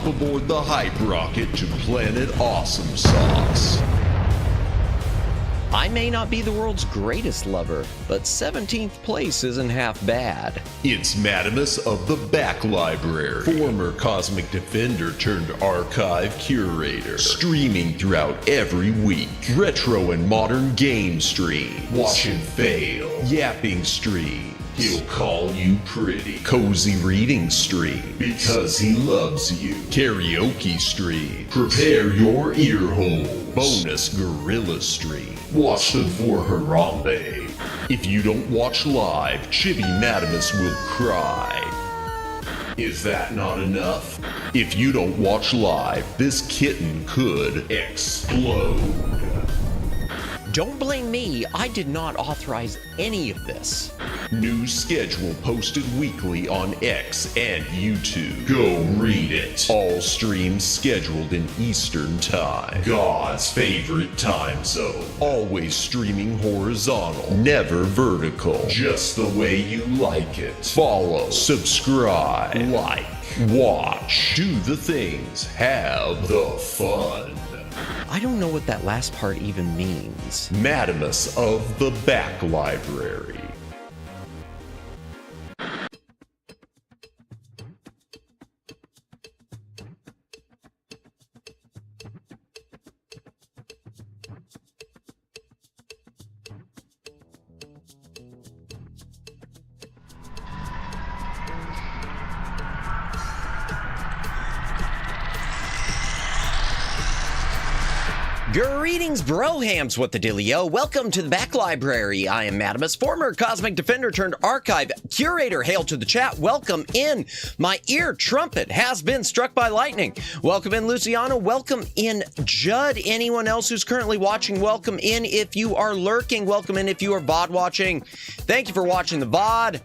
Hop aboard the hype rocket to Planet Awesome Sauce. I may not be the world's greatest lover, but 17th place isn't half bad. It's Madamus of the Back Library, former Cosmic Defender turned archive curator, streaming throughout every week. Retro and modern game stream, watch and fail, yapping stream. He'll call you pretty. Cozy reading stream, because he loves you. Karaoke stream, prepare your ear holes. Bonus gorilla stream, watch them for Harambe. If you don't watch live, Chibi Madamus will cry. Is that not enough? If you don't watch live, this kitten could explode. Don't blame me, I did not authorize any of this. New schedule posted weekly on X and YouTube. Go read it. All streams scheduled in Eastern Time. God's favorite time zone. Always streaming horizontal, never vertical. Just the way you like it. Follow, subscribe, like, watch, do the things, have the fun. I don't know what that last part even means. Madamus of the Back Library. Greetings, brohams, what the dealio? Welcome to the Back Library. I am Madamus, former Cosmic Defender turned archive curator. Hail to the chat. Welcome in. My ear trumpet has been struck by lightning. Welcome in, Luciano. Welcome in, Judd. Anyone else who's currently watching, welcome in. If you are lurking, welcome in. If you are VOD watching, thank you for watching the VOD.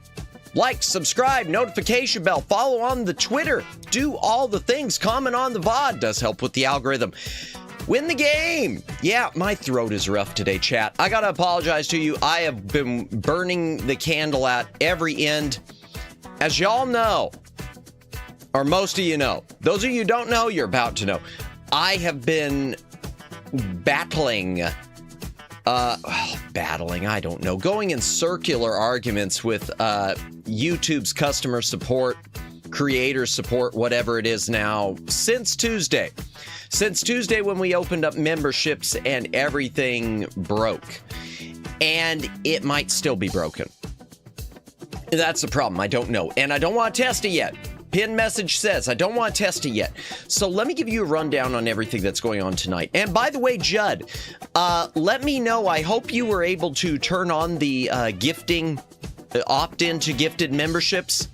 Like, subscribe, notification bell, follow on the Twitter, do all the things. Comment on the VOD does help with the algorithm. Win the game! Yeah, my throat is rough today, chat. I gotta apologize to you. I have been burning the candle at every end. As y'all know, or most of you know, those of you who don't know, you're about to know. I have been battling, I don't know, going in circular arguments with YouTube's customer support, creator support, whatever it is now, since Tuesday. Since Tuesday when we opened up memberships and everything broke. And it might still be broken. That's the problem. I don't know. And I don't want to test it yet. Pin message says I don't want to test it yet. So let me give you a rundown on everything that's going on tonight. And by the way, Judd, let me know. I hope you were able to turn on the gifting, opt-in to gifted memberships.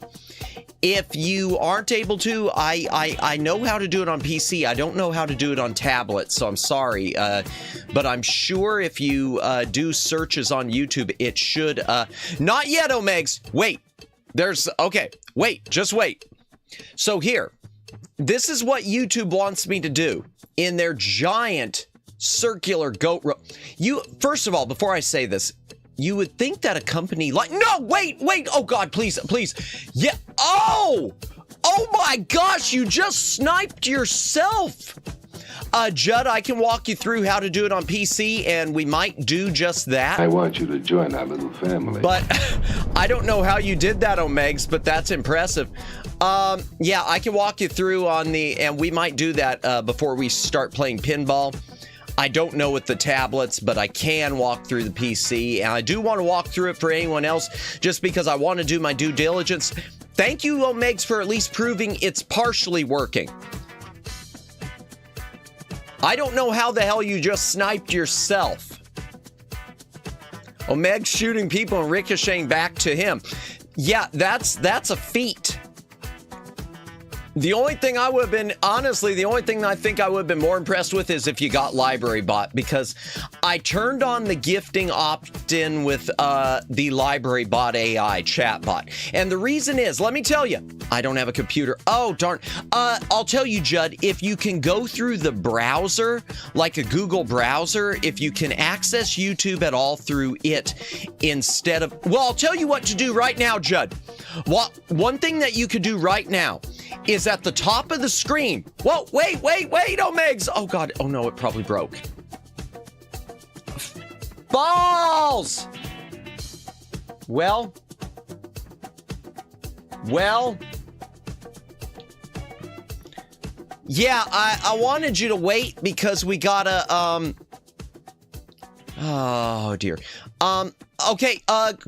If you aren't able to, I know how to do it on PC. I don't know how to do it on tablet, so I'm sorry. But I'm sure if you do searches on YouTube, it should... not yet, Omegs. Wait. Okay. Wait. Just wait. So here. This is what YouTube wants me to do in their giant circular goat... First of all, before I say this... You would think that a company like... No, wait. Oh, God, please. Yeah. Oh my gosh, you just sniped yourself. Judd, I can walk you through how to do it on PC, and we might do just that. I want you to join our little family. But I don't know how you did that, Omegs, but that's impressive. Yeah, I can walk you through on the... And we might do that before we start playing pinball. I don't know with the tablets, but I can walk through the PC, and I do want to walk through it for anyone else, just because I want to do my due diligence. Thank you, Omegs, for at least proving it's partially working. I don't know how the hell you just sniped yourself. Omegs shooting people and ricocheting back to him. Yeah, that's a feat. The only thing I would have been, honestly, the only thing I think I would have been more impressed with is if you got Library Bot, because I turned on the gifting opt-in with the Library Bot AI chat bot. And the reason is, let me tell you, I don't have a computer. Oh, darn. I'll tell you, Judd, if you can go through the browser, like a Google browser, if you can access YouTube at all through it instead of... Well, I'll tell you what to do right now, Judd. One thing that you could do right now is at the top of the screen. Whoa, wait, oh, Megs. Oh, God. Oh, no, it probably broke. Balls! Well... Yeah, I wanted you to wait because we gotta, oh dear. Okay,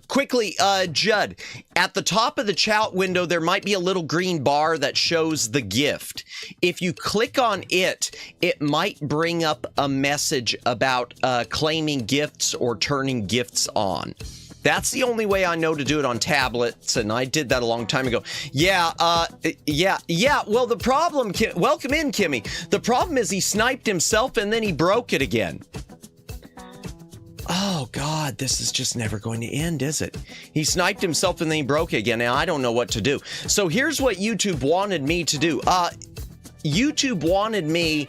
quickly, Judd, at the top of the chat window, there might be a little green bar that shows the gift. If you click on it, it might bring up a message about claiming gifts or turning gifts on. That's the only way I know to do it on tablets, and I did that a long time ago. Yeah, well, the problem... Welcome in, Kimmy. The problem is he sniped himself, and then he broke it again. Oh, God, this is just never going to end, is it? He sniped himself, and then he broke it again. Now, I don't know what to do. So here's what YouTube wanted me to do. YouTube wanted me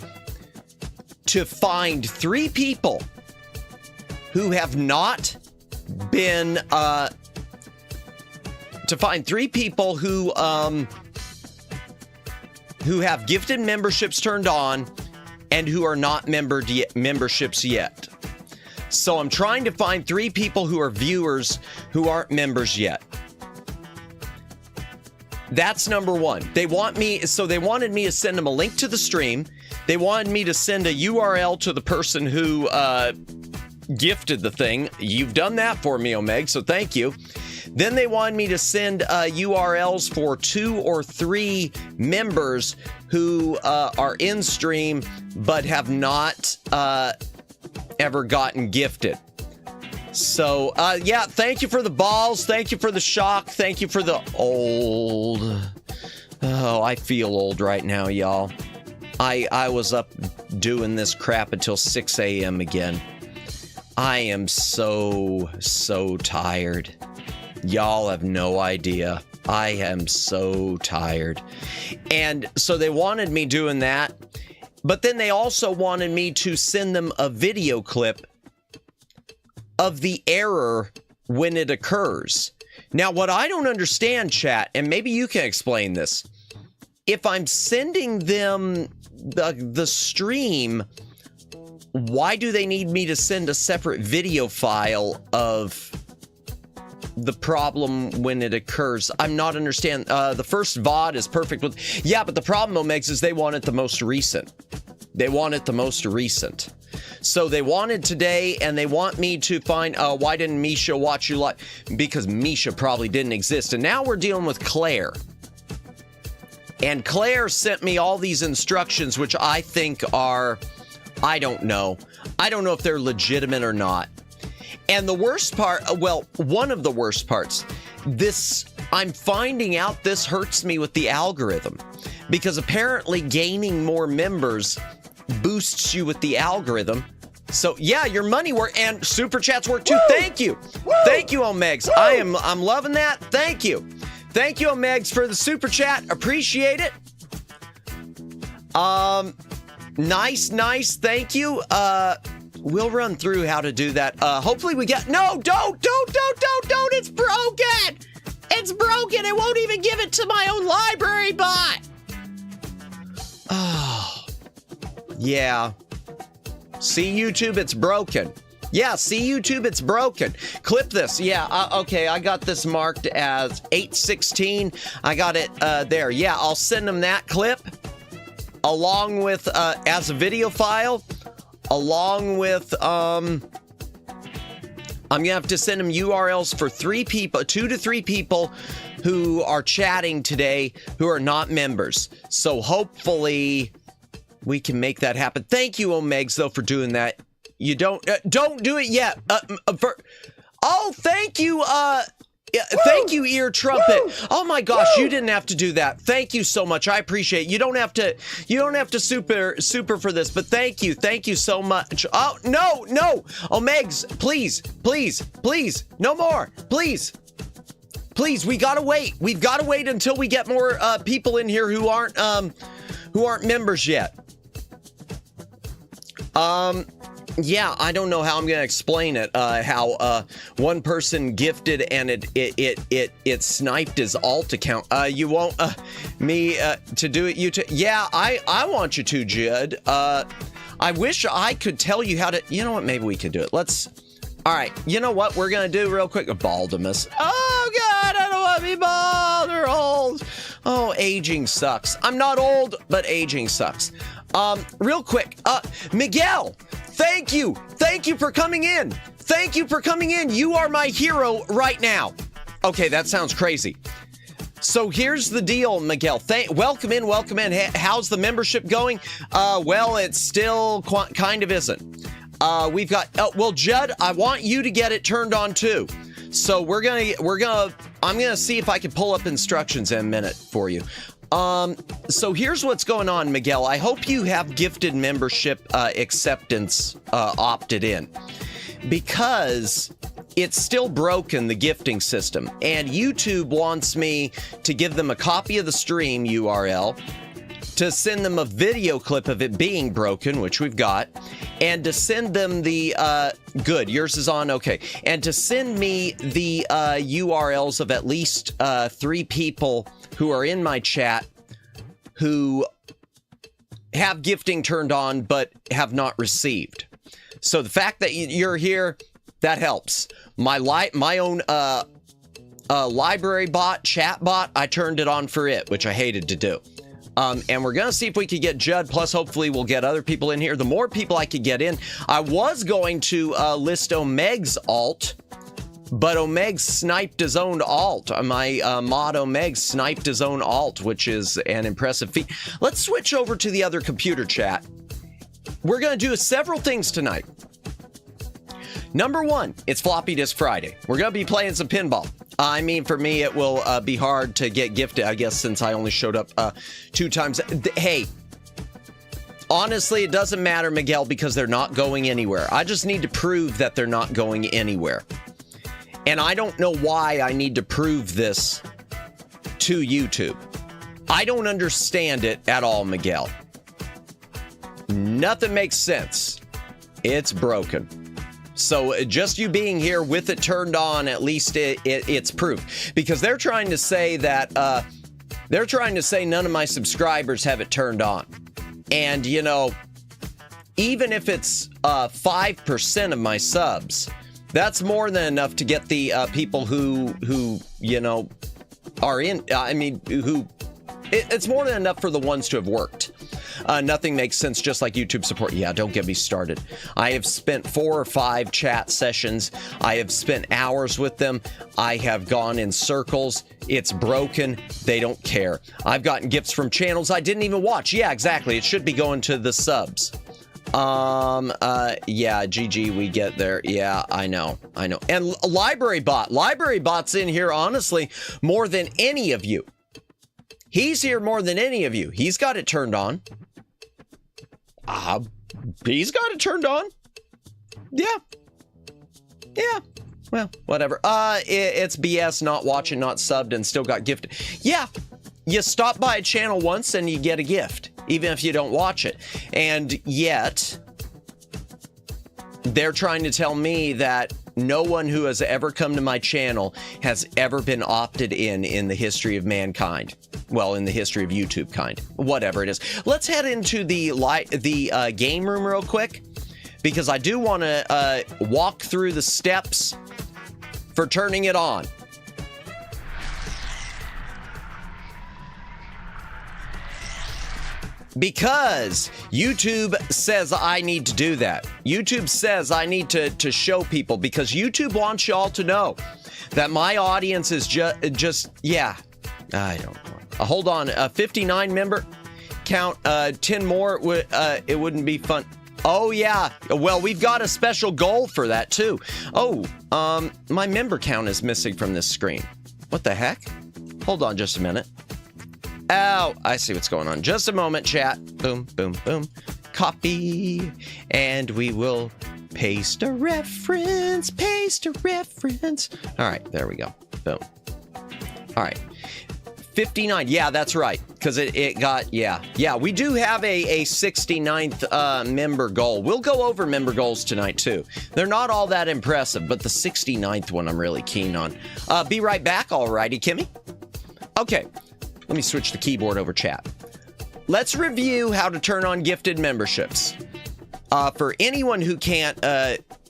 to find 3 people who have not... been to find 3 people who have gifted memberships turned on and who are not memberships yet. So I'm trying to find 3 people who are viewers who aren't members yet. That's number 1. They wanted me to send them a link to the stream. They wanted me to send a URL to the person who gifted the thing. You've done that for me, Omeg, so thank you. Then they wanted me to send URLs for 2 or 3 members who are in stream but have not ever gotten gifted. So, yeah, thank you for the balls. Thank you for the shock. Thank you for the old. Oh, I feel old right now, y'all. I was up doing this crap until 6 a.m. again. I am so tired. Y'all have no idea. I am so tired. And so they wanted me doing that, but then they also wanted me to send them a video clip of the error when it occurs. Now, what I don't understand, chat, and maybe you can explain this, if I'm sending them the stream... Why do they need me to send a separate video file of the problem when it occurs? I'm not understand. The first VOD is perfect with... Yeah, but the problem, Omegs, is they want it the most recent. They want it the most recent. So they wanted today, and they want me to find... why didn't Misha watch you live? Because Misha probably didn't exist. And now we're dealing with Claire. And Claire sent me all these instructions, which I think are... I don't know. I don't know if they're legitimate or not. And the worst part, well, one of the worst parts, I'm finding out this hurts me with the algorithm. Because apparently gaining more members boosts you with the algorithm. So yeah, your money work and super chats work too. Woo! Thank you. Woo! Thank you, Omegs. Woo! I'm loving that. Thank you. Thank you, Omegs, for the super chat. Appreciate it. Nice. Thank you. We'll run through how to do that. Hopefully we get... No, don't. It's broken. It's broken. It won't even give it to my own library bot. Oh, yeah. See, YouTube, it's broken. Yeah, see, YouTube, it's broken. Clip this. Yeah, okay, I got this marked as 816. I got it there. Yeah, I'll send them that clip. Along with, as a video file, along with, I'm gonna have to send them URLs for 2 to 3 people who are chatting today who are not members. So hopefully we can make that happen. Thank you, Omegs, though, for doing that. You don't do it yet. Oh, thank you, thank you, Ear Trumpet. Woo! Oh my gosh, you didn't have to do that. Thank you so much. I appreciate it. You don't have to super for this, but thank you so much. Oh, no. Omegs, please. No more, please. Please, we gotta wait. We've got to wait until we get more people in here who aren't members yet. Yeah, I don't know how I'm gonna explain it. How one person gifted and it sniped his alt account. You want me to do it? Yeah, I want you to, Judd. I wish I could tell you how to. You know what? Maybe we could do it. All right. You know what we're gonna do real quick? Baldamus. Oh God, I don't want to be bald or old. Oh, aging sucks. I'm not old, but aging sucks. Real quick. Miguel. Thank you. Thank you for coming in. Thank you for coming in. You are my hero right now. Okay, that sounds crazy. So here's the deal, Miguel. Welcome in, welcome in. How's the membership going? Well, it still kind of isn't. We've got, well, Judd, I want you to get it turned on too. So I'm gonna see if I can pull up instructions in a minute for you. So here's what's going on, Miguel. I hope you have gifted membership acceptance opted in, because it's still broken, the gifting system, and YouTube wants me to give them a copy of the stream URL, to send them a video clip of it being broken, which we've got, and to send them the good, yours is on, okay, and to send me the URLs of at least 3 people who are in my chat who have gifting turned on but have not received. So the fact that you're here, that helps. My own library bot, chat bot, I turned it on for it, which I hated to do. And we're going to see if we could get Judd, plus hopefully we'll get other people in here. The more people I could get in, I was going to list Omeg's alt, but Omeg sniped his own alt. My mod Omeg sniped his own alt, which is an impressive feat. Let's switch over to the other computer chat. We're going to do several things tonight. Number 1, it's Floppy Disk Friday. We're going to be playing some pinball. I mean, for me, it will be hard to get gifted, I guess, since I only showed up 2 times. Hey, honestly, it doesn't matter, Miguel, because they're not going anywhere. I just need to prove that they're not going anywhere. And I don't know why I need to prove this to YouTube. I don't understand it at all, Miguel. Nothing makes sense. It's broken. So just you being here with it turned on, at least it's proof. Because they're trying to say that, none of my subscribers have it turned on. And, you know, even if it's 5% of my subs, that's more than enough to get the people who you know, are in, it's more than enough for the ones to have worked. Nothing makes sense, just like YouTube support. Yeah, don't get me started. I have spent 4 or 5 chat sessions. I have spent hours with them. I have gone in circles. It's broken. They don't care. I've gotten gifts from channels I didn't even watch. Yeah, exactly. It should be going to the subs. Yeah, GG, we get there. Yeah, I know. And Library Bot's in here, honestly, more than any of you. He's here more than any of you. He's got it turned on. He's got it turned on. Yeah. Well, whatever. It's BS, not watching, not subbed, and still got gifted. Yeah. You stop by a channel once and you get a gift, even if you don't watch it. And yet, they're trying to tell me that no one who has ever come to my channel has ever been opted in the history of mankind. Well, in the history of YouTube kind. Whatever it is. Let's head into the game room real quick, because I do want to walk through the steps for turning it on. Because YouTube says I need to do that. YouTube says I need to show people, because YouTube wants y'all to know that my audience is just yeah. I don't know. Hold on, 59 member count, 10 more, it wouldn't be fun. Oh yeah, well, we've got a special goal for that too. Oh, my member count is missing from this screen. What the heck? Hold on just a minute. Oh, I see what's going on. Just a moment, chat. Boom, boom, boom. Copy. And we will paste a reference. All right, there we go. Boom. All right. 59. Yeah, that's right. Because it got, yeah. Yeah, we do have a 69th member goal. We'll go over member goals tonight, too. They're not all that impressive, but the 69th one I'm really keen on. Be right back. All righty, Kimmy. Okay. Let me switch the keyboard over chat. Let's review how to turn on gifted memberships. For anyone who can't,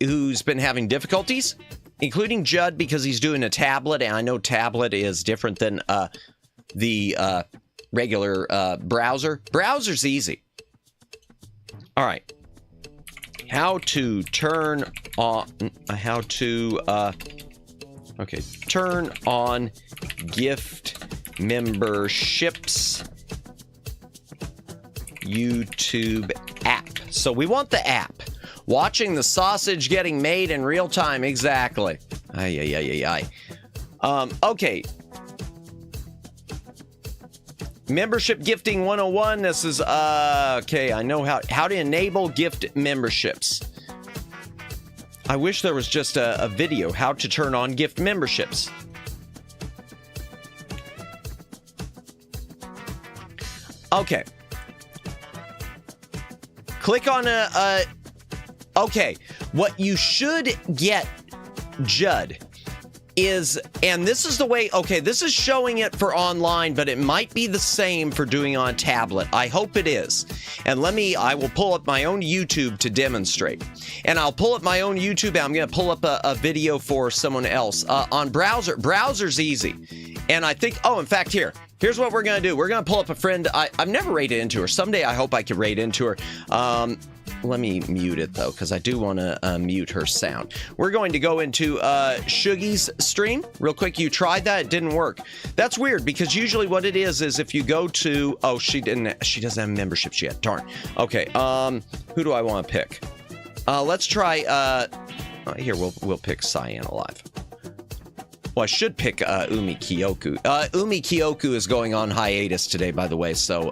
who's been having difficulties, including Judd because he's doing a tablet, and I know tablet is different than the regular browser. Browser's easy. All right. How to turn on, okay, turn on gift memberships YouTube app. So we want the app. Watching the sausage getting made in real time. Exactly. Okay. Membership gifting 101. This is, okay, I know how to enable gift memberships. I wish there was just a video, how to turn on gift memberships. Okay. Click on okay, what you should get, Judd, is, and this is the way, okay, this is showing it for online, but it might be the same for doing on a tablet. I hope it is. And I will pull up my own YouTube to demonstrate. And I'll pull up my own YouTube, and I'm going to pull up a video for someone else. On browser's easy. And I think, oh, in fact, here's what we're going to do. We're going to pull up a friend. I've never raided into her. Someday I hope I can raid into her. Let me mute it, though, because I do want to mute her sound. We're going to go into Shuggy's stream. Real quick, you tried that. It didn't work. That's weird, because usually what it is if you go to... Oh, she doesn't have memberships yet. Darn. Okay, who do I want to pick? Let's try... here, we'll pick Cyan Alive. Well, I should pick Umi Kyoku. Umi Kyoku is going on hiatus today, by the way, so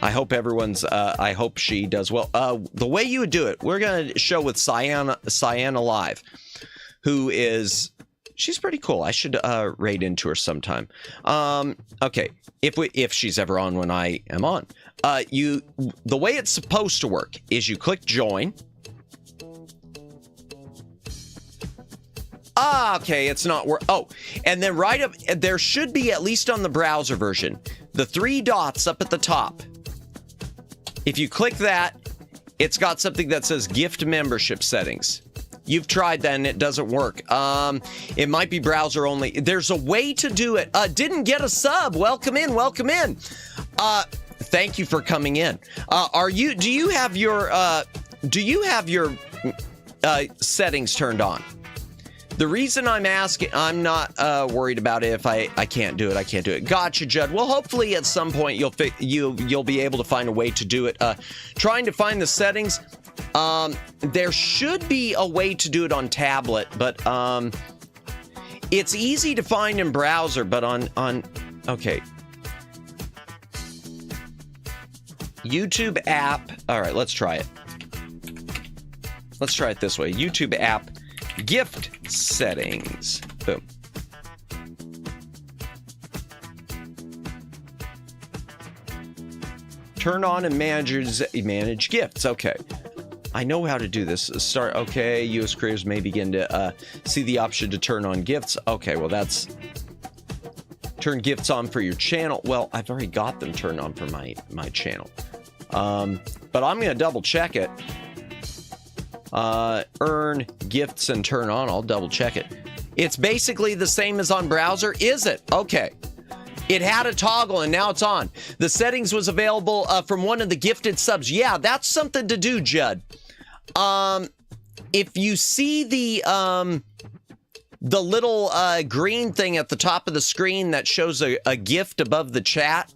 I hope everyone's, I hope she does well. The way you would do it, we're going to show with Cyan Alive, who is, she's pretty cool. I should raid into her sometime. Okay, if she's ever on when I am on. The way it's supposed to work is you click join. Okay, it's not oh, and then right up, there should be, at least on the browser version, the 3 dots up at the top. If you click that, it's got something that says gift membership settings. You've tried that and it doesn't work. It might be browser only. There's a way to do it. Didn't get a sub. Welcome in, welcome in. Thank you for coming in. Do you have your settings turned on? The reason I'm asking, I'm not worried about it. If I can't do it, I can't do it. Gotcha, Judd. Well, hopefully at some point you'll be able to find a way to do it. Trying to find the settings. There should be a way to do it on tablet, but it's easy to find in browser. But on okay, YouTube app. All right, let's try it. Let's try it this way. YouTube app. Gift settings. Boom. Turn on and manage gifts. Okay. I know how to do this. Start. Okay. US creators may begin to see the option to turn on gifts. Okay. Well, that's turn gifts on for your channel. Well, I've already got them turned on for my channel. But I'm going to double check it. Earn gifts and turn on. I'll double check it. It's basically the same as on browser. Is it? Okay. It had a toggle and now it's on. The settings was available from one of the gifted subs. Yeah, that's something to do, Judd. If you see the little green thing at the top of the screen that shows a gift above the chat,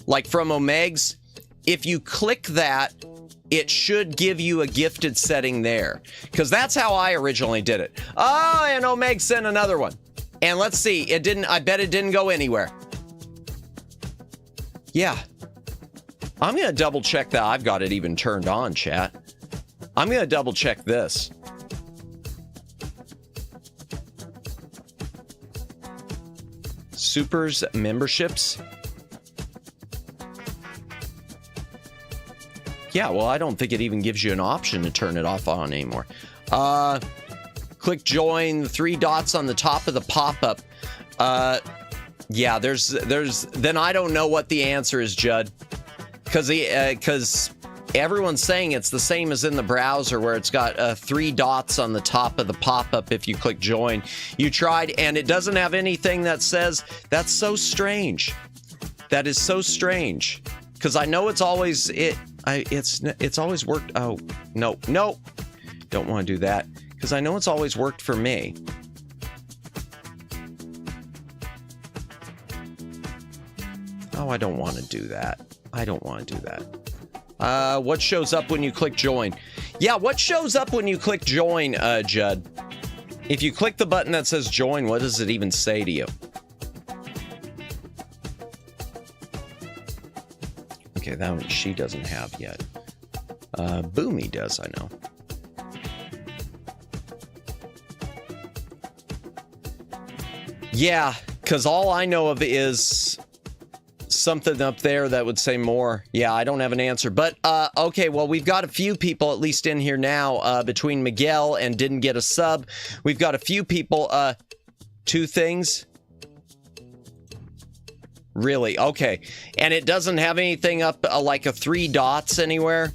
like from Omegs, if you click that, it should give you a gifted setting there, because that's how I originally did it. Oh, and Omeg sent another one. And let's see, it didn't, I bet it didn't go anywhere. Yeah. I'm going to double check that. I've got it even turned on, chat. I'm going to double check this. Supers memberships. Yeah, well, I don't think it even gives you an option to turn it off on anymore. Click join, the 3 dots on the top of the pop-up. Yeah, there's then I don't know what the answer is, Judd. Because everyone's saying it's the same as in the browser where it's got 3 dots on the top of the pop-up if you click join. You tried and it doesn't have anything that says, that's so strange. That is so strange. Because I know it's always, it's always worked. Oh, no, don't want to do that. Because I know it's always worked for me. Oh, I don't want to do that. I don't want to do that. What shows up when you click join? Yeah, what shows up when you click join, Judd? If you click the button that says join, what does it even say to you? Okay, that one she doesn't have yet. Boomy does, I know. Yeah, because all I know of is something up there that would say more. Yeah, I don't have an answer. But, okay, well, we've got a few people at least in here now between Miguel and didn't get a sub. We've got a few people. 2 things. Really? Okay. And it doesn't have anything up like a 3 dots anywhere?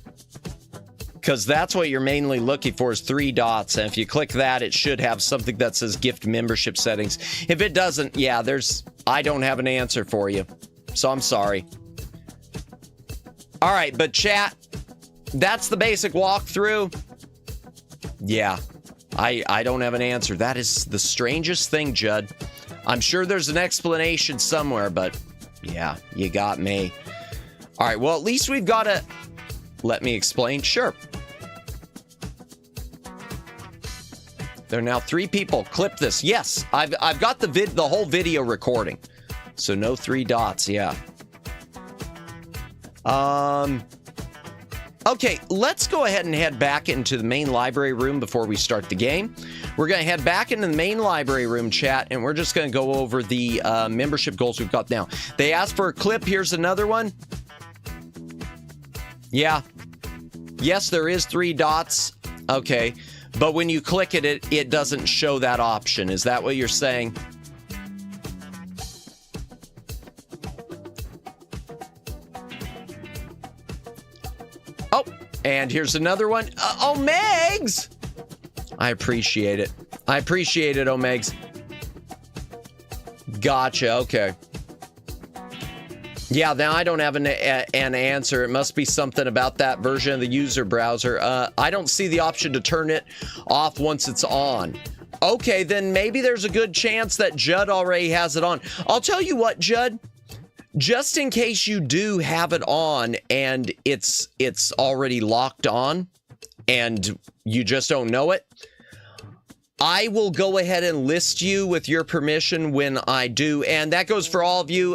Because that's what you're mainly looking for is 3 dots. And if you click that, it should have something that says gift membership settings. If it doesn't, yeah, I don't have an answer for you. So I'm sorry. All right, but chat, that's the basic walkthrough. Yeah, I don't have an answer. That is the strangest thing, Judd. I'm sure there's an explanation somewhere, but yeah, you got me. All right, well, at least we've got a... Let me explain. Sure. There are now 3 people. Clip this. Yes, I've got the whole video recording. So no 3 dots, yeah. Okay, let's go ahead and head back into the main library room before we start the game. We're going to head back into the main library room, chat, and we're just going to go over the membership goals we've got now. They asked for a clip. Here's another one. Yeah. Yes, there is 3 dots. Okay. But when you click it, it doesn't show that option. Is that what you're saying? Oh, and here's another one. Oh, Megs! I appreciate it. I appreciate it, Omegs. Gotcha, okay. Yeah, now I don't have an answer. It must be something about that version of the user browser. I don't see the option to turn it off once it's on. Okay, then maybe there's a good chance that Judd already has it on. I'll tell you what, Judd. Just in case you do have it on and it's already locked on and you just don't know it, I will go ahead and list you with your permission when I do. And that goes for all of you,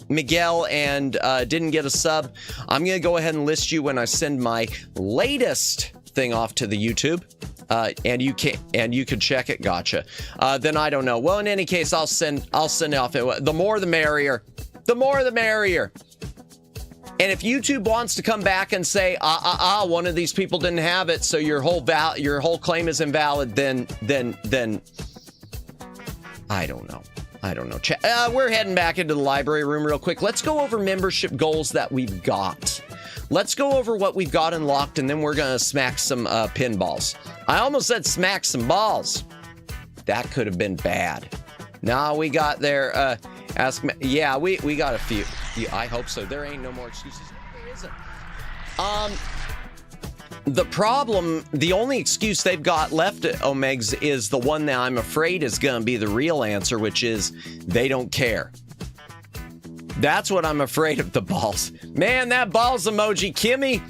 Miguel and didn't get a sub. I'm going to go ahead and list you when I send my latest thing off to the YouTube. And you can check it. Gotcha. Then I don't know. Well, in any case, I'll send it off. The more the merrier. The more the merrier. And if YouTube wants to come back and say, one of these people didn't have it, so your whole claim is invalid, then I don't know. I don't know. We're heading back into the library room real quick. Let's go over membership goals that we've got. Let's go over what we've got unlocked, and then we're going to smack some pinballs. I almost said smack some balls. That could have been bad. No, we got there. Yeah, we got a few. I hope so. There ain't no more excuses. There isn't. The problem, the only excuse they've got left at Omegs is the one that I'm afraid is going to be the real answer, which is they don't care. That's what I'm afraid of, the balls. Man, that balls emoji, Kimmy.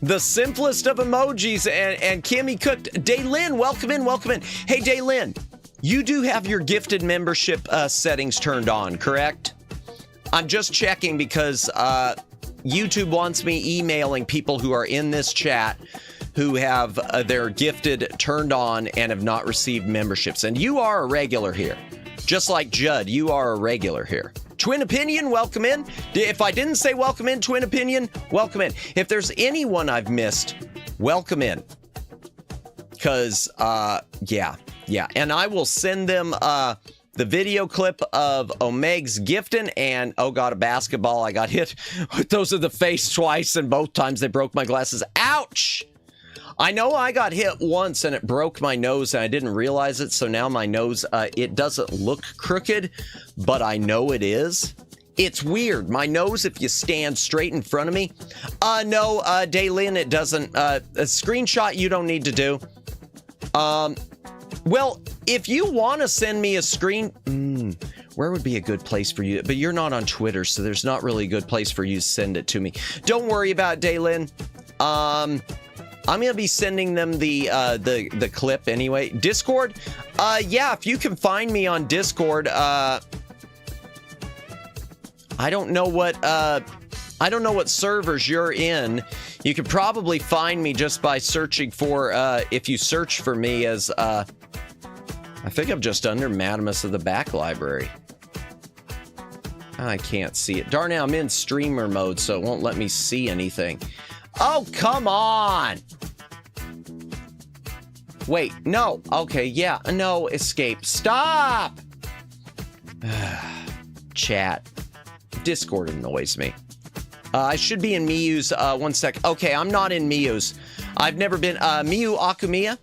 The simplest of emojis, and Kimmy cooked. Daylin, welcome in, welcome in. Hey, Daylin, you do have your gifted membership settings turned on, correct? I'm just checking because YouTube wants me emailing people who are in this chat who have their gifted turned on and have not received memberships. And you are a regular here. Just like Judd, you are a regular here. Twin Opinion, welcome in. If I didn't say welcome in, Twin Opinion, welcome in. If there's anyone I've missed, welcome in. Because, yeah. And I will send them the video clip of Omeg's gifting and, oh God, a basketball. I got hit with those in the face twice, and both times they broke my glasses. Ouch! I know I got hit once and it broke my nose and I didn't realize it, so now my nose, it doesn't look crooked, but I know it is. It's weird. My nose, if you stand straight in front of me, no, Daylin, it doesn't. A screenshot you don't need to do. Well, if you want to send me a where would be a good place for you? But you're not on Twitter, so there's not really a good place for you to send it to me. Don't worry about it, Daylin. I'm gonna be sending them the clip anyway. Discord? Yeah, if you can find me on Discord, I don't know what servers you're in. You could probably find me just by searching for, if you search for me as, I think I'm just under Madamus of the Back Library. I can't see it. Darn it, I'm in streamer mode, so it won't let me see anything. Oh, come on! Wait, no. Okay, yeah. No, escape. Stop! Chat. Discord annoys me. I should be in Miyu's, 1 sec. Okay, I'm not in Miyu's. I've never been, Miyu Akumiya?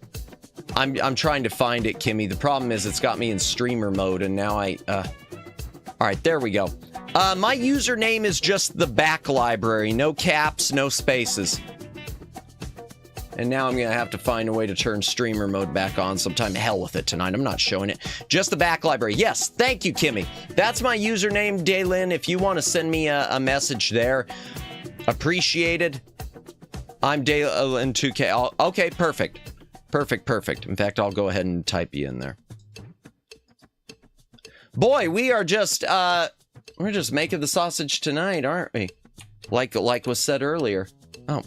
I'm trying to find it, Kimmy. The problem is it's got me in streamer mode, and now all right, there we go. My username is just the Back Library. No caps, no spaces. And now I'm gonna have to find a way to turn streamer mode back on sometime. Hell with it tonight. I'm not showing it. Just the Back Library. Yes, thank you, Kimmy. That's my username, Daylin. If you want to send me a message there, appreciated. I'm Daylin2K. Okay, perfect. Perfect. In fact, I'll go ahead and type you in there. Boy, we are just we're just making the sausage tonight, aren't we? Like was said earlier. Oh,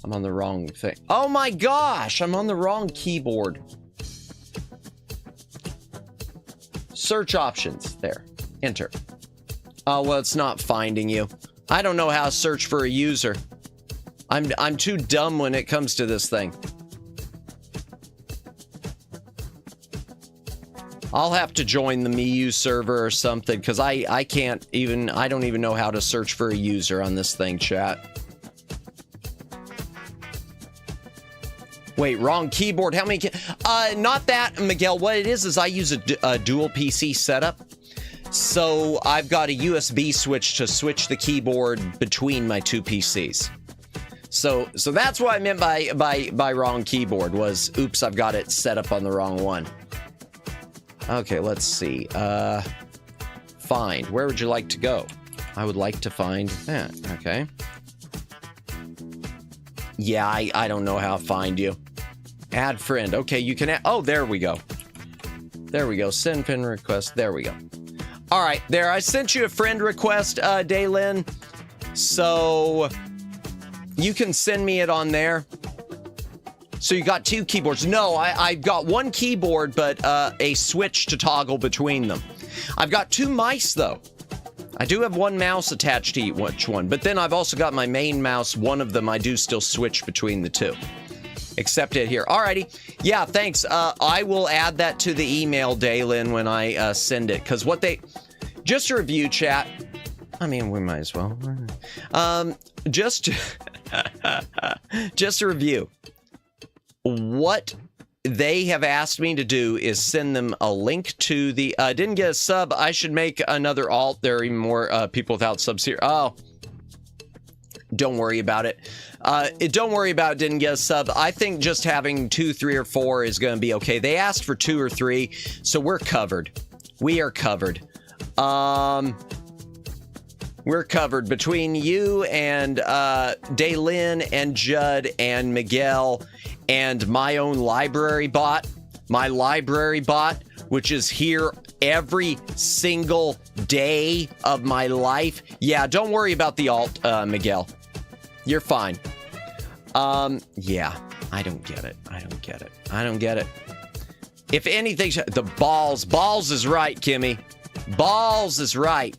I'm on the wrong thing. Oh my gosh, I'm on the wrong keyboard. Search options. There. Enter. Oh, well, it's not finding you. I don't know how to search for a user. I'm too dumb when it comes to this thing. I'll have to join the Miyu server or something, because I don't even know how to search for a user on this thing, chat. Wait, wrong keyboard. How many? Not that, Miguel. What it is I use a dual PC setup. So I've got a USB switch to switch the keyboard between my two PCs. So that's what I meant by wrong keyboard was, oops, I've got it set up on the wrong one. Okay, let's see. Find. Where would you like to go? I would like to find that. Okay. Yeah, I don't know how to find you. Add friend. Okay, you can add. Oh, there we go. There we go. Send friend request. There we go. All right, there. I sent you a friend request, Daylin. So you can send me it on there. So you got two keyboards. No, I've got one keyboard, but a switch to toggle between them. I've got two mice, though. I do have one mouse attached to each one, but then I've also got my main mouse. One of them I do still switch between the two. Accept it here. Alrighty. Yeah, thanks. I will add that to the email, Daylin, when I send it. Because what they... Just a review, chat. I mean, we might as well. Just a review. What they have asked me to do is send them a link to the... didn't get a sub. I should make another alt. There are even more people without subs here. Oh. Don't worry about it. Don't worry about it, didn't get a sub. I think just having 2, 3, or 4 is going to be okay. They asked for 2 or 3, so we're covered. We are covered. We're covered between you and Daylin and Judd and Miguel and my own library bot, my library bot, which is here every single day of my life. Yeah, don't worry about the alt, Miguel. You're fine. Yeah, I don't get it. I don't get it. If anything, the balls is right, Kimmy. Balls is right.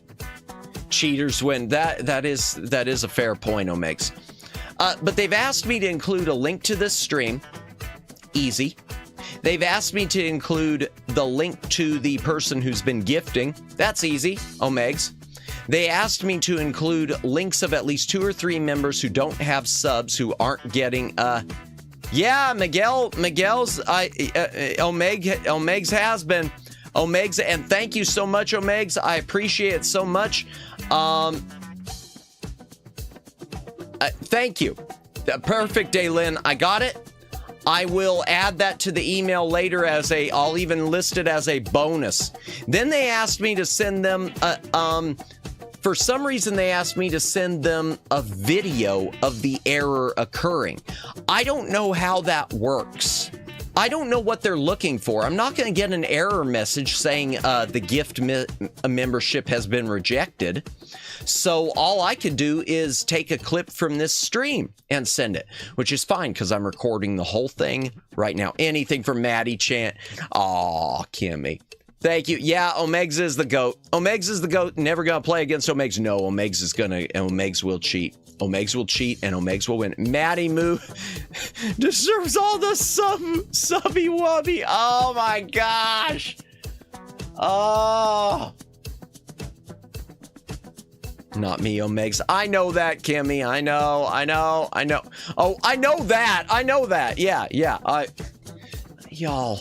Cheaters win. That is a fair point, Omegs. But they've asked me to include a link to this stream. Easy. They've asked me to include the link to the person who's been gifting. That's easy, Omegs. They asked me to include links of at least 2 or 3 members who don't have subs, who aren't getting, yeah, Omegs has been. Omegs, and thank you so much, Omegs. I appreciate it so much. Thank you. Perfect, Daylin. I got it. I will add that to the email later I'll even list it as a bonus. Then they asked me to send them, for some reason they asked me to send them a video of the error occurring. I don't know how that works. I don't know what they're looking for. I'm not going to get an error message saying the gift membership has been rejected. So all I could do is take a clip from this stream and send it, which is fine because I'm recording the whole thing right now. Anything from Maddie Chant. Aw, Kimmy. Thank you. Yeah, Omegs is the GOAT. Omegs is the GOAT. Never going to play against Omegs. No, Omegs will cheat. Omegs will cheat and Omegs will win. Maddie Moo deserves all the subby wubby. Oh my gosh. Oh. Not me, Omegs. I know that, Kimmy. I know. Oh, I know that. Yeah. Y'all.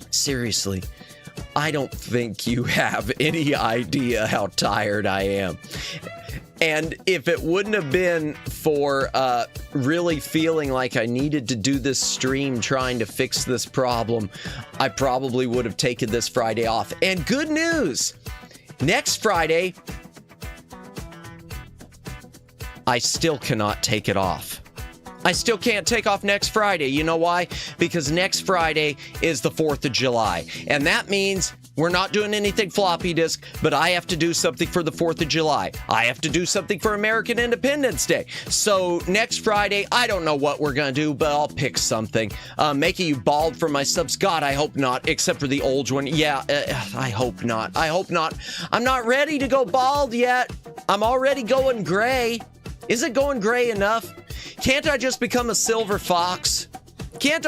Seriously. I don't think you have any idea how tired I am. And if it wouldn't have been for really feeling like I needed to do this stream trying to fix this problem, I probably would have taken this Friday off. And good news, next Friday, I still cannot take it off. I still can't take off next Friday. You know why? Because next Friday is the 4th of July. And that means we're not doing anything floppy disk, but I have to do something for the 4th of July. I have to do something for American Independence Day. So next Friday, I don't know what we're going to do, but I'll pick something. Making you bald for my subs? God, I hope not, except for the old one. Yeah, I hope not. I'm not ready to go bald yet. I'm already going gray. Is it going gray enough? Can't I just become a silver fox? Chat?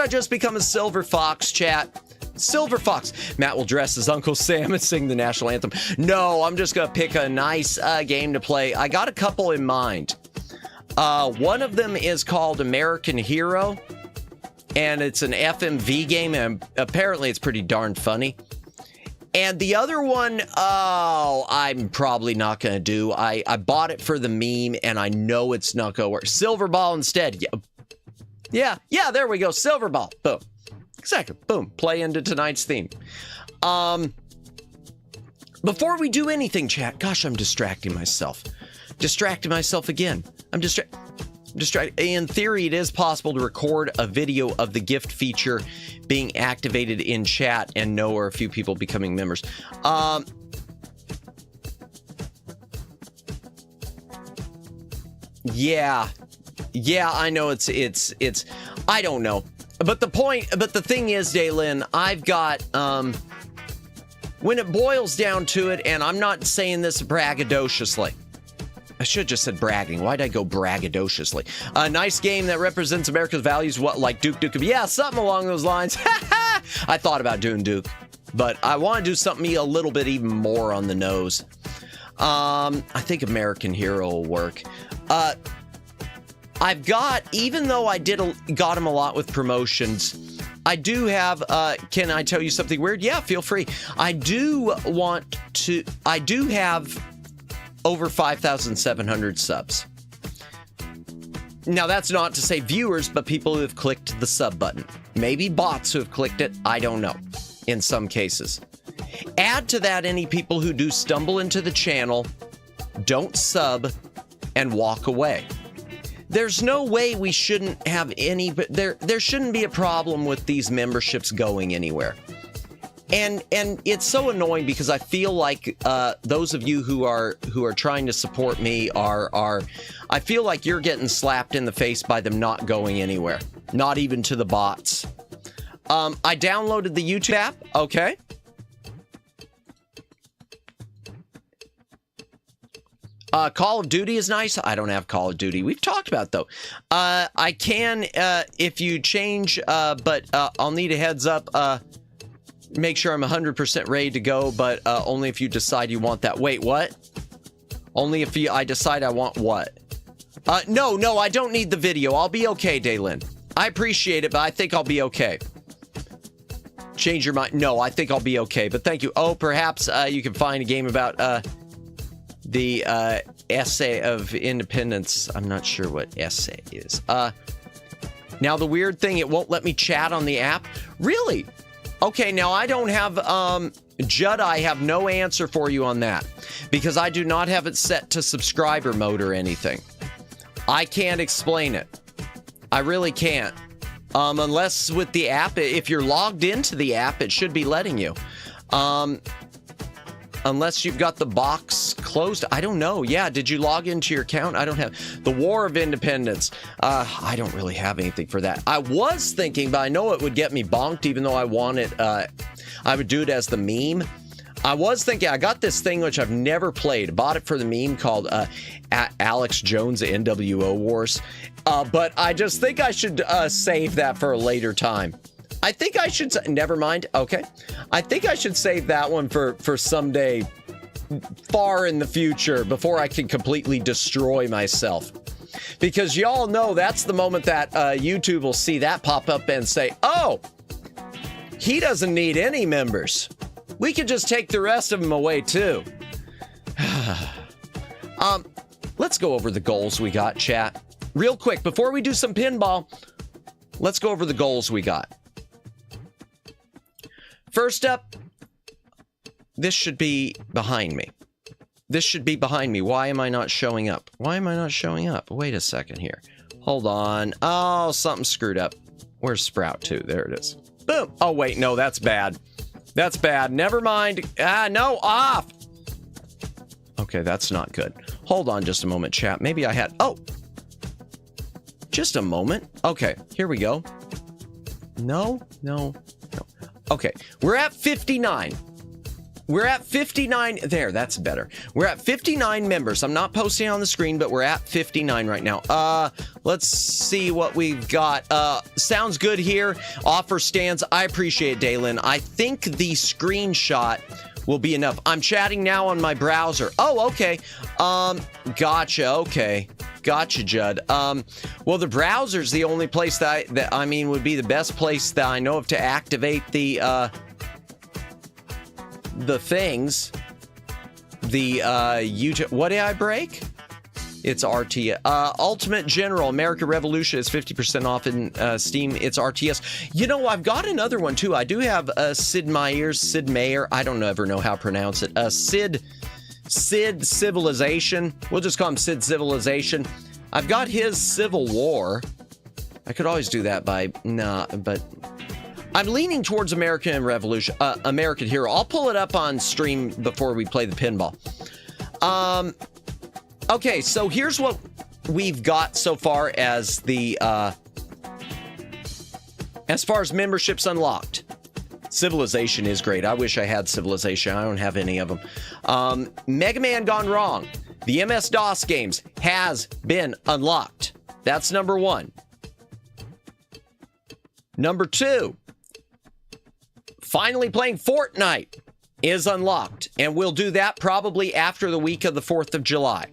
Silver Fox. Matt will dress as Uncle Sam and sing the national anthem. No, I'm just going to pick a nice game to play. I got a couple in mind. One of them is called American Hero, and it's an FMV game, and apparently it's pretty darn funny. And the other one, I'm probably not going to do. I bought it for the meme, and I know it's not going to work. Silverball instead. Yeah, there we go. Silverball. Boom. Exactly. Boom. Play into tonight's theme. Before we do anything, chat, gosh, I'm distracting myself. Again. I'm distracted. In theory, it is possible to record a video of the gift feature being activated in chat and know or a few people becoming members. Yeah, I know it's I don't know. But the thing is, Daylin, I've got, when it boils down to it, and I'm not saying this braggadociously. I should have just said bragging. Why'd I go braggadociously? A nice game that represents America's values, what, like Duke? Yeah, something along those lines. I thought about doing Duke, but I want to do something a little bit even more on the nose. I think American Hero will work. I've got, even though I got him a lot with promotions, I do have, can I tell you something weird? Yeah, feel free. I do have over 5,700 subs. Now, that's not to say viewers, but people who have clicked the sub button. Maybe bots who have clicked it, I don't know, in some cases. Add to that any people who do stumble into the channel, don't sub, and walk away. There's no way we shouldn't have any, but there shouldn't be a problem with these memberships going anywhere. And it's so annoying because I feel like those of you who are trying to support me are I feel like you're getting slapped in the face by them not going anywhere, not even to the bots. I downloaded the YouTube app. Okay. Call of Duty is nice. I don't have Call of Duty. We've talked about it, though. I can, if you change, but I'll need a heads up. Make sure I'm 100% ready to go, but only if you decide you want that. Wait, what? Only if I decide I want what? No, I don't need the video. I'll be okay, Daylin. I appreciate it, but I think I'll be okay. Change your mind. No, I think I'll be okay, but thank you. Oh, perhaps you can find a game about the essay of independence. I'm not sure what essay is. Now, the weird thing, it won't let me chat on the app. Really? Okay, now I don't have... Judd, I have no answer for you on that because I do not have it set to subscriber mode or anything. I can't explain it. I really can't. Unless with the app, if you're logged into the app, it should be letting you. Unless you've got the box closed. I don't know. Yeah, did you log into your account? I don't have. The War of Independence. I don't really have anything for that. I was thinking, but I know it would get me bonked, even though I want it. I would do it as the meme. I was thinking, I got this thing which I've never played. Bought it for the meme called Alex Jones NWO Wars. But I just think I should save that for a later time. I think I should, never mind, okay. I think I should save that one for someday far in the future before I can completely destroy myself. Because y'all know that's the moment that YouTube will see that pop up and say, oh, he doesn't need any members. We could just take the rest of them away too. Let's go over the goals we got, chat. Real quick, before we do some pinball, let's go over the goals we got. First up, this should be behind me. This should be behind me. Why am I not showing up? Why am I not showing up? Wait a second here. Hold on. Oh, something screwed up. Where's Sprout 2? There it is. Boom. Oh, wait. No, that's bad. That's bad. Never mind. No, off. Okay, that's not good. Hold on just a moment, chat. Maybe I had... Oh. Just a moment. Okay, here we go. No. Okay, we're at 59. We're at 59. There, that's better. We're at 59 members. I'm not posting on the screen, but we're at 59 right now. Let's see what we've got. Sounds good here. Offer stands. I appreciate it, Daylin. I think the screenshot will be enough. I'm chatting now on my browser. Oh, okay. Gotcha. Okay. Gotcha, Judd. Well, the browser's the only place that I mean would be the best place that I know of to activate the things. The YouTube. What did I break? It's RTS. Ultimate General American Revolution is 50% off in Steam. It's RTS. You know, I've got another one too. I do have Sid Meier. I don't ever know how to pronounce it. Sid Civilization. We'll just call him Sid Civilization. I've got his Civil War. I could always do that by but I'm leaning towards American Revolution, American Hero. I'll pull it up on stream before we play the pinball. Okay, so here's what we've got so far as the as far as memberships unlocked. Civilization is great. I wish I had Civilization. I don't have any of them. Mega Man Gone Wrong. The MS-DOS games has been unlocked. That's number 1. Number 2. Finally playing Fortnite is unlocked. And we'll do that probably after the week of the 4th of July.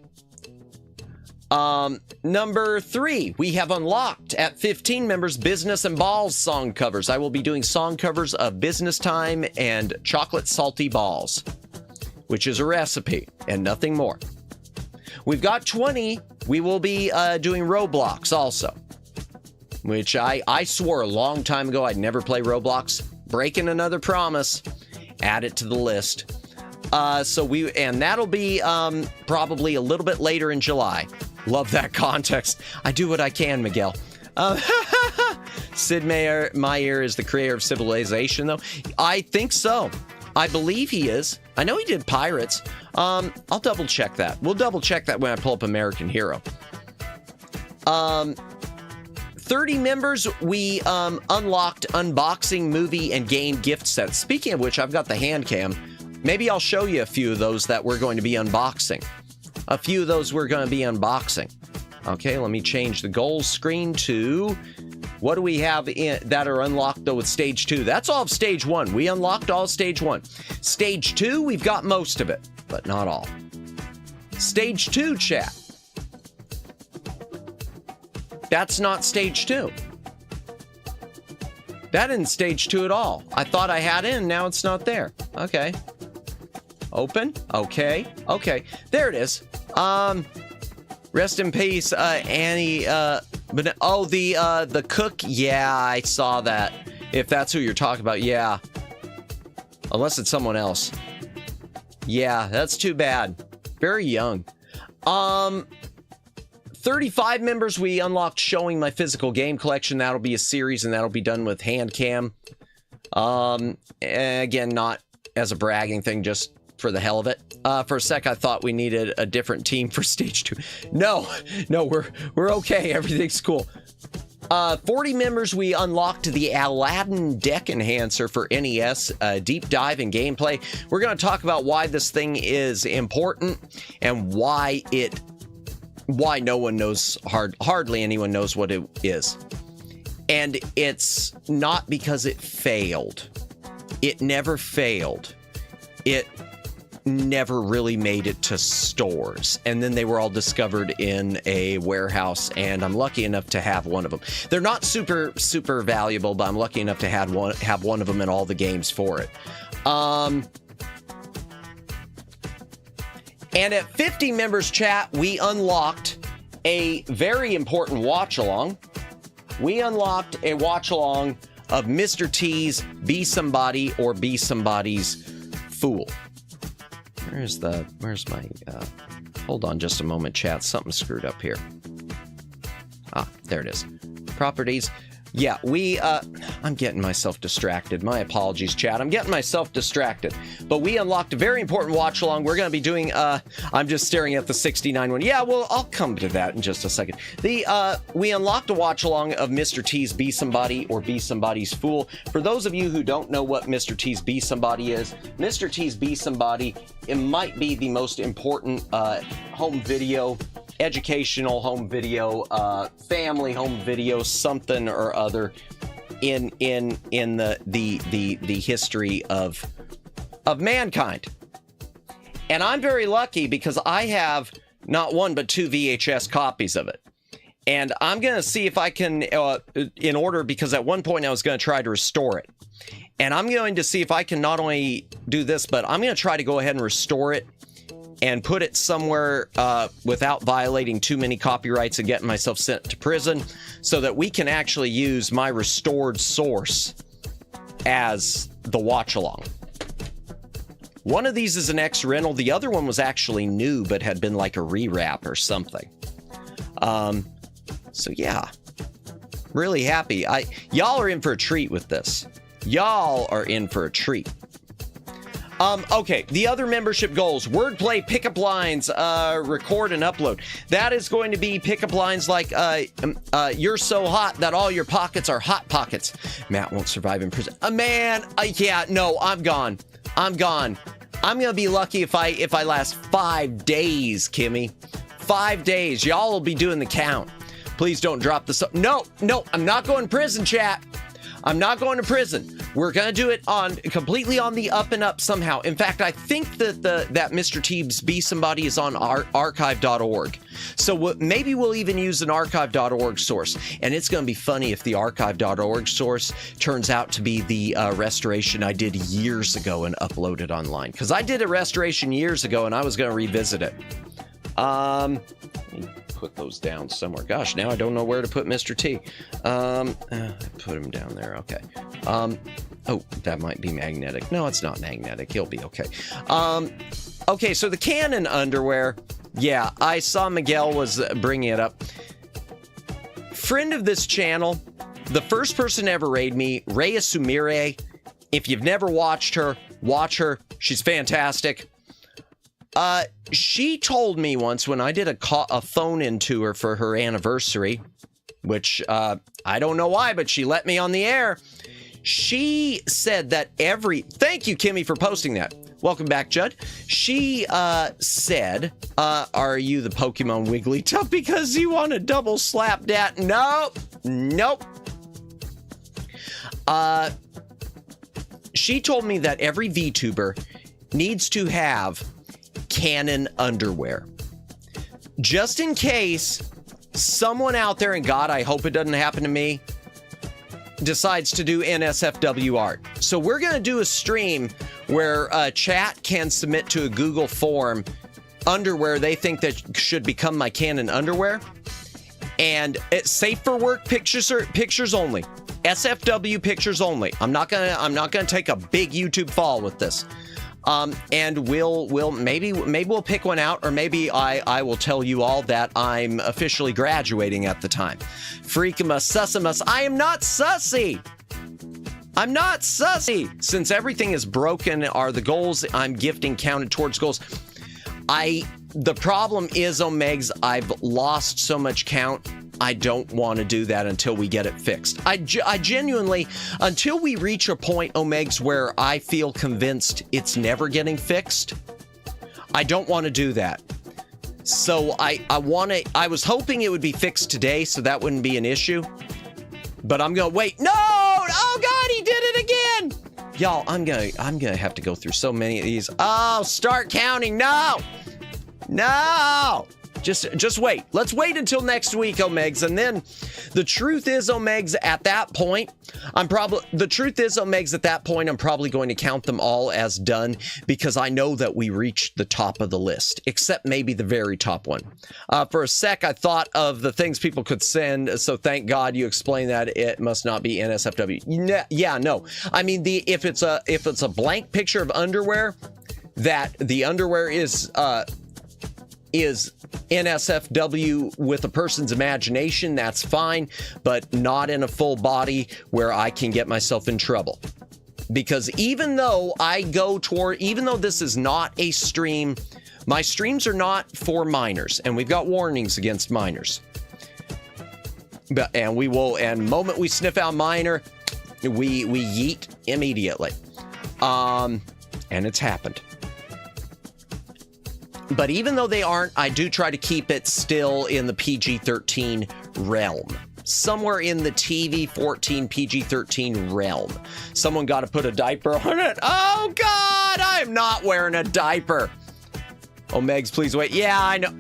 Number 3, we have unlocked at 15 members Business and Balls song covers. I will be doing song covers of Business Time and Chocolate Salty Balls, which is a recipe and nothing more. We've got 20. We will be doing Roblox also, which I swore a long time ago I'd never play Roblox. Breaking another promise. Add it to the list. And that'll be probably a little bit later in July. Love that context. I do what I can, Miguel. Sid Meier is the creator of Civilization, though. I think so. I believe he is. I know he did Pirates. I'll double check that. We'll double check that when I pull up American Hero. 30 members, we unlocked unboxing, movie, and game gift sets. Speaking of which, I've got the Handcam. Maybe I'll show you a few of those that we're going to be unboxing. Okay, let me change the goals screen to... What do we have that are unlocked, though, with Stage 2? That's all of Stage 1. We unlocked all of Stage 1. Stage 2, we've got most of it, but not all. Stage 2, chat. That's not Stage 2. That isn't Stage 2 at all. I thought I had it, and now it's not there. Okay. Open. Okay. There it is. Rest in peace, Annie, but the cook, yeah, I saw that. If that's who you're talking about, yeah. Unless it's someone else. Yeah, that's too bad. Very young. 35 members, we unlocked showing my physical game collection. That'll be a series, and that'll be done with Handcam. Again, not as a bragging thing, just for the hell of it. For a sec, I thought we needed a different team for Stage 2. No, we're okay. Everything's cool. 40 members, we unlocked the Aladdin Deck Enhancer for NES, deep dive in gameplay. We're going to talk about why this thing is important and why no one knows, hardly anyone knows what it is. And it's not because it failed. It never failed. It never really made it to stores, and then they were all discovered in a warehouse, and I'm lucky enough to have one of them. They're not super valuable, but I'm lucky enough to have one of them in all the games for it. And at 50 members, chat, we unlocked a very important watch along. We unlocked a watch along of Mr. T's Be Somebody or Be Somebody's Fool. Where's my, hold on just a moment, chat. Something screwed up here. Ah, there it is. Properties. Yeah, I'm getting myself distracted. My apologies, chat. I'm getting myself distracted. But we unlocked a very important watch along. We're going to be doing, I'm just staring at the 69 one. Yeah, well, I'll come to that in just a second. We unlocked a watch along of Mr. T's Be Somebody or Be Somebody's Fool. For those of you who don't know what Mr. T's Be Somebody is, Mr. T's Be Somebody, it might be the most important home video, educational home video, family home video, something or other in the history of mankind. And I'm very lucky because I have not one but 2 VHS copies of it. And I'm going to see if I can, in order, because at one point I was going to try to restore it. And I'm going to see if I can not only do this, but I'm going to try to go ahead and restore it and put it somewhere without violating too many copyrights and getting myself sent to prison, so that we can actually use my restored source as the watch along. One of these is an ex-rental. The other one was actually new, but had been like a rewrap or something. So yeah, really happy. Y'all are in for a treat with this. Y'all are in for a treat. Okay, the other membership goals: wordplay, pickup lines, record and upload. That is going to be pickup lines like, you're so hot that all your pockets are hot pockets. Matt won't survive in prison. Man, yeah, no, I'm gone. I'm gone. I'm going to be lucky if I last 5 days, Kimmy. 5 days. Y'all will be doing the count. Please don't drop this. No, I'm not going to prison, chat. I'm not going to prison. We're going to do it completely on the up and up somehow. In fact, I think that that Mr. Teebs Be Somebody is on archive.org. So maybe we'll even use an archive.org source. And it's going to be funny if the archive.org source turns out to be the restoration I did years ago and uploaded online. Because I did a restoration years ago and I was going to revisit it. Let me put those down somewhere. Gosh, now I don't know where to put Mr. T. Put him down there. Okay. Oh, that might be magnetic. No, it's not magnetic. He'll be okay. Okay, so the Canon underwear. Yeah, I saw Miguel was bringing it up. Friend of this channel, the first person to ever raid me, Rhea Sumire. If you've never watched her, watch her. She's fantastic. She told me once when I did a phone-in to her for her anniversary, which I don't know why, but she let me on the air. She said that thank you, Kimmy, for posting that. Welcome back, Judd. She said, are you the Pokemon Wigglytuff because you want to double slap that? Nope. She told me that every VTuber needs to have Canon underwear. Just in case someone out there, and God, I hope it doesn't happen to me, decides to do NSFW art. So we're going to do a stream where chat can submit to a Google form underwear they think that should become my Canon underwear. And it's safe for work pictures only. SFW pictures only. I'm not gonna take a big YouTube fall with this. And we'll maybe we'll pick one out, or maybe I will tell you all that I'm officially graduating at the time. Freakimus Sussimus, I am not sussy. I'm not sussy. Since everything is broken, are the goals I'm gifting counted towards goals? The problem is, Omegs, I've lost so much count. I don't want to do that until we get it fixed. I genuinely, until we reach a point, Omegs, where I feel convinced it's never getting fixed, I don't want to do that. So I was hoping it would be fixed today, so that wouldn't be an issue. But I'm going to wait. No! Oh God, he did it again! Y'all, I'm gonna have to go through so many of these. Oh, start counting. No! Just wait. Let's wait until next week, Omegs. And then the truth is, Omegs, at that point, I'm probably going to count them all as done, because I know that we reached the top of the list, except maybe the very top one. For a sec, I thought of the things people could send, so thank God you explained that it must not be NSFW. Yeah, no. I mean, if it's a blank picture of underwear, that the underwear is NSFW with a person's imagination, that's fine, but not in a full body where I can get myself in trouble. Because even though this is not a stream, my streams are not for minors, and we've got warnings against minors. And moment we sniff out minor, we yeet immediately. And it's happened. But even though they aren't, I do try to keep it still in the PG-13 realm. Somewhere in the TV-14, PG-13 realm. Someone got to put a diaper on it. Oh, God, I'm not wearing a diaper. Oh, Megs, please wait. Yeah, I know.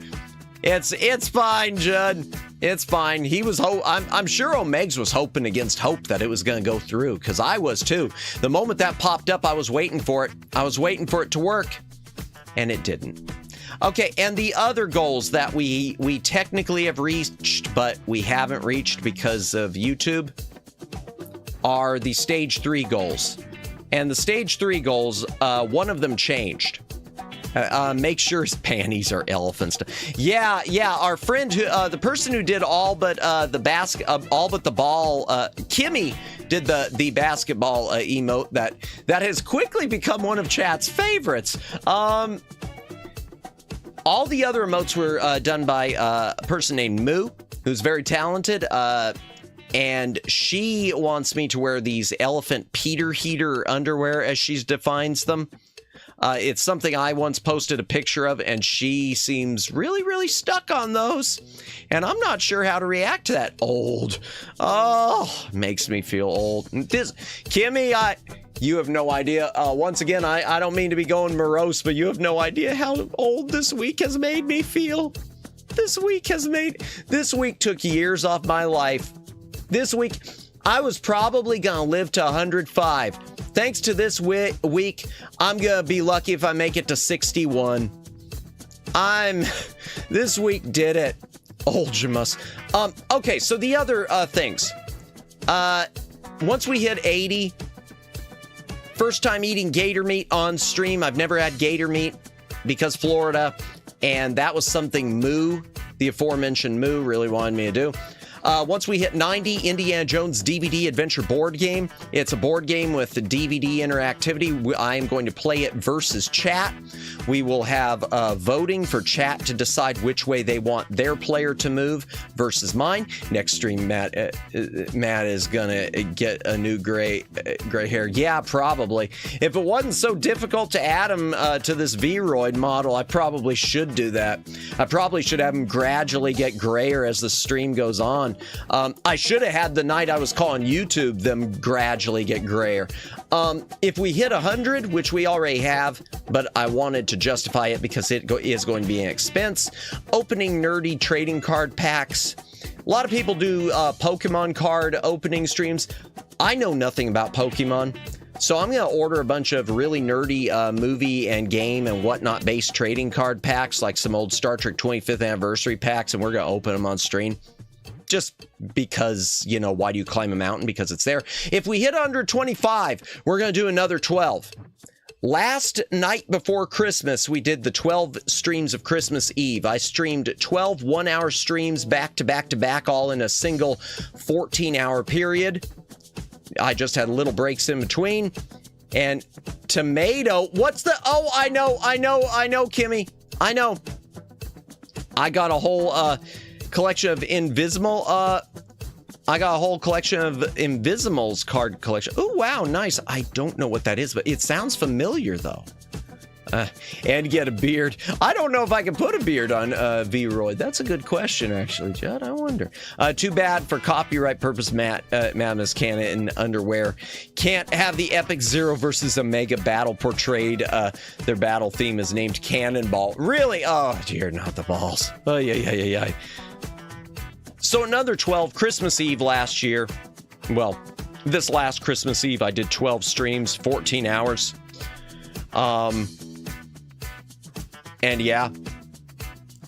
It's fine, Judd. It's fine. I'm sure Omegs was hoping against hope that it was going to go through, because I was too. The moment that popped up, I was waiting for it. I was waiting for it to work, and it didn't. Okay, and the other goals that we technically have reached, but we haven't reached because of YouTube, are the stage 3 goals. And the stage 3 goals, one of them changed. Make sure his panties are elephants. Yeah, our friend, the person who did all but the ball, Kimmy did the basketball emote that has quickly become one of chat's favorites. All the other emotes were done by a person named Moo, who's very talented, and she wants me to wear these elephant Peter heater underwear, as she defines them. It's something I once posted a picture of, and she seems really, really stuck on those, and I'm not sure how to react to that. Old. Oh, makes me feel old. Kimmy, you have no idea. Once again, I don't mean to be going morose, but you have no idea how old this week has made me feel. This week took years off my life. This week, I was probably gonna live to 105. Thanks to this week, I'm gonna be lucky if I make it to 61. This week did it. Oldjimus. Okay, so the other things. Once we hit 80, first time eating gator meat on stream. I've never had gator meat because Florida, and that was something Moo, the aforementioned Moo, really wanted me to do. Once we hit 90, Indiana Jones DVD Adventure board game. It's a board game with the DVD interactivity. I am going to play it versus chat. We will have voting for chat to decide which way they want their player to move versus mine. Next stream, Matt is gonna get a new gray hair. Yeah, probably. If it wasn't so difficult to add him to this Vroid model, I probably should do that. I probably should have him gradually get grayer as the stream goes on. I should have had the night I was calling YouTube them gradually get grayer. If we hit 100, which we already have, but I wanted to justify it because it is going to be an expense, opening nerdy trading card packs. A lot of people do Pokemon card opening streams. I know nothing about Pokemon, so I'm going to order a bunch of really nerdy movie and game and whatnot based trading card packs, like some old Star Trek 25th anniversary packs, and we're going to open them on stream. Just because, you know, why do you climb a mountain? Because it's there. If we hit 125, we're going to do another 12. Last night before Christmas, we did the 12 streams of Christmas Eve. I streamed 12 one-hour streams back to back to back, all in a single 14-hour period. I just had little breaks in between. And tomato, what's the, oh, I know, Kimmy. I know. I got a whole collection of Invisible, I got a whole collection of Invisimals card collection. Oh, wow, nice. I don't know what that is, but it sounds familiar, though. And get a beard. I don't know if I can put a beard on Vroid. That's a good question, actually, Judd. I wonder. Too bad for copyright purpose, Madness Cannon in underwear. Can't have the epic Zero versus Omega battle portrayed. Their battle theme is named Cannonball. Really? Oh, dear, not the balls. Oh, yeah. So another 12, Christmas Eve last year. Well, this last Christmas Eve, I did 12 streams, 14 hours. And yeah,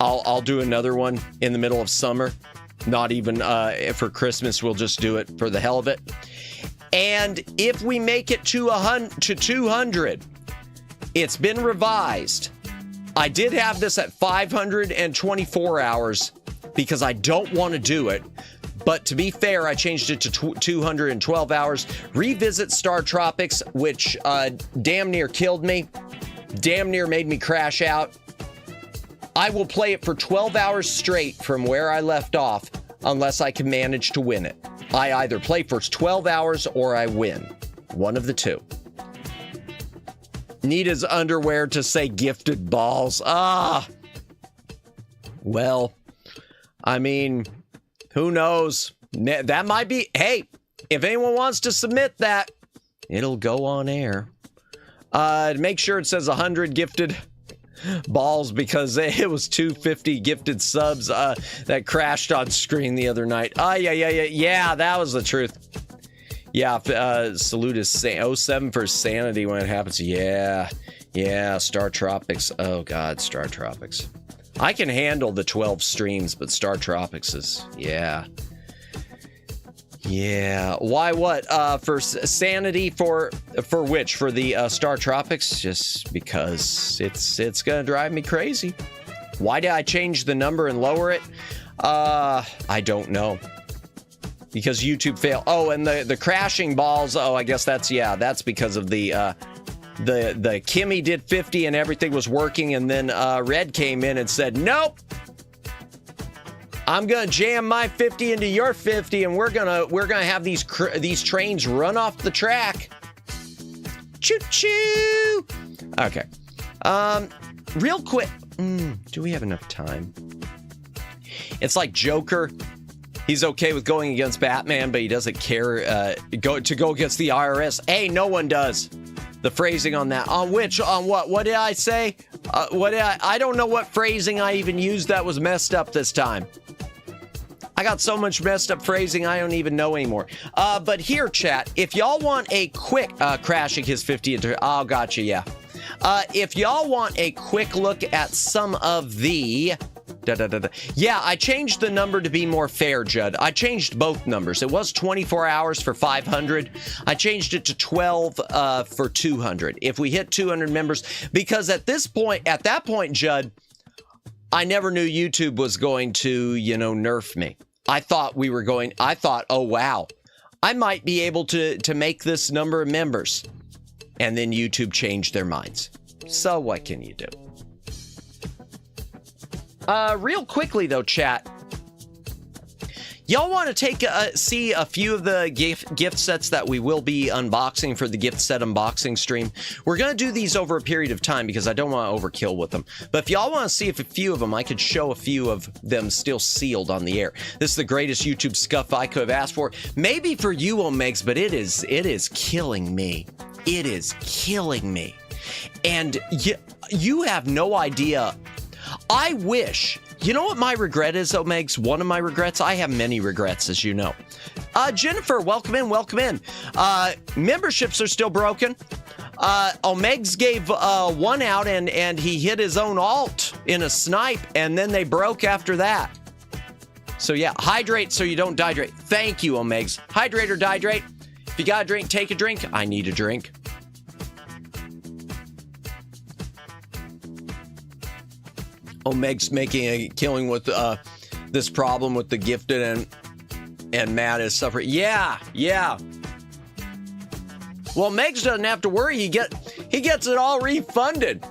I'll do another one in the middle of summer. Not even for Christmas, we'll just do it for the hell of it. And if we make it to 200, it's been revised. I did have this at 524 hours because I don't want to do it. But to be fair, I changed it to 212 hours. Revisit Star Tropics, which damn near killed me. Damn near made me crash out. I will play it for 12 hours straight from where I left off unless I can manage to win it. I either play for 12 hours or I win. One of the two. Nita's underwear to say gifted balls. Ah. Well, I mean, who knows? That might be, hey, if anyone wants to submit that, it'll go on air. Make sure it says 100 gifted balls because it was 250 gifted subs that crashed on screen the other night. Yeah, that was the truth. Yeah, salute is 07 for sanity when it happens. Yeah, Star Tropics. Oh God, Star Tropics. I can handle the 12 streams, but Star Tropics is, yeah. Why what? For sanity for which? For the Star Tropics? Just because it's gonna drive me crazy. Why did I change the number and lower it? I don't know. Because YouTube failed. Oh, and the crashing balls. Oh, I guess that's because of the Kimmy did 50 and everything was working, and then Red came in and said, nope, I'm gonna jam my 50 into your 50, and we're gonna have these trains run off the track. Choo choo. Okay. Real quick. Do we have enough time? It's like Joker. He's okay with going against Batman, but he doesn't care go against the IRS. Hey, no one does. The phrasing on that. On which? On what? What did I say? I don't know what phrasing I even used that was messed up this time. I got so much messed up phrasing I don't even know anymore. But here, chat, if y'all want a quick crashing his 50 into... Oh, gotcha, yeah. If y'all want a quick look at some of the... Yeah, I changed the number to be more fair, Judd. I changed both numbers. It was 24 hours for 500. I changed it to 12 for 200. If we hit 200 members, because at that point, Judd, I never knew YouTube was going to, nerf me. I thought, oh, wow, I might be able to make this number of members. And then YouTube changed their minds. So what can you do? Real quickly, though, chat. Y'all want to see a few of the gift sets that we will be unboxing for the gift set unboxing stream? We're going to do these over a period of time because I don't want to overkill with them. But if y'all want to see if a few of them, I could show a few of them still sealed on the air. This is the greatest YouTube scuff I could have asked for. Maybe for you, Omegs, but it is killing me. It is killing me. And you have no idea. I wish... You know what my regret is, Omegs? One of my regrets? I have many regrets, as you know. Jennifer, welcome in, welcome in. Memberships are still broken. Omegs gave one out, and he hit his own alt in a snipe, and then they broke after that. So yeah, hydrate so you don't dehydrate. Thank you, Omegs. Hydrate or dehydrate. If you got a drink, take a drink. I need a drink. Meg's making a killing with this problem with the gifted and Matt is suffering. Yeah. Well, Megs doesn't have to worry. He gets it all refunded.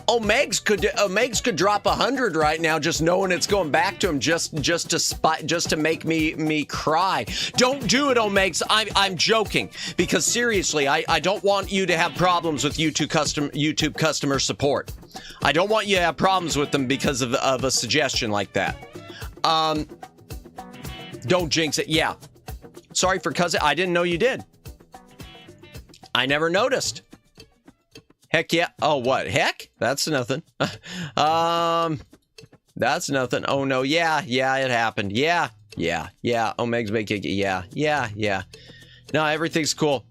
Megs could drop 100 right now, just knowing it's going back to him, just to make me cry. Don't do it, Megs. I'm joking, because seriously, I don't want you to have problems with YouTube customer support. I don't want you to have problems with them because of a suggestion like that. Don't jinx it. Yeah. Sorry for cousin. I didn't know you did. I never noticed. Heck yeah. Oh, what? Heck? That's nothing. That's nothing. Oh, no. Yeah, it happened. Yeah. Meg's making it. Yeah. No, everything's cool.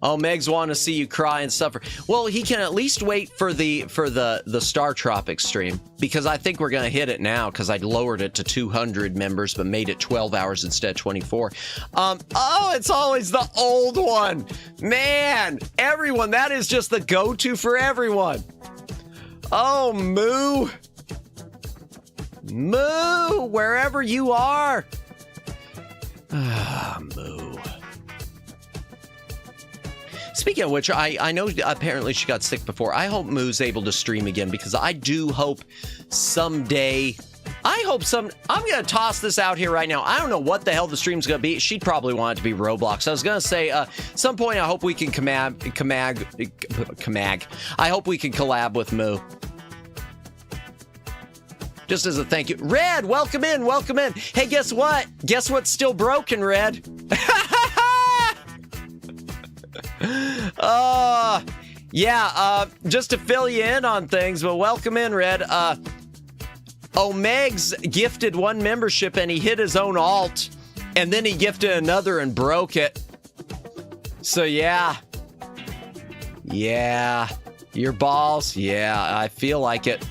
Megs want to see you cry and suffer. Well, he can at least wait for the Star Tropics stream, because I think we're going to hit it now, because I lowered it to 200 members but made it 12 hours instead of 24. It's always the old one. Man, everyone, that is just the go-to for everyone. Oh, Moo, wherever you are. Moo. Speaking of which, I know apparently she got sick before. I hope Moo's able to stream again, because I do hope someday... I'm going to toss this out here right now. I don't know what the hell the stream's going to be. She'd probably want it to be Roblox. I was going to say, some point, I hope we can I hope we can collab with Moo. Just as a thank you. Red, welcome in. Hey, guess what? Guess what's still broken, Red? Just to fill you in on things, but welcome in, Red. Megs gifted one membership and he hit his own alt, and then he gifted another and broke it. So yeah, your balls. Yeah, I feel like it.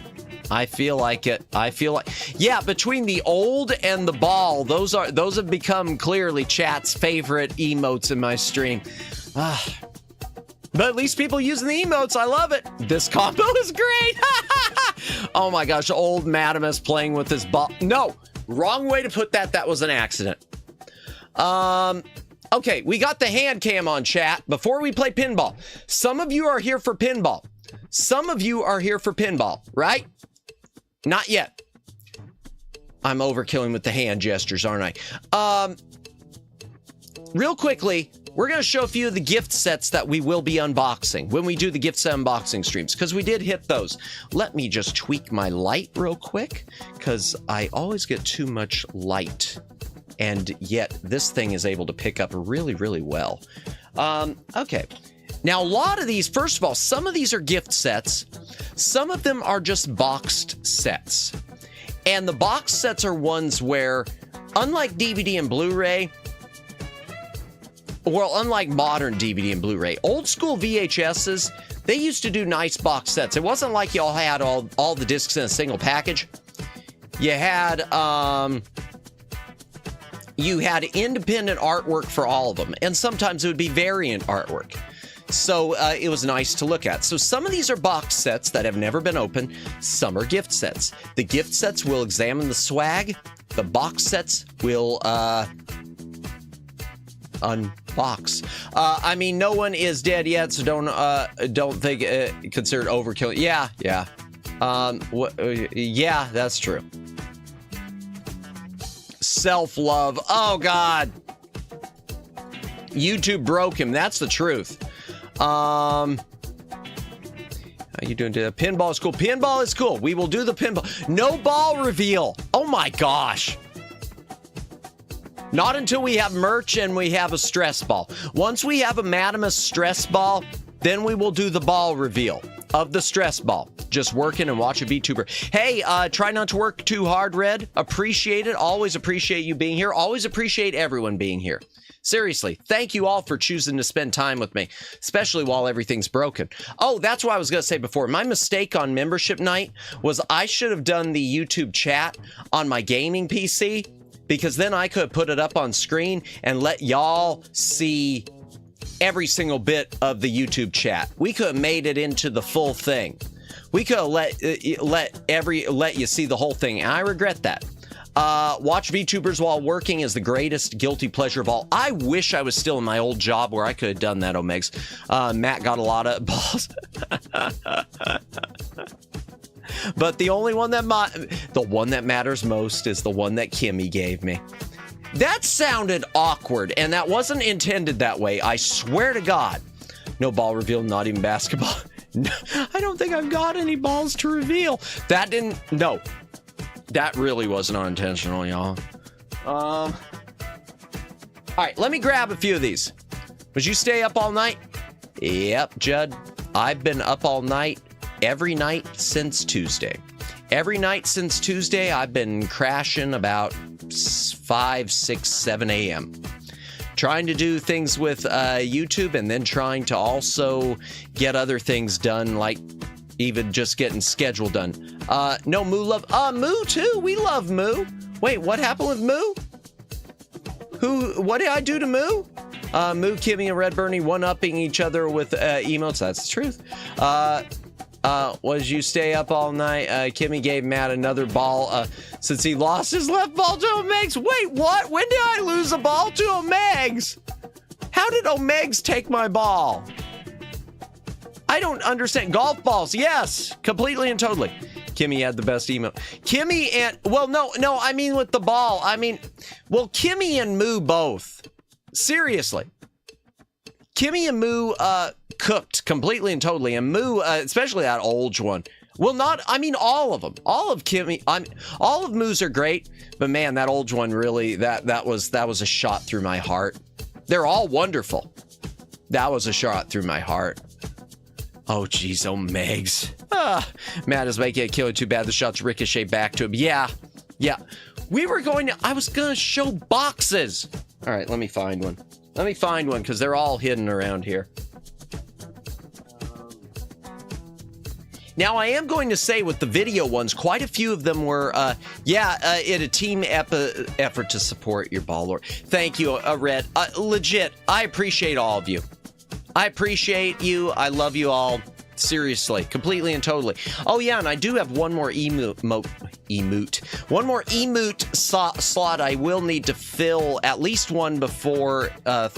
Yeah, between the old and the ball, those have become clearly chat's favorite emotes in my stream. But at least people using the emotes, I love it. This combo is great. Oh my gosh, old Madamus playing with his ball. No, wrong way to put that. That was an accident. Okay, we got the hand cam on, chat. Before we play pinball, some of you are here for pinball. Right? Not yet. I'm overkilling with the hand gestures, aren't I? Real quickly, we're going to show a few of the gift sets that we will be unboxing when we do the gift set unboxing streams, because we did hit those. Let me just tweak my light real quick, because I always get too much light, and yet this thing is able to pick up really, really well. Okay. Now, a lot of these, first of all, some of these are gift sets. Some of them are just boxed sets. And the box sets are ones where, unlike DVD and Blu-ray, well, unlike modern DVD and Blu-ray, old school VHSs, they used to do nice box sets. It wasn't like y'all had all the discs in a single package. You had independent artwork for all of them, and sometimes it would be variant artwork. So it was nice to look at. So some of these are box sets that have never been opened. Some are gift sets. The gift sets will examine the swag. the box sets will unbox. I mean, no one is dead yet, so don't think considered overkill. Yeah. Yeah, that's true. Self-love. Oh God. YouTube broke him. That's the truth. How you doing today? Pinball is cool. Pinball is cool. We will do the pinball. No ball reveal. Oh my gosh. Not until we have merch and we have a stress ball. Once we have a Madamus stress ball, then we will do the ball reveal of the stress ball. Just working and watch a VTuber. Hey, try not to work too hard, Red. Appreciate it. Always appreciate you being here. Always appreciate everyone being here. Seriously, thank you all for choosing to spend time with me, especially while everything's broken. Oh, that's what I was going to say before. My mistake on membership night was I should have done the YouTube chat on my gaming PC, because then I could put it up on screen and let y'all see every single bit of the YouTube chat. We could have made it into the full thing. We could have let you see the whole thing, and I regret that. Watch VTubers while working is the greatest guilty pleasure of all. I wish I was still in my old job where I could have done that, Omegs. Matt got a lot of balls. But the only one that matters most is the one that Kimmy gave me. That sounded awkward, and that wasn't intended that way. I swear to God. No ball reveal, not even basketball. No, I don't think I've got any balls to reveal. No. That really wasn't unintentional, y'all. All right, let me grab a few of these. Would you stay up all night? Yep, Judd. I've been up all night, every night since Tuesday. Every night since Tuesday, I've been crashing about 5, 6, 7 a.m. Trying to do things with YouTube, and then trying to also get other things done, like even just getting schedule done. No Moo love. Moo too. We love Moo. Wait, what happened with Moo? What did I do to Moo? Moo, Kimmy, and Red Bernie one-upping each other with emotes. That's the truth. Was you stay up all night? Kimmy gave Matt another ball since he lost his left ball to Omegs. Wait, what? When did I lose a ball to Omegs? How did Omegs take my ball? I don't understand. Golf balls, yes, completely and totally. Kimmy had the best emote. Kimmy and, well, no, I mean with the ball. I mean, well, Kimmy and Moo both. Seriously. Kimmy and Moo cooked completely and totally. And Moo, especially that old one. Well, I mean, all of them. All of Kimmy, all of Moo's are great. But man, that old one really, that was a shot through my heart. They're all wonderful. That was a shot through my heart. Oh, geez, Omegs. Matt is making a killer. Too bad the shots ricochet back to him. Yeah. I was going to show boxes. All right, let me find one. Because they're all hidden around here. Now, I am going to say with the video ones, quite a few of them were, in a team effort to support your ball lord. Thank you, Red. Legit, I appreciate all of you. I appreciate you. I love you all. Seriously, completely and totally. Oh, yeah, and I do have one more one more emote slot I will need to fill, at least one before, I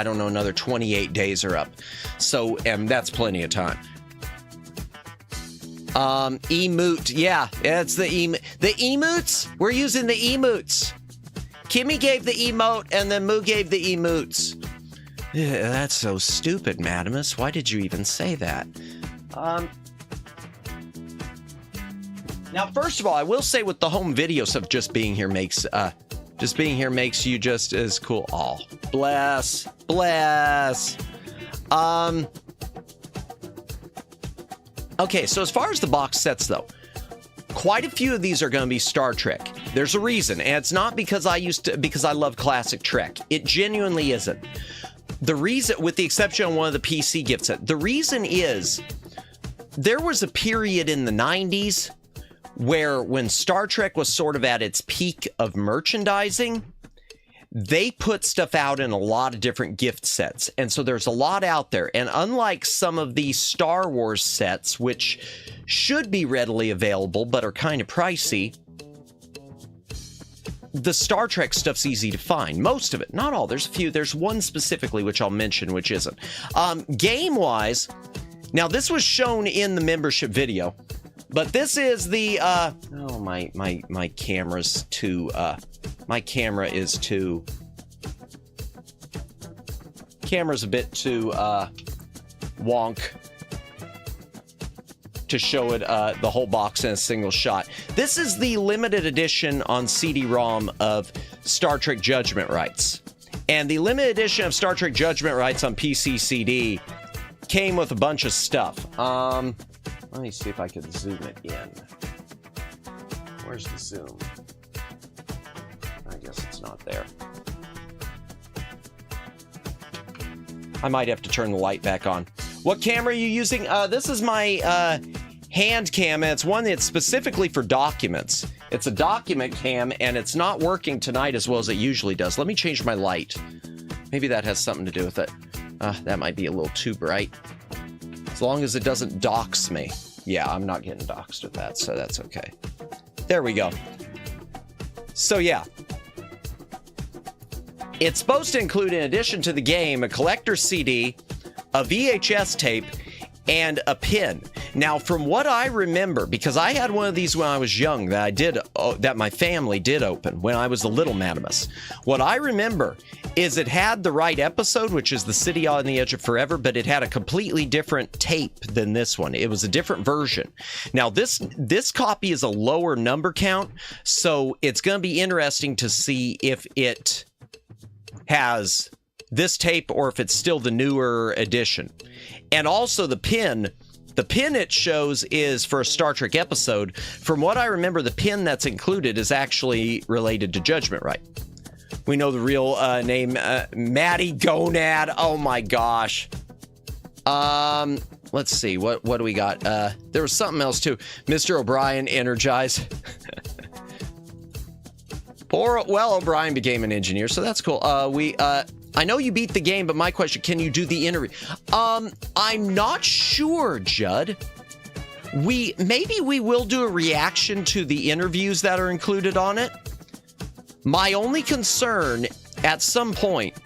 don't know, another 28 days are up. So, that's plenty of time. Emote, yeah, it's the emotes. We're using the emotes. Kimmy gave the emote, and then Moo gave the emotes. Yeah, that's so stupid, Madamus. Why did you even say that? Now, first of all, I will say with the home video stuff, just being here makes you just as cool. Oh, bless. Okay, so as far as the box sets, though, quite a few of these are going to be Star Trek. There's a reason, and it's not because I love classic Trek. It genuinely isn't. The reason, with the exception of one of the PC gift sets, the reason is there was a period in the 90s where when Star Trek was sort of at its peak of merchandising, they put stuff out in a lot of different gift sets. And so there's a lot out there. And unlike some of these Star Wars sets, which should be readily available but are kind of pricey, the Star Trek stuff's easy to find. Most of it, not all. There's a few. There's one specifically which I'll mention, which isn't. Game-wise, now this was shown in the membership video, but this is the oh, my camera's too my camera is too camera's a bit too wonk to show it the whole box in a single shot. This is the limited edition on CD-ROM of Star Trek Judgment Rights. And the limited edition of Star Trek Judgment Rights on PC CD came with a bunch of stuff. Let me see if I can zoom it in. Where's the zoom? I guess it's not there. I might have to turn the light back on. What camera are you using? This is my Handcam, and it's one that's specifically for documents. It's a document cam, and it's not working tonight as well as it usually does. Let me change my light. Maybe that has something to do with it. That might be a little too bright. As long as it doesn't dox me. Yeah, I'm not getting doxed with that, so that's okay. There we go. So yeah. It's supposed to include, in addition to the game, a collector CD, a VHS tape, and a pin. Now, from what I remember, because I had one of these when I was young that my family did open when I was a little Madamus. What I remember is it had the right episode, which is The City on the Edge of Forever, but it had a completely different tape than this one. It was a different version. Now, this copy is a lower number count, so it's going to be interesting to see if it has this tape or if it's still the newer edition. And also the pin it shows is for a Star Trek episode. From what I remember, the pin that's included is actually related to Judgment Right. We know the real name, Maddie Gonad. Oh my gosh. Let's see, what do we got? There was something else too. Mr. O'Brien, energize. O'Brien became an engineer, so that's cool. I know you beat the game, but my question, can you do the interview? I'm not sure, Judd. Maybe we will do a reaction to the interviews that are included on it. My only concern, at some point,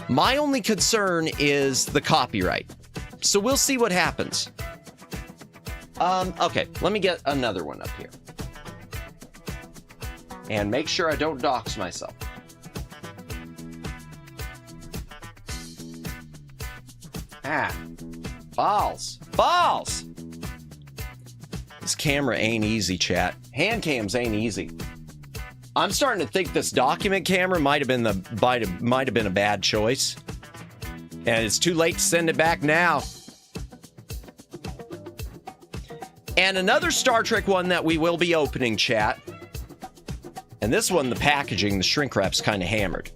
is the copyright. So we'll see what happens. Okay, let me get another one up here. And make sure I don't dox myself. Balls. This camera ain't easy, chat. Hand cams ain't easy. I'm starting to think this document camera might have been a bad choice. And it's too late to send it back now. And another Star Trek one that we will be opening, chat. And this one, the packaging, the shrink wrap's kind of hammered.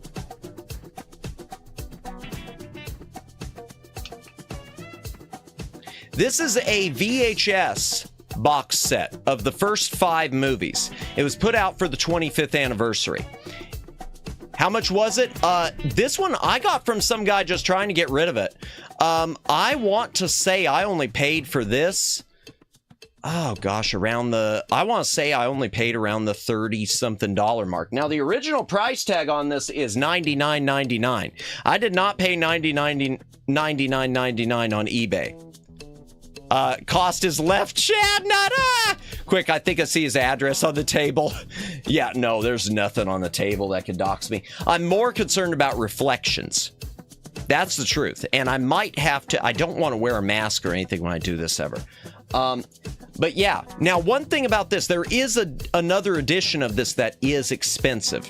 This is a VHS box set of the first 5 movies. It was put out for the 25th anniversary. How much was it? This one I got from some guy just trying to get rid of it. I want to say I only paid for this. Oh gosh, I want to say I only paid around the $30-something mark. Now the original price tag on this is $99.99. I did not pay $99.99 on eBay. Cost is left, Chad, nada! Quick, I think I see his address on the table. Yeah, no, there's nothing on the table that could dox me. I'm more concerned about reflections. That's the truth. And I might have to, I don't want to wear a mask or anything when I do this ever. But yeah, now one thing about this, there is another edition of this that is expensive.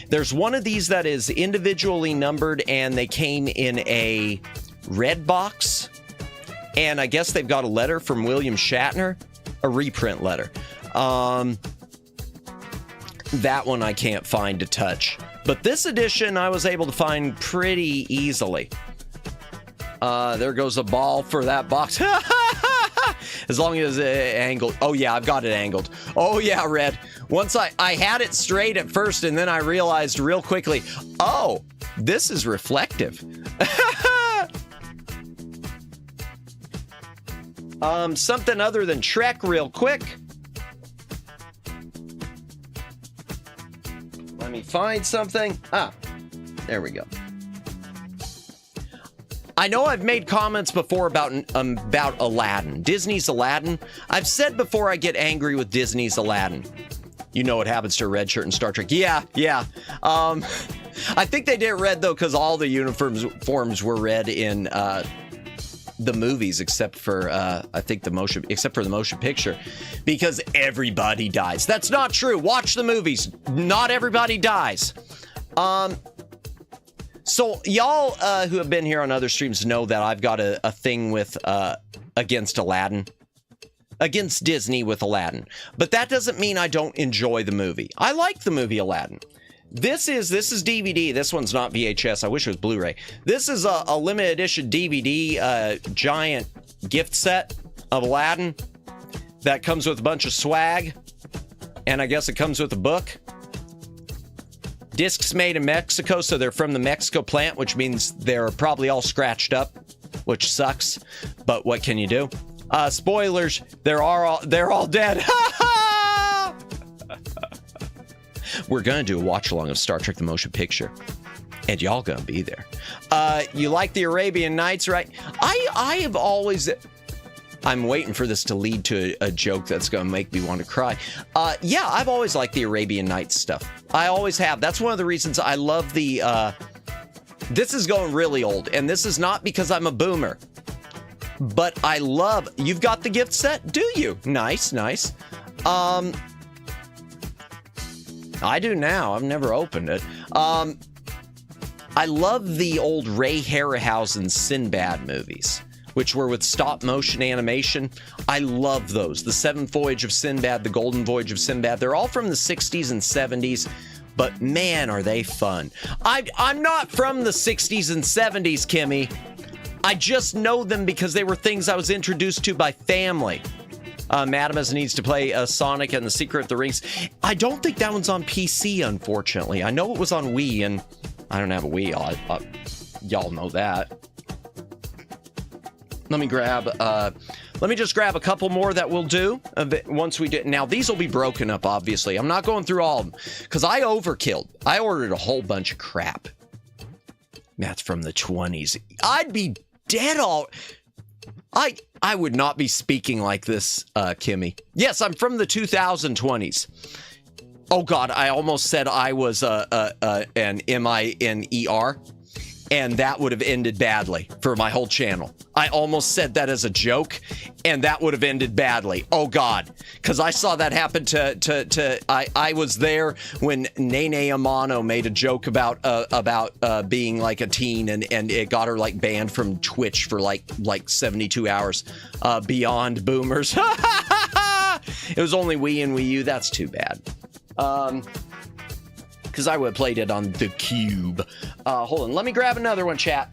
There's one of these that is individually numbered and they came in a red box. And I guess they've got a letter from William Shatner, a reprint letter. That one I can't find to touch. But this edition I was able to find pretty easily. There goes a ball for that box. As long as it's angled. Oh yeah, I've got it angled. Oh yeah, Red. Once I had it straight at first and then I realized real quickly, oh, this is reflective. Something other than Trek real quick. Let me find something. There we go. I know I've made comments before about Aladdin. Disney's Aladdin. I've said before I get angry with Disney's Aladdin. You know what happens to a red shirt in Star Trek. Yeah. I think they did red, though, because all the uniforms were red in the movies, except for, I think, the motion picture, because everybody dies. That's not true. Watch the movies. Not everybody dies. So y'all who have been here on other streams know that I've got a thing with against Aladdin, against Disney with Aladdin. But that doesn't mean I don't enjoy the movie. I like the movie Aladdin. This is DVD. This one's not VHS. I wish it was Blu-ray. This is a limited edition DVD giant gift set of Aladdin that comes with a bunch of swag. And I guess it comes with a book. Discs made in Mexico, so they're from the Mexico plant, which means they're probably all scratched up, which sucks. But what can you do? Spoilers, they're all dead. We're gonna do a watch along of Star Trek: The Motion Picture, and y'all gonna be there. You like the Arabian Nights, right? I have always. I'm waiting for this to lead to a joke that's gonna make me want to cry. Yeah, I've always liked the Arabian Nights stuff. I always have. That's one of the reasons I love the. This is going really old, and this is not because I'm a boomer. But I love. You've got the gift set, do you? Nice. I do now. I've never opened it. I love the old Ray Harryhausen Sinbad movies, which were with stop motion animation. I love those. The Seventh Voyage of Sinbad, The Golden Voyage of Sinbad. They're all from the 60s and 70s, but man, are they fun. I'm not from the 60s and 70s, Kimmy. I just know them because they were things I was introduced to by family. Madamus needs to play Sonic and the Secret of the Rings. I don't think that one's on PC, unfortunately. I know it was on Wii, and I don't have a Wii. Y'all know that. Let me just grab a couple more that we'll do once we do. Now, these will be broken up, obviously. I'm not going through all of them because I overkilled. I ordered a whole bunch of crap. That's from the 20s. I'd be dead all... I would not be speaking like this, Kimmy. Yes, I'm from the 2020s. Oh, God, I almost said I was an M-I-N-E-R, and that would have ended badly for my whole channel. I almost said that as a joke, and that would have ended badly. Oh, God, because I saw that happen I was there when Nene Amano made a joke about being like a teen, and it got her like banned from Twitch for like 72 hours. Beyond boomers. It was only Wii and Wii U. That's too bad. Because I would have played it on the Cube. Hold on, let me grab another one, chat.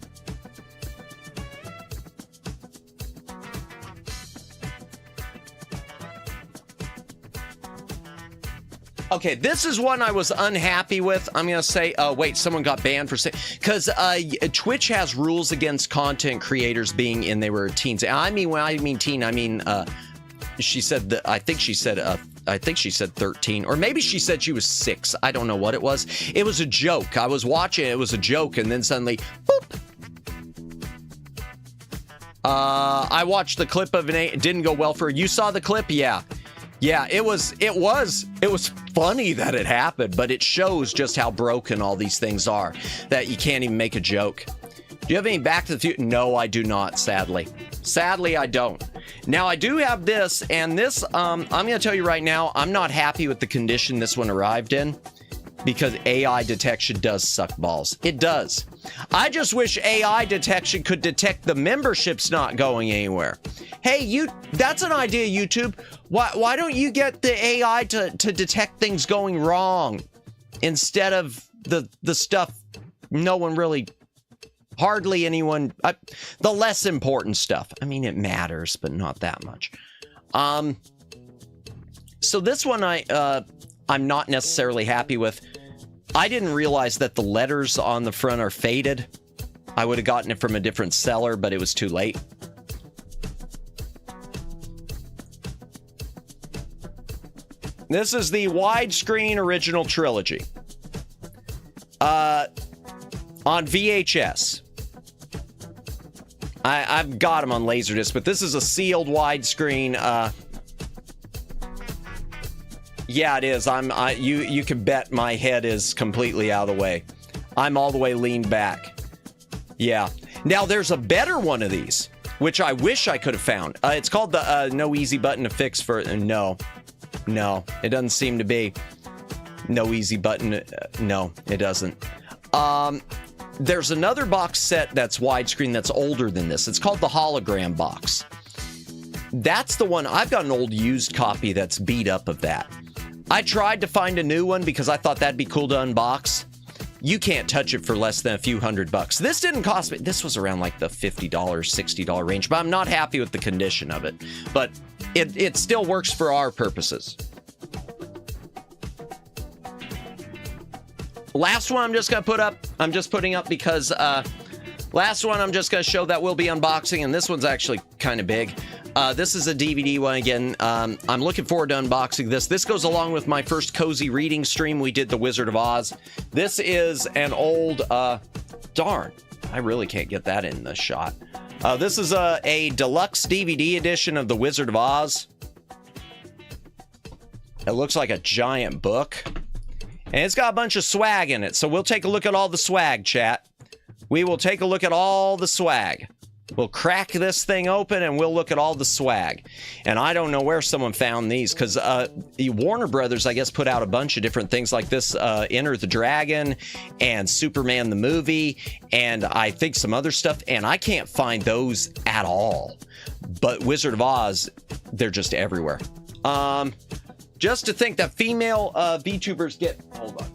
Okay, this is one I was unhappy with. I'm going to say, wait, someone got banned for saying, because Twitch has rules against content creators being in, they were teens. I mean, when I mean teen, I mean, she said that, I think she said 13, or maybe she said she was 6. I don't know what it was. It was a joke. I was watching, it was a joke, and then suddenly, boop. I watched the clip of it didn't go well for her. You saw the clip? Yeah. Yeah, it was funny that it happened, but it shows just how broken all these things are, that you can't even make a joke. Do you have any Back to the Future? No, I do not, sadly. Sadly, I don't. Now, I do have this, and this, I'm going to tell you right now, I'm not happy with the condition this one arrived in, because AI detection does suck balls. It does. I just wish AI detection could detect the memberships not going anywhere. Hey, that's an idea, YouTube. Why don't you get the AI to detect things going wrong instead of the stuff no one really, hardly anyone, the less important stuff. I mean, it matters, but not that much. So this one I'm not necessarily happy with. I didn't realize that the letters on the front are faded. I would have gotten it from a different seller, but it was too late. This is the widescreen original trilogy. On VHS. I've got them on Laserdisc, but this is a sealed widescreen. Yeah, it is. You can bet my head is completely out of the way. I'm all the way leaned back. Yeah. Now there's a better one of these, which I wish I could have found. It's called the no easy button to fix for no, it doesn't seem to be no easy button. No, it doesn't. There's another box set that's widescreen that's older than this. It's called the hologram box. That's the one. I've got an old used copy that's beat up of that. I tried to find a new one because I thought that'd be cool to unbox. You can't touch it for less than a few $100. This didn't cost me. This was around like the $50, $60 range, but I'm not happy with the condition of it. But it still works for our purposes. Last one I'm just going to put up. I'm just putting up because last one I'm just going to show that we'll be unboxing, and this one's actually kind of big. This is a DVD one again. I'm looking forward to unboxing this. This goes along with my first cozy reading stream. We did The Wizard of Oz. This is an old, darn, I really can't get that in the shot. This is a deluxe DVD edition of The Wizard of Oz. It looks like a giant book. And it's got a bunch of swag in it. So we'll take a look at all the swag, chat. We will take a look at all the swag. We'll crack this thing open and we'll look at all the swag. And I don't know where someone found these because Warner Brothers, I guess, put out a bunch of different things like this. Enter the Dragon and Superman the movie and I think some other stuff. And I can't find those at all. But Wizard of Oz, they're just everywhere. Just to think that female VTubers get... Hold on.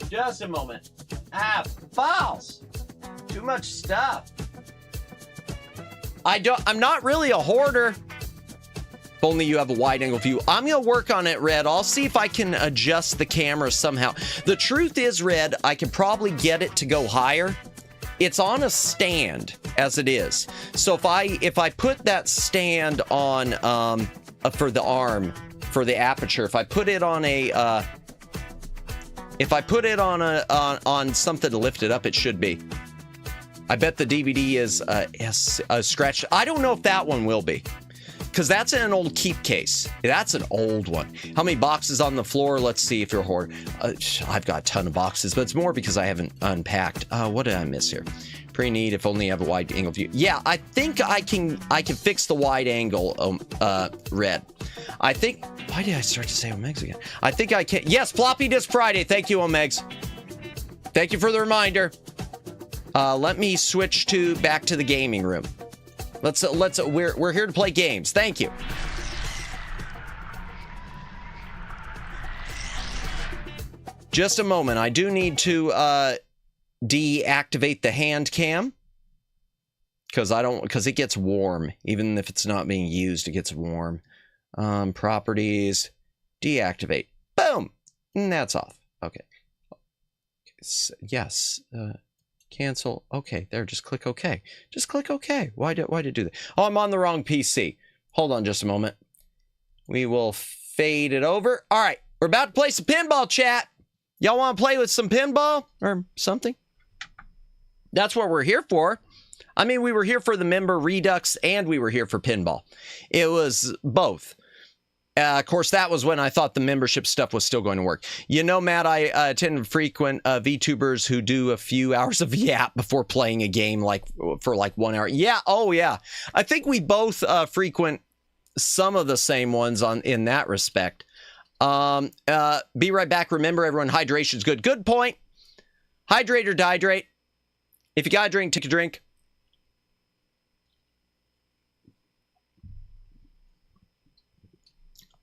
Just a moment. False. Too much stuff. I'm not really a hoarder. If only you have a wide angle view. I'm going to work on it, Red. I'll see if I can adjust the camera somehow. The truth is, Red, I can probably get it to go higher. It's on a stand as it is. So if I put that stand on for the arm, for the aperture, if I put it on on something to lift it up, it should be. I bet the DVD is scratched. I don't know if that one will be, because that's in an old keep case. That's an old one. How many boxes on the floor? Let's see if you're a hoarder. I've got a ton of boxes, but it's more because I haven't unpacked. What did I miss here? Pretty neat if only you have a wide angle view. Yeah, I think I can fix the wide angle, Red. I think, why did I start to say Omegs again? I think I can. Yes, Floppy Disk Friday. Thank you, Omegs. Thank you for the reminder. Let me switch back to the gaming room. We're here to play games. Thank you. Just a moment. I do need to deactivate the hand cam because it gets warm. Even if it's not being used, it gets warm. Properties, deactivate. Boom. And that's off. Okay. Yes. Cancel. Okay, there. Just click OK. Just click OK. Why did it do that? Oh, I'm on the wrong PC. Hold on just a moment. We will fade it over. All right, we're about to play some pinball, chat. Y'all want to play with some pinball or something? That's what we're here for. I mean, we were here for the member Redux and we were here for pinball. It was both. Of course, that was when I thought the membership stuff was still going to work. You know, Matt, I attend frequent VTubers who do a few hours of yap before playing a game for 1 hour. Yeah, oh yeah. I think we both frequent some of the same ones in that respect. Be right back. Remember, everyone, hydration's good. Good point. Hydrate or dehydrate. If you got a drink, take a drink.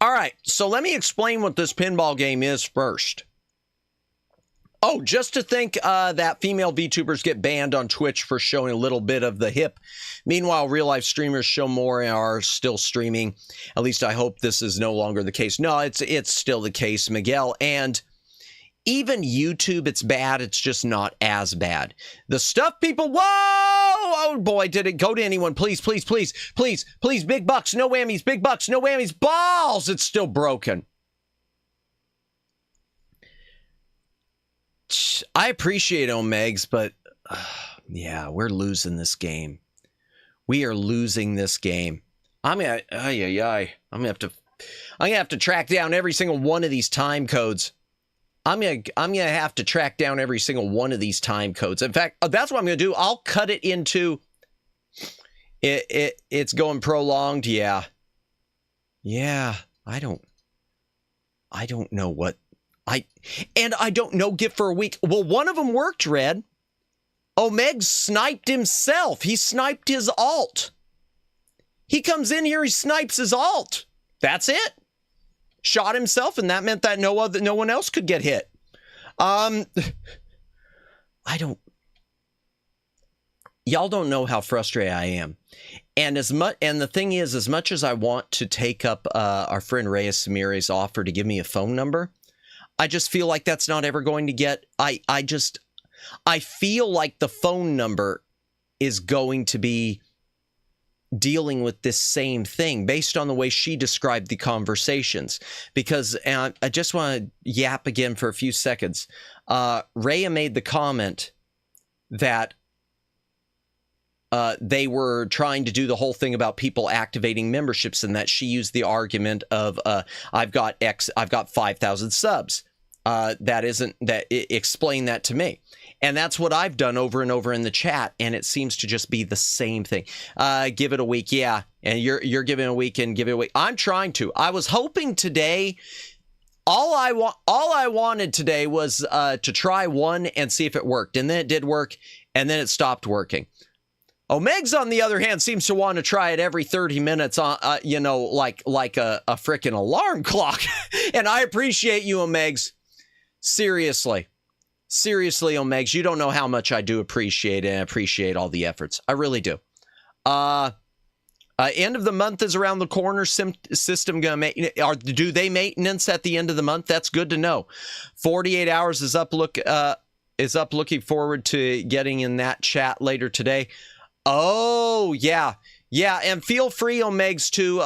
All right, so let me explain what this pinball game is first. Oh, just to think that female VTubers get banned on Twitch for showing a little bit of the hip. Meanwhile, real-life streamers show more and are still streaming. At least I hope this is no longer the case. No, it's still the case, Miguel. And even YouTube, it's bad. It's just not as bad. The stuff people... Whoa! Oh, boy, did it go to anyone. Please, please, please, please, please. Big bucks, no whammies. Big bucks, no whammies. Balls! It's still broken. I appreciate Omegs, but yeah, we're losing this game. We are losing this game. I'm gonna have to track down every single one of these time codes. I'm gonna have to track down every single one of these time codes. In fact, that's what I'm gonna do. I'll cut it into it's going prolonged. Yeah. I don't know what I don't know gift for a week. Well, one of them worked, Red. Omeg sniped himself. He sniped his alt. He comes in here, he snipes his alt. That's it. Shot himself, and that meant that no one else could get hit. Y'all don't know how frustrated I am. And the thing is, as much as I want to take up our friend Reyes Samire's offer to give me a phone number, I just feel like that's not ever going to get. I feel like the phone number is going to be dealing with this same thing based on the way she described the conversations. Because I just want to yap again for a few seconds. Rhea made the comment that they were trying to do the whole thing about people activating memberships, and that she used the argument of I've got 5,000 subs. Explain that to me. And that's what I've done over and over in the chat, and it seems to just be the same thing. Give it a week, yeah. And you're giving a week and give it a week. I'm trying to. I was hoping today. All I wanted today was to try one and see if it worked, and then it did work, and then it stopped working. Omegs, on the other hand, seems to want to try it every 30 minutes, like a freaking alarm clock. And I appreciate you, Omegs. Seriously, Omegs, you don't know how much I do appreciate it, and appreciate all the efforts. I really do. End of the month is around the corner. System gonna make? Do they maintenance at the end of the month? That's good to know. 48 hours is up. Looking forward to getting in that chat later today. Oh yeah, and feel free, Omegs, to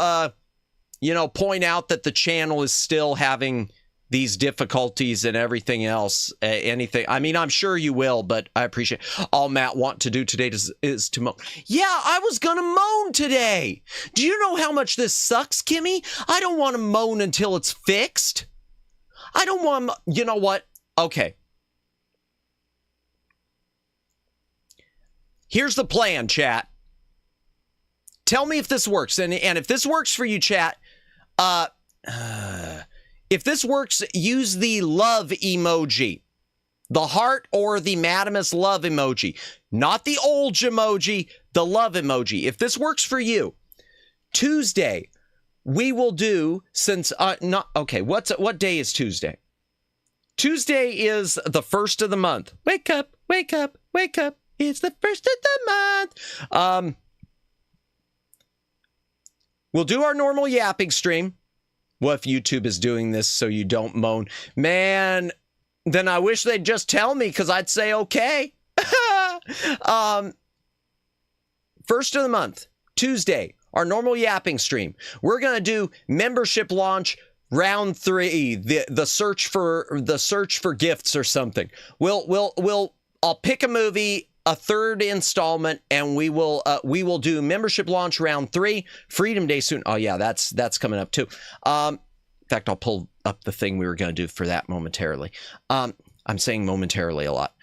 point out that the channel is still having these difficulties and everything else. Anything. I mean, I'm sure you will, but I appreciate. All Matt want to do today is to moan. Yeah, I was gonna moan today. Do you know how much this sucks, Kimmy? I don't want to moan until it's fixed. I don't want. You know what? Okay. Here's the plan, chat. Tell me if this works. And if this works for you, chat, if this works, use the love emoji. The heart or the Madamus love emoji. Not the old emoji, the love emoji. If this works for you, Tuesday, we will do, what day is Tuesday? Tuesday is the 1st of the month. Wake up, wake up, wake up. It's the 1st of the month. We'll do our normal yapping stream. What if YouTube is doing this so you don't moan? Man, then I wish they'd just tell me, because I'd say okay. 1st of the month, Tuesday, our normal yapping stream. We're going to do membership launch round 3, the search for gifts or something. I'll pick a movie, a 3rd installment, and we will do membership launch round 3, Freedom Day soon. Oh yeah, that's coming up too. In fact, I'll pull up the thing we were going to do for that momentarily. I'm saying momentarily a lot.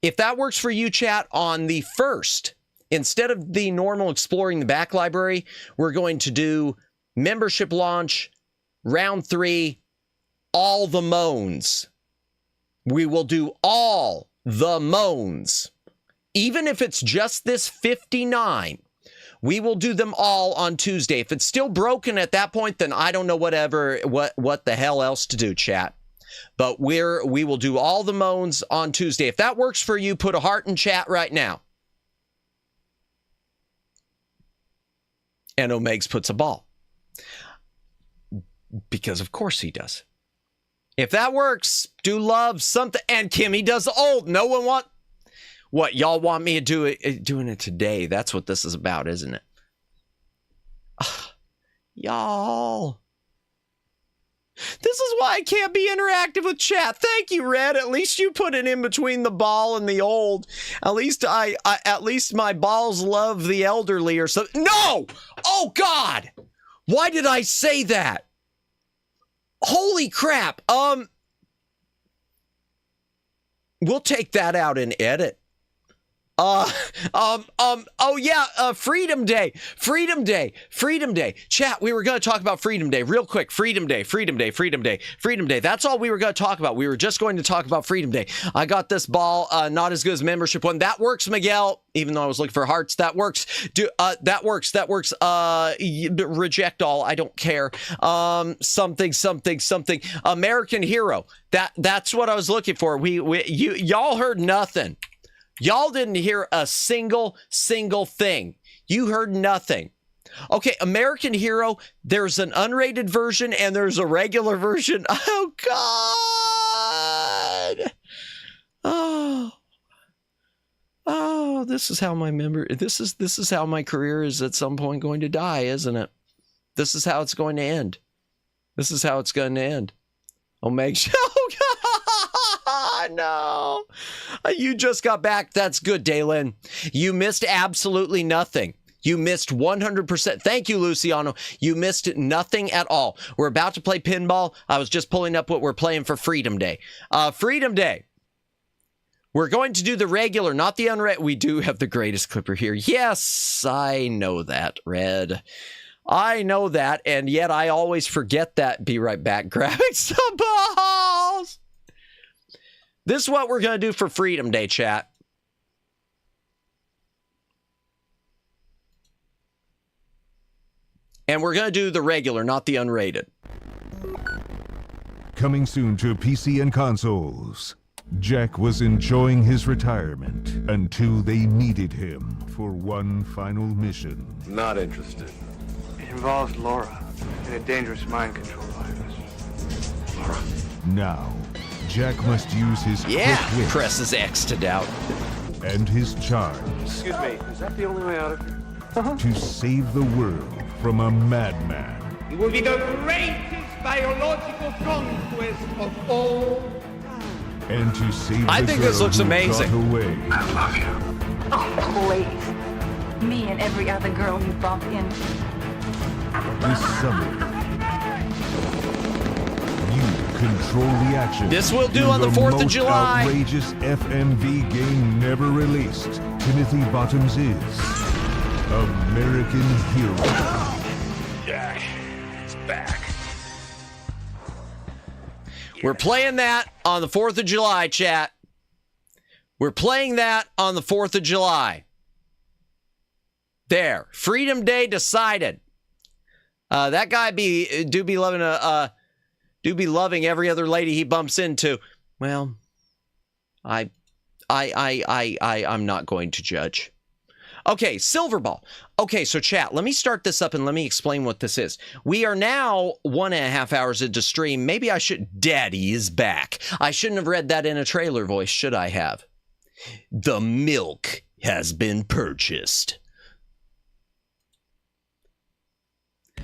If that works for you, chat, on the 1st, instead of the normal exploring the back library, we're going to do membership launch round 3, all the moans. We will do all the moans. Even if it's just this 59, we will do them all on Tuesday. If it's still broken at that point, then I don't know what the hell else to do, chat. But we will do all the moans on Tuesday. If that works for you, put a heart in chat right now. And Omegs puts a ball. Because of course he does. If that works, do love something. And Kimmy does old. No one want. What, y'all want me to do it, doing it today? That's what this is about, isn't it? Y'all. This is why I can't be interactive with chat. Thank you, Red. At least you put it in between the ball and the old. At least at least my balls love the elderly or something. No! Oh, God! Why did I say that? Holy crap. We'll take that out and edit. Oh yeah, Freedom Day. Chat, we were going to talk about Freedom Day real quick. Freedom Day. That's all we were going to talk about. We were just going to talk about Freedom Day. I got this ball, not as good as membership one. That works, Miguel. Even though I was looking for hearts, that works. That works. Reject all. I don't care. Something. American Hero. That's what I was looking for. Y'all heard nothing. Y'all didn't hear a single thing. You heard nothing. Okay, American Hero, there's an unrated version and there's a regular version. Oh, God. Oh, this is how this is how my career is at some point going to die, isn't it? This is how it's going to end. Omega. Oh, God. No. You just got back. That's good, Daylin. You missed absolutely nothing. You missed 100%. Thank you, Luciano. You missed nothing at all. We're about to play pinball. I was just pulling up what we're playing for Freedom Day. Freedom Day. We're going to do the regular, not the unrated. We do have the greatest clipper here. Yes, I know that, Red. I know that, and yet I always forget that. Be right back. Grabbing some balls. This is what we're going to do for Freedom Day, chat. And we're going to do the regular, not the unrated. Coming soon to PC and consoles. Jack was enjoying his retirement until they needed him for one final mission. Not interested. It involves Laura and a dangerous mind control virus. Laura. Now, Jack must use his quick wit presses X to doubt. and his charms. Excuse me, is that the only way out of here? To save the world from a madman. It will be the greatest biological conquest of all. And to save I the think girl this looks who amazing. got away. I love you. Oh, please. Me and every other girl you bump into. This summer, you control the action. This will do in on the 4th of most July. Outrageous FMV game never released. Timothy Bottoms is American Hero. Jack is back. We're playing that on the 4th of July, chat. We're playing that on the 4th of July. There. Freedom Day decided. That guy do be loving every other lady he bumps into. Well, I'm not going to judge. Okay, Silverball. Okay, so chat, let me start this up and let me explain what this is. We are now 1.5 hours into stream. Maybe I should... Daddy is back. I shouldn't have read that in a trailer voice, should I have? The milk has been purchased.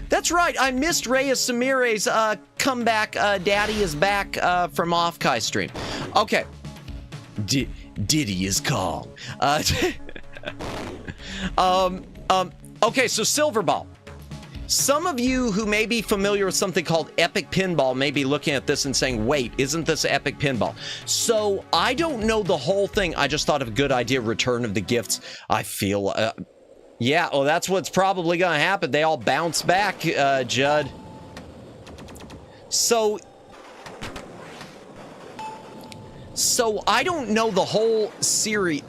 That's right, I missed Reyes Samire's comeback. Daddy is back from Off-Kai stream. Okay. Diddy is Kong. Okay, so Silverball. Some of you who may be familiar with something called Epic Pinball may be looking at this and saying, wait, isn't this Epic Pinball? So I don't know the whole thing. I just thought of a good idea, Return of the Gifts. I feel, yeah, well, that's what's probably going to happen. They all bounce back, Judd. So I don't know the whole series.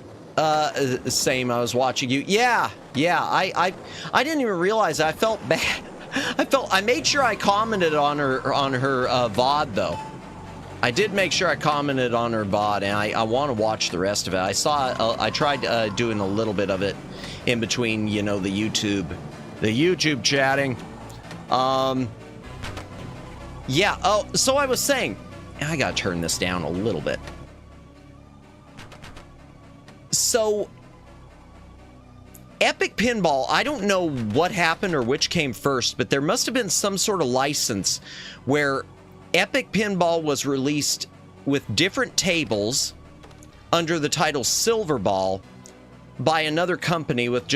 Same, I was watching you. Yeah, I didn't even realize I felt bad. I made sure I commented on her VOD though. I did make sure I commented on her VOD, and I want to watch the rest of it. I tried doing a little bit of it in between, you know, the YouTube chatting. Yeah, oh, so I was saying, I gotta turn this down a little bit. So, Epic Pinball, I don't know what happened or which came first, but there must have been some sort of license where Epic Pinball was released with different tables under the title Silverball by another company with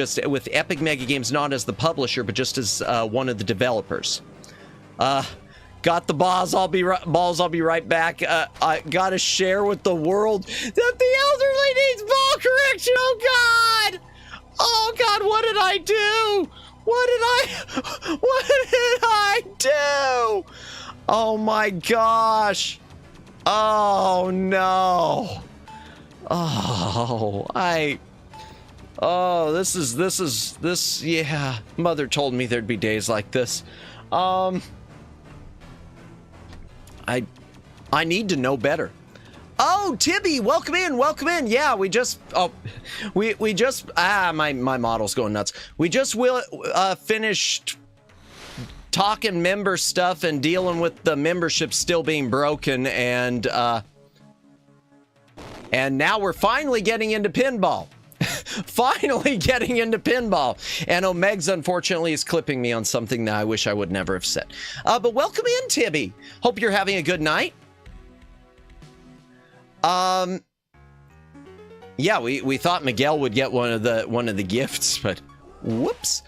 Epic Mega Games not as the publisher, but just as one of the developers. Got the balls. I'll be right back. I gotta share with the world that the elderly needs ball correction. Oh God, what did I do? What did I do? Oh my gosh. Oh no. Yeah. Mother told me there'd be days like this. I need to know better. Oh, Tibby, welcome in. Yeah, my model's going nuts. We just finished talking member stuff and dealing with the membership still being broken, and now we're finally getting into pinball. And Omegs, unfortunately, is clipping me on something that I wish I would never have said. But welcome in, Tibby. Hope you're having a good night. Yeah, we thought Miguel would get one of the gifts, but whoops.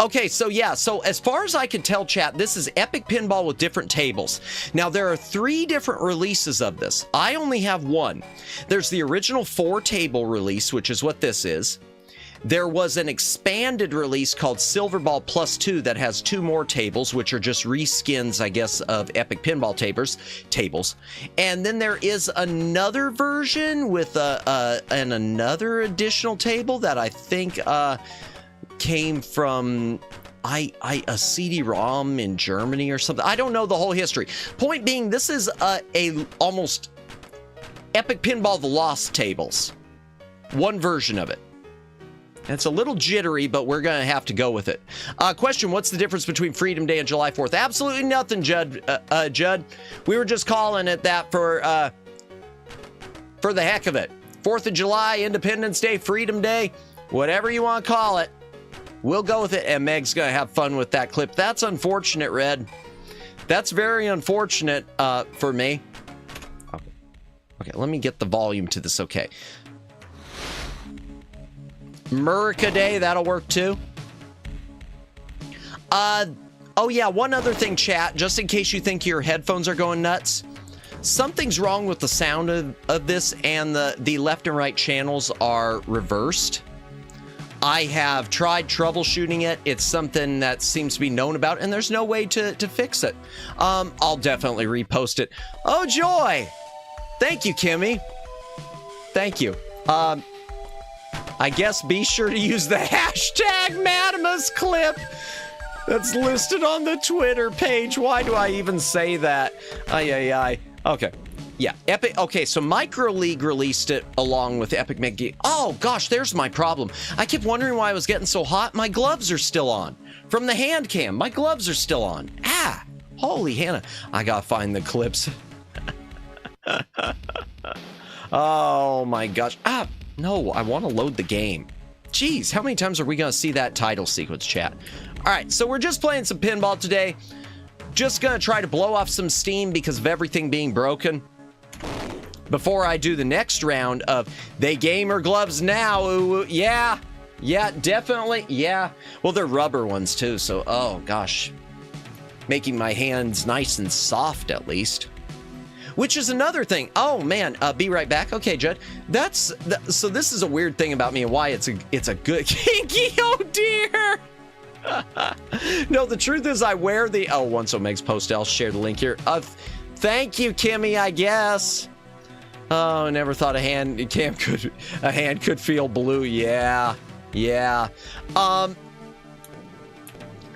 Okay, so as far as I can tell, chat, this is Epic Pinball with different tables. Now, there are 3 different releases of this. I only have one. There's the original 4-table release, which is what this is. There was an expanded release called Silverball Plus 2 that has 2 more tables, which are just reskins, I guess, of Epic Pinball tables. And then there is another version with another additional table that I think came from a CD-ROM in Germany or something. I don't know the whole history. Point being, this is a almost Epic Pinball The Lost tables. One version of it. It's a little jittery, but we're going to have to go with it. Question, what's the difference between Freedom Day and July 4th? Absolutely nothing, Judd. We were just calling it that for the heck of it. 4th of July, Independence Day, Freedom Day, whatever you want to call it. We'll go with it, and Meg's going to have fun with that clip. That's unfortunate, Red. That's very unfortunate for me. Okay, let me get the volume to this, okay. Murica Day, that'll work too. Oh yeah, one other thing, chat, just in case you think your headphones are going nuts. Something's wrong with the sound of this, and the left and right channels are reversed. I have tried troubleshooting it. It's something that seems to be known about, and there's no way to fix it. I'll definitely repost it. Oh, joy! Thank you, Kimmy. Thank you. I guess be sure to use the hashtag Madamus clip that's listed on the Twitter page. Why do I even say that? Okay. Yeah, Epic. Okay, so Micro League released it along with Epic Mega. Oh gosh, there's my problem. I kept wondering why I was getting so hot. My gloves are still on from the hand cam. My gloves are still on. Holy Hannah! I gotta find the clips. Oh my gosh! No, I want to load the game. Jeez, how many times are we gonna see that title sequence, chat? All right, so we're just playing some pinball today. Just gonna try to blow off some steam because of everything being broken. Before I do the next round of they gamer gloves now. Ooh, yeah, definitely, yeah. Well, they're rubber ones too, so oh gosh, making my hands nice and soft at least. Which is another thing. Oh man, be right back. Okay, Judd. So this is a weird thing about me and why it's a good kinky. Oh dear. No, the truth is I wear the once Omegs post, I'll share the link here. Thank you, Kimmy, I guess. Oh, I never thought a hand could feel blue. Yeah.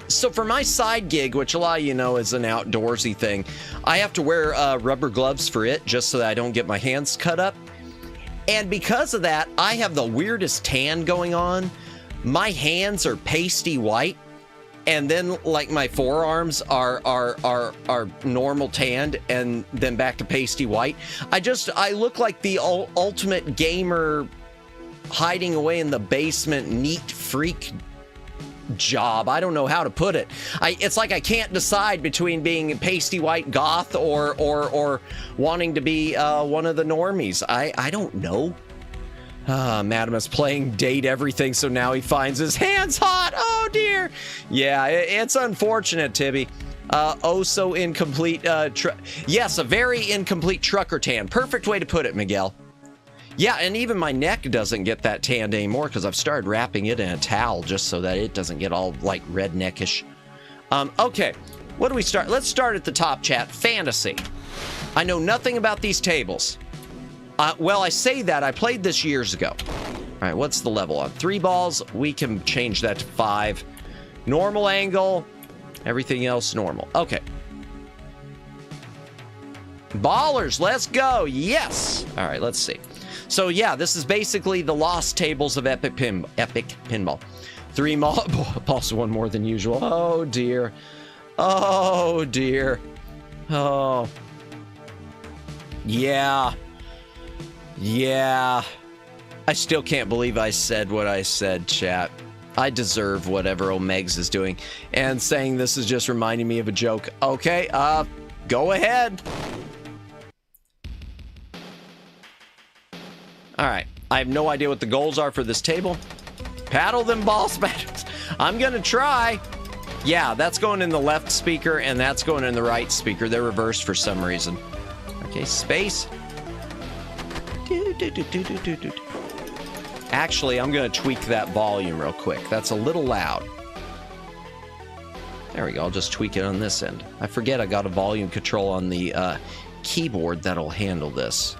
So for my side gig, which a lot of you know is an outdoorsy thing, I have to wear rubber gloves for it just so that I don't get my hands cut up. And because of that, I have the weirdest tan going on. My hands are pasty white, and then like my forearms are normal tanned, and then back to pasty white. I look like the ultimate gamer hiding away in the basement neat freak job. I don't know how to put it. It's like I can't decide between being pasty white goth or wanting to be one of the normies. I don't know. Madamus playing date everything, so now he finds his hands hot. Oh dear. Yeah, it's unfortunate, Tibby. Oh so incomplete. Yes, a very incomplete trucker tan. Perfect way to put it, Miguel. Yeah, and even my neck doesn't get that tanned anymore because I've started wrapping it in a towel just so that it doesn't get all like redneckish. Okay, what do we start? Let's start at the top, chat. Fantasy. I know nothing about these tables. Well, I say that. I played this years ago. All right, what's the level on? 3 balls. We can change that to 5. Normal angle. Everything else normal. Okay. Ballers, let's go. Yes. All right, let's see. So yeah, this is basically the lost tables of Epic Pinball. 3 balls, 1 more than usual. Oh dear. Oh dear. Oh. Yeah. Yeah. I still can't believe I said what I said, chat. I deserve whatever Omegs is doing. And saying this is just reminding me of a joke. Okay, go ahead. All right, I have no idea what the goals are for this table. Paddle them balls back. I'm gonna try. Yeah, that's going in the left speaker and that's going in the right speaker. They're reversed for some reason. Okay, space. Actually, I'm gonna tweak that volume real quick. That's a little loud. There we go, I'll just tweak it on this end. I forget I got a volume control on the keyboard that'll handle this.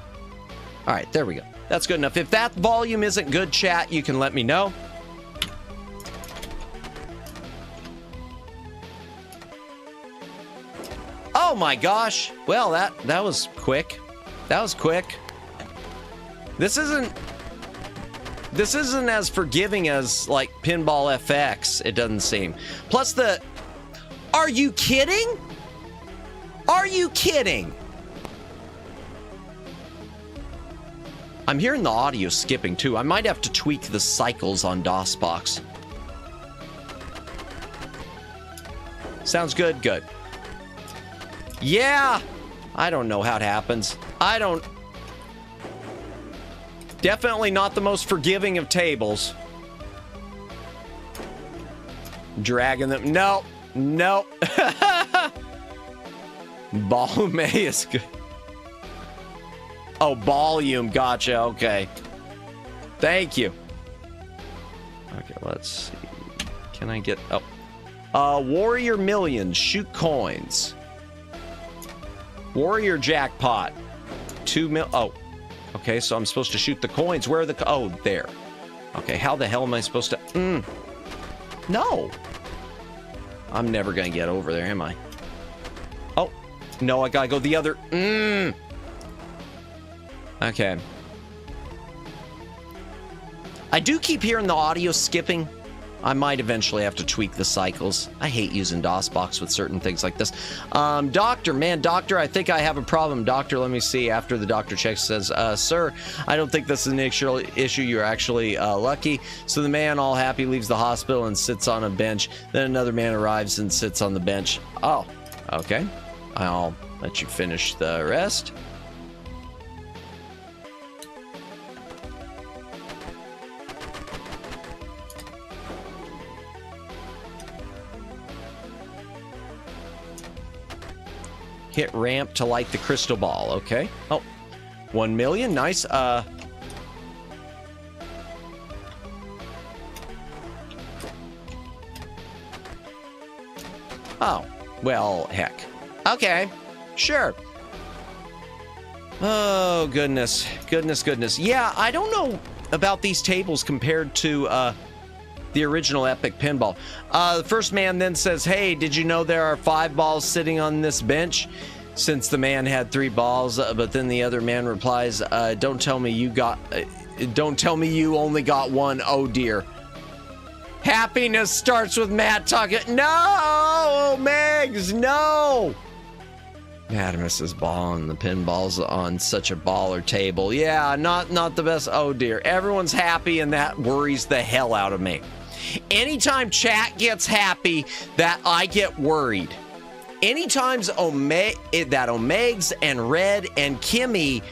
All right, there we go. That's good enough. If that volume isn't good, chat, you can let me know. Oh my gosh. Well, that was quick. That was quick. This isn't as forgiving as like Pinball FX, it doesn't seem. Plus the... Are you kidding? Are you kidding? I'm hearing the audio skipping too. I might have to tweak the cycles on DOSBox. Sounds good, good. Yeah! I don't know how it happens. I don't... Definitely not the most forgiving of tables. Dragging them... No! No! Balmain is good. Oh, volume. Gotcha. Okay. Thank you. Okay, let's see. Can I get... Oh. Warrior Millions. Shoot coins. Warrior Jackpot. 2 mil... Oh. Okay, so I'm supposed to shoot the coins. Where are the... Oh, there. Okay, how the hell am I supposed to... No. I'm never gonna get over there, am I? Oh. No, I gotta go the other... Okay. I do keep hearing the audio skipping. I might eventually have to tweak the cycles. I hate using DOSBox with certain things like this. Doctor, I think I have a problem. Doctor, let me see. After the doctor checks, says, sir, I don't think this is an actual issue. You're actually lucky. So the man, all happy, leaves the hospital and sits on a bench. Then another man arrives and sits on the bench. Oh, okay. I'll let you finish the rest. Hit ramp to light the crystal ball. Okay. Oh, 1 million. Nice. Oh, well, heck. Okay. Sure. Oh, goodness. Goodness. Yeah, I don't know about these tables compared to the original Epic Pinball. The first man then says, hey, did you know there are 5 balls sitting on this bench? Since the man had 3 balls, but then the other man replies, don't tell me you only got 1. Oh dear. Happiness starts with Matt talking. No, Megs, no. Madamus is balling the pinballs on such a baller table. Yeah, not the best. Oh dear. Everyone's happy and that worries the hell out of me. Anytime chat gets happy, that I get worried. Anytime that Omegs and Red and Kimmy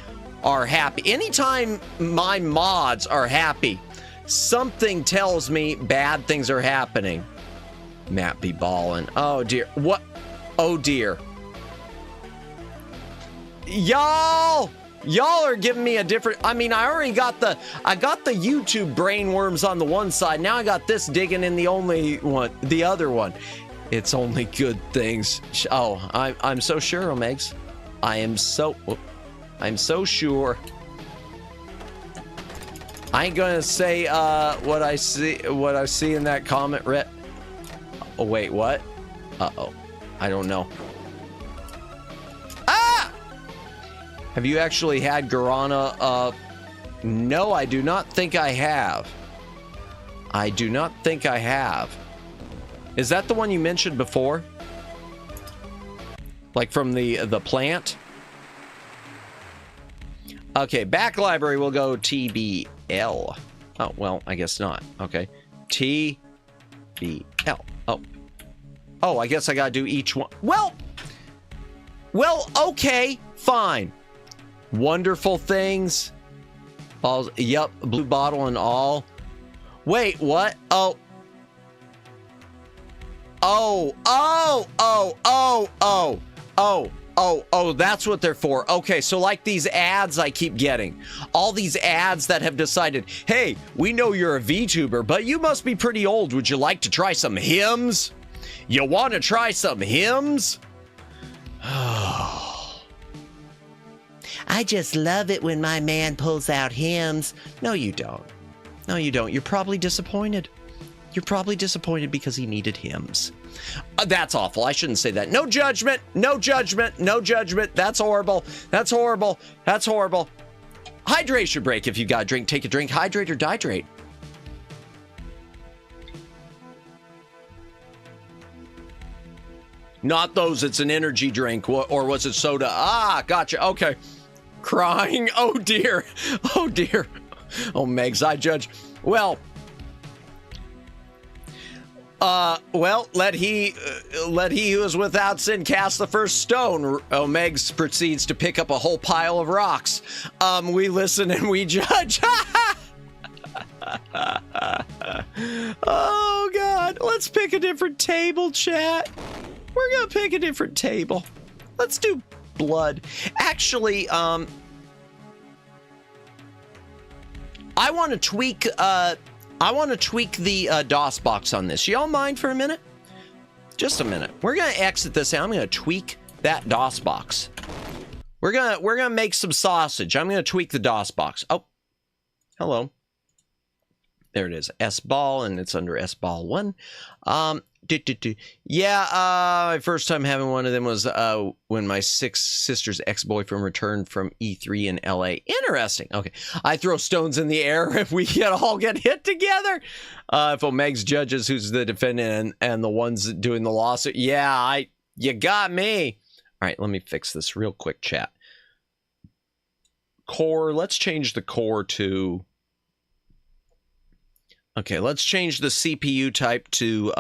are happy, anytime my mods are happy, something tells me bad things are happening. Matt be ballin'. Oh dear. What? Oh dear. Y'all are giving me a different, I mean, I already got the YouTube brainworms on the one side. Now I got this digging in the other one. It's only good things. Oh, I'm so sure, Omegs. I'm so sure. I ain't gonna say what I see in that comment, Rhett. Oh wait, what? Uh-oh. I don't know. Ah! Have you actually had guarana? No, I do not think I have. I do not think I have. Is that the one you mentioned before? Like from the plant? Okay, back library will go TBL. Oh, well, I guess not. Okay. TBL. Oh, I guess I gotta do each one. Well, okay, fine. Wonderful things. Balls, yep, blue bottle and all. Wait, what? Oh, that's what they're for. Okay, so like these ads I keep getting. All these ads that have decided, hey, we know you're a VTuber, but you must be pretty old. Would you like to try some hymns? You want to try some hymns? I just love it when my man pulls out hymns. No, you don't. No, you don't. You're probably disappointed. You're probably disappointed because he needed hymns. That's awful. I shouldn't say that. No judgment. No judgment. No judgment. That's horrible. That's horrible. That's horrible. Hydration break. If you got a drink, take a drink. Hydrate or dihydrate. Not those. It's an energy drink. Or was it soda? Ah, gotcha. Okay. Crying. Oh, dear. Oh, dear. Oh, Megs, I judge. Well, let he who is without sin cast the first stone. Megs proceeds to pick up a whole pile of rocks. We listen and we judge. Oh, God. Let's pick a different table, chat. We're gonna pick a different table. Let's do blood. Actually, I want to tweak the DOS box on this. Y'all mind for a minute? Just a minute. We're gonna exit this out. I'm gonna tweak that DOS box. We're gonna make some sausage. I'm gonna tweak the DOS box. Oh, hello. There it is. S-ball, and it's under S-ball 1. Yeah, my first time having one of them was when my sister's ex-boyfriend returned from E3 in LA. Interesting. Okay. I throw stones in the air if we all get hit together. If Omegs judges who's the defendant and the ones doing the lawsuit. Yeah, you got me. All right, let me fix this real quick, chat. Core, let's change the core to... Okay, let's change the CPU type to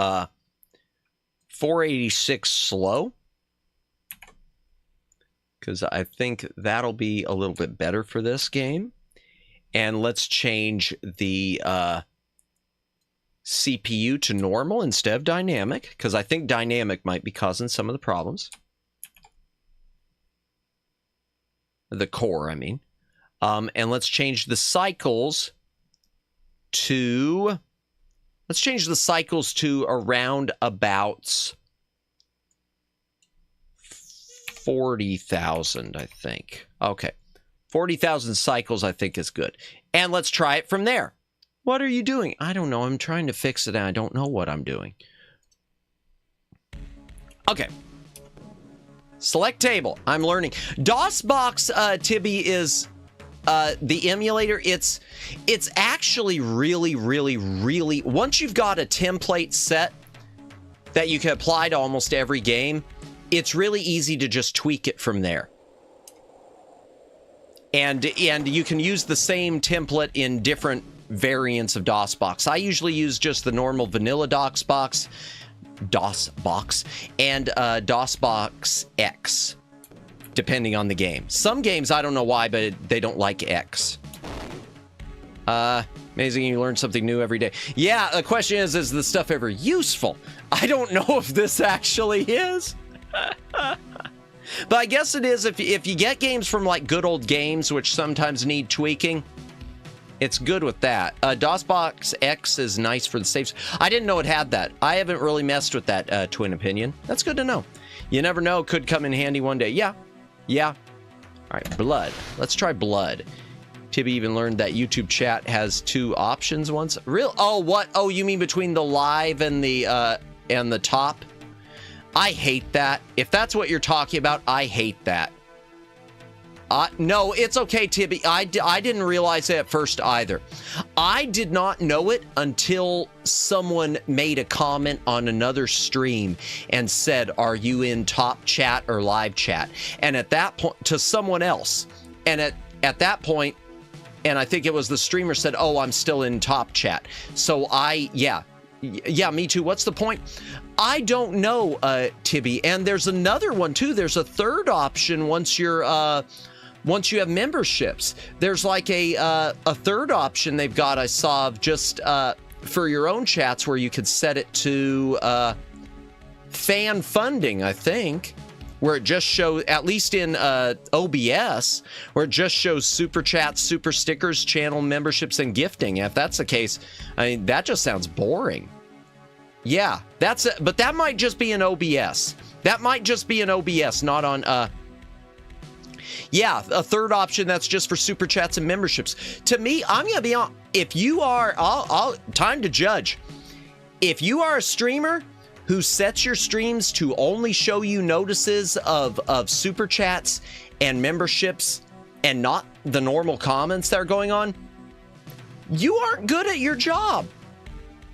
486 slow, because I think that'll be a little bit better for this game. And let's change the CPU to normal instead of dynamic, because I think dynamic might be causing some of the problems. The core, I mean. And let's change the cycles to... Let's change the cycles to around about 40,000, I think. Okay. 40,000 cycles, I think, is good. And let's try it from there. What are you doing? I don't know. I'm trying to fix it, and I don't know what I'm doing. Okay. Select table. I'm learning. DOSBox, Tibby, is... the emulator, it's actually really, once you've got a template set that you can apply to almost every game, it's really easy to just tweak it from there. And you can use the same template in different variants of DOSBox. I usually use just the normal vanilla DOSBox, and DOSBox X, depending on the game. Some games, I don't know why, but they don't like X. Amazing, you learn something new every day. Yeah, the question is the stuff ever useful? I don't know if this actually is. But I guess it is if you get games from like Good Old Games, which sometimes need tweaking. It's good with that. DOSBox X is nice for the saves. I didn't know it had that. I haven't really messed with that, Twin Opinion. That's good to know. You never know. Could come in handy one day. Yeah. Yeah. All right, Blood. Let's try Blood. Tibby even learned that YouTube chat has 2 options once. Real? Oh, what? Oh, you mean between the live and the top? I hate that. If that's what you're talking about, I hate that. No, it's okay, Tibby. I didn't realize it at first either. I did not know it until someone made a comment on another stream and said, "Are you in top chat or live chat?" And at that point, to someone else, and at that point, and I think it was the streamer said, "Oh, I'm still in top chat." So yeah, me too. What's the point? I don't know, Tibby. And there's another one too. There's a third option once you have memberships. There's like a third option they've got, I saw, of just for your own chats, where you could set it to fan funding, I think, where it just shows, at least in OBS, where it just shows super chats, super stickers, channel memberships, and gifting. If that's the case, I mean, that just sounds boring. Yeah, that's it. But that might just be an OBS. That might just be an OBS, not on yeah, a third option that's just for super chats and memberships. To me, I'm gonna be on. If you are, time to judge. If you are a streamer who sets your streams to only show you notices of super chats and memberships and not the normal comments that are going on, you aren't good at your job.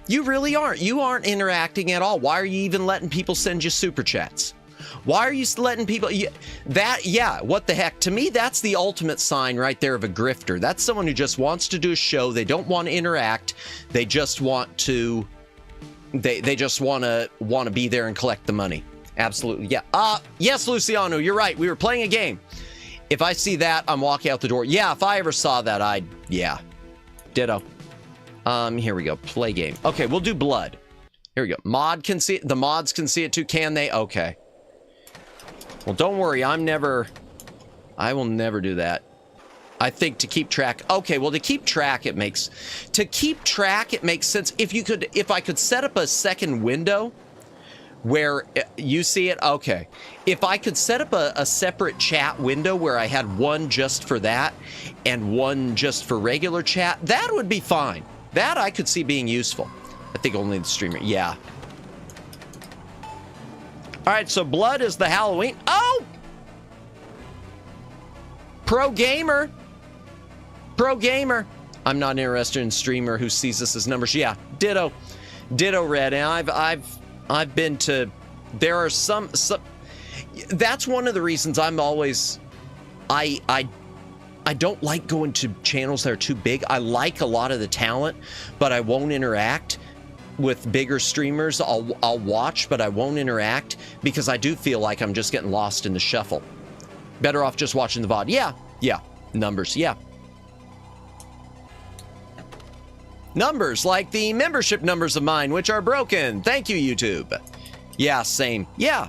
You really aren't. You aren't interacting at all. Why are you even letting people send you super chats? Why are you letting people what the heck? To me, that's the ultimate sign right there of a grifter. That's someone who just wants to do a show. They don't want to interact. They just want to they just want to be there and collect the money. Absolutely. Yeah. Yes, Luciano, you're right. We were playing a game. If I see that, I'm walking out the door. Yeah, if I ever saw that, yeah. Ditto. Here we go. Play game. Okay, we'll do Blood. Here we go. Mod can see it. The mods can see it too, can they? Okay. Well, don't worry. I will never do that. I think to keep track. Okay, well, to keep track, it makes sense. If I could set up a second window where you see it. Okay. If I could set up a separate chat window where I had one just for that and one just for regular chat, that would be fine. That I could see being useful. I think only the streamer. Yeah. All right, so Blood is the Halloween. Oh! Pro gamer. I'm not interested in streamer who sees this as numbers. Yeah, ditto, Red. And I've been to. There are some. That's one of the reasons I'm always. I don't like going to channels that are too big. I like a lot of the talent, but I won't interact with bigger streamers. I'll watch, but I won't interact because I do feel like I'm just getting lost in the shuffle. Better off just watching the VOD. Yeah. Numbers. Yeah. Numbers like the membership numbers of mine, which are broken. Thank you, YouTube. Yeah, same. Yeah.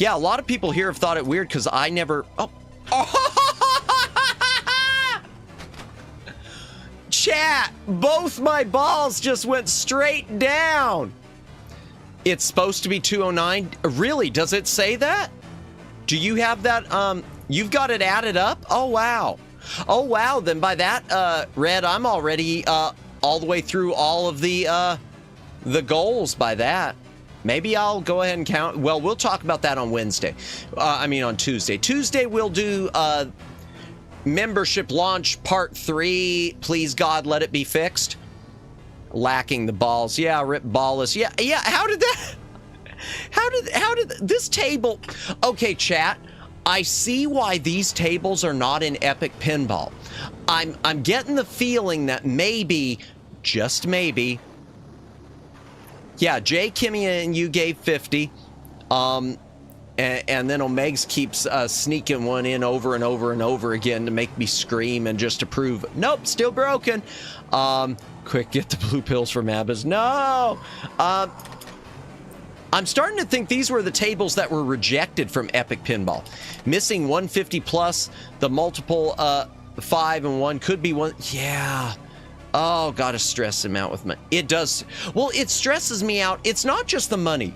A lot of people here have thought it weird because I never. Oh. Chat, both my balls just went straight down. It's supposed to be 209. Really? Does it say that? Do you have that? You've got it added up? Oh, wow. Then by that, Red, I'm already all the way through all of the goals by that. Maybe I'll go ahead and count. Well, we'll talk about that on Wednesday. On Tuesday. Tuesday, we'll do membership launch part 3. Please, God, let it be fixed. Lacking the balls. Yeah, rip ballless. Yeah. How did this table? Okay, chat. I see why these tables are not in Epic Pinball. I'm getting the feeling that maybe, just maybe, yeah, Jay, Kimmy, and you gave 50. And then Omegs keeps sneaking one in over and over and over again to make me scream and just to prove, nope, still broken. Quick, get the blue pills from Abbas. No! I'm starting to think these were the tables that were rejected from Epic Pinball. Missing 150 plus, the multiple 5 and 1 could be one. Yeah. Oh, gotta stress him out with money. It does. Well, it stresses me out. It's not just the money.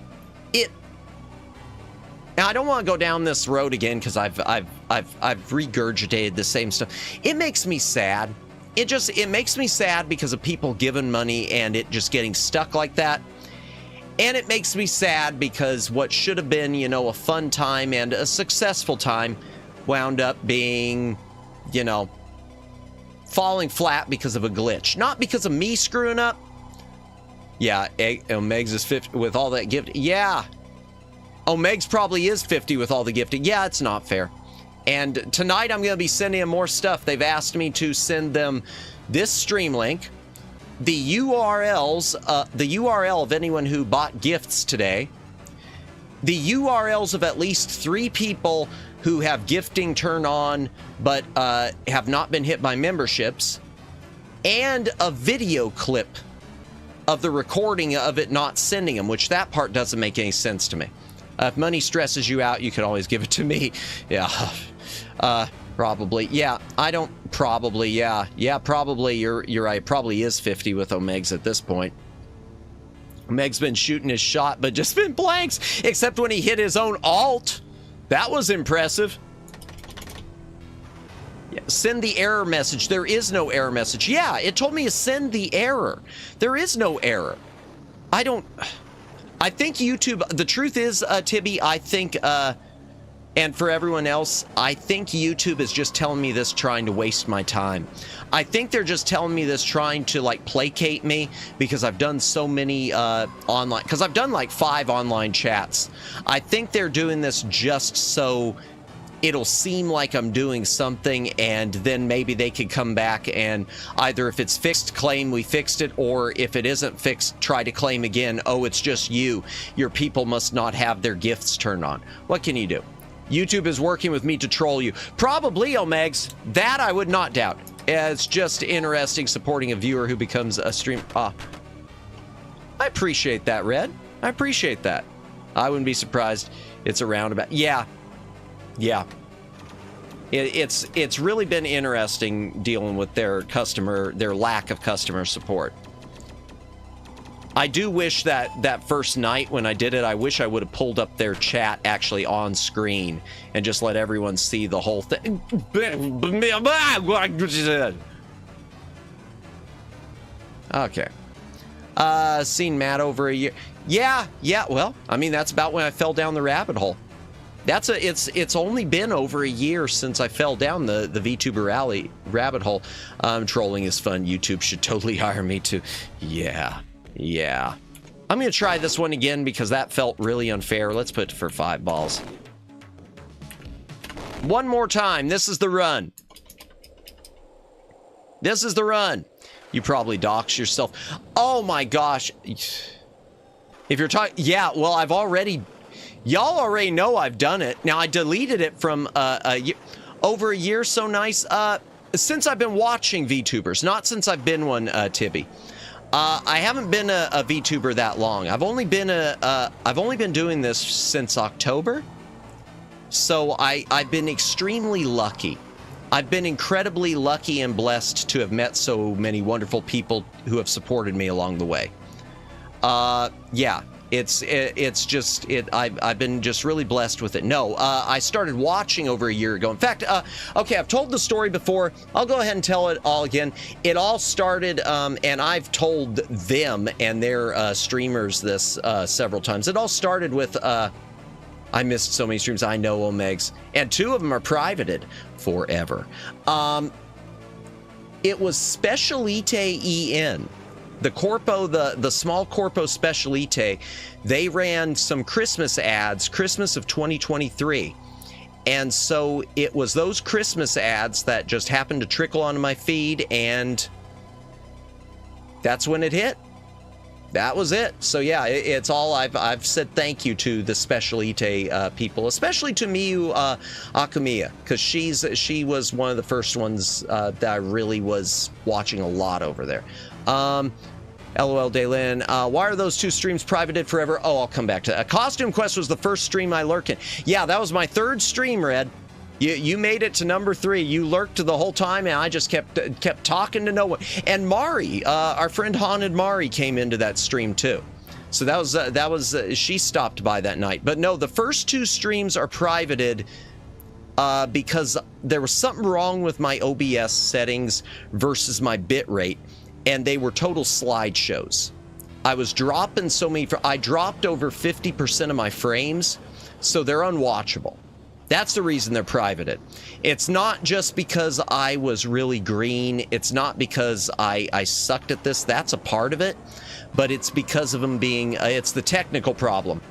Now, I don't want to go down this road again because I've regurgitated the same stuff. It makes me sad. It makes me sad because of people giving money and it just getting stuck like that. And it makes me sad because what should have been, you know, a fun time and a successful time wound up being, you know, falling flat because of a glitch. Not because of me screwing up. Yeah, Omegs is 50 with all that gift. Yeah. Omegs probably is 50 with all the gifting. Yeah, it's not fair. And tonight I'm going to be sending them more stuff. They've asked me to send them this stream link, the URLs, the URL of anyone who bought gifts today, the URLs of at least 3 people who have gifting turned on but have not been hit by memberships, and a video clip of the recording of it not sending them, which that part doesn't make any sense to me. If money stresses you out, you can always give it to me. Yeah. Probably. Yeah, I don't... Probably, yeah. Yeah, probably. You're right. It probably is 50 with Omegs at this point. Omeg's been shooting his shot, but just been blanks. Except when he hit his own alt. That was impressive. Yeah, send the error message. There is no error message. Yeah, it told me to send the error. There is no error. I think YouTube... The truth is, Tibby, I think... and for everyone else, I think YouTube is just telling me this trying to waste my time. I think they're just telling me this trying to, like, placate me because I've done so many online... Because I've done, like, 5 online chats. I think they're doing this just so it'll seem like I'm doing something, and then maybe they could come back and either if it's fixed, claim we fixed it, or if it isn't fixed, try to claim again, oh, it's just you. Your people must not have their gifts turned on. What can you do? YouTube is working with me to troll you. Probably, Omegs. That I would not doubt. It's just interesting supporting a viewer who becomes a stream... I appreciate that, Red. I appreciate that. I wouldn't be surprised it's a roundabout. Yeah. Yeah. It's really been interesting dealing with their lack of customer support. I do wish that first night when I did it, I wish I would have pulled up their chat actually on screen and just let everyone see the whole thing. Okay. Seen Matt over a year. Yeah, well, I mean, that's about when I fell down the rabbit hole. It's only been over a year since I fell down the VTuber rabbit hole. Trolling is fun. YouTube should totally hire me to. Yeah. I'm going to try this one again because that felt really unfair. Let's put it for 5 balls. One more time. This is the run. This is the run. You probably dox yourself. Oh my gosh. If you're talking... Yeah, well, I've already... Y'all already know I've done it. Now, I deleted it from over a year, so nice. Since I've been watching VTubers, not since I've been one, Tibby. I haven't been a VTuber that long. I've only been doing this since October. So I've been extremely lucky. I've been incredibly lucky and blessed to have met so many wonderful people who have supported me along the way. Yeah. I've been just really blessed with it. No, I started watching over a year ago. In fact, okay, I've told the story before. I'll go ahead and tell it all again. It all started, and I've told them and their streamers this several times. It all started with, I missed so many streams. I know, Omegs. And 2 of them are privated forever. It was Specialite EN. The Corpo, the small Corpo Specialite, they ran some Christmas ads, Christmas of 2023. And so it was those Christmas ads that just happened to trickle onto my feed, and that's when it hit. That was it. So yeah, it's all I've said thank you to the Specialite people, especially to Miyu Akumiya, because she was one of the first ones that I really was watching a lot over there. LOL Daylin, why are those 2 streams privated forever? Oh, I'll come back to that. Costume Quest was the first stream I lurked in. Yeah, that was my 3rd stream, Red. You made it to number 3. You lurked the whole time, and I just kept talking to no one. And Mari, our friend Haunted Mari, came into that stream too. So that was she stopped by that night. But no, the first 2 streams are privated because there was something wrong with my OBS settings versus my bitrate, and they were total slideshows. I was dropping so many. I dropped over 50% of my frames, so they're unwatchable. That's the reason they're privated. It's not just because I was really green. It's not because I sucked at this. That's a part of it. But it's because of them being, it's the technical problem.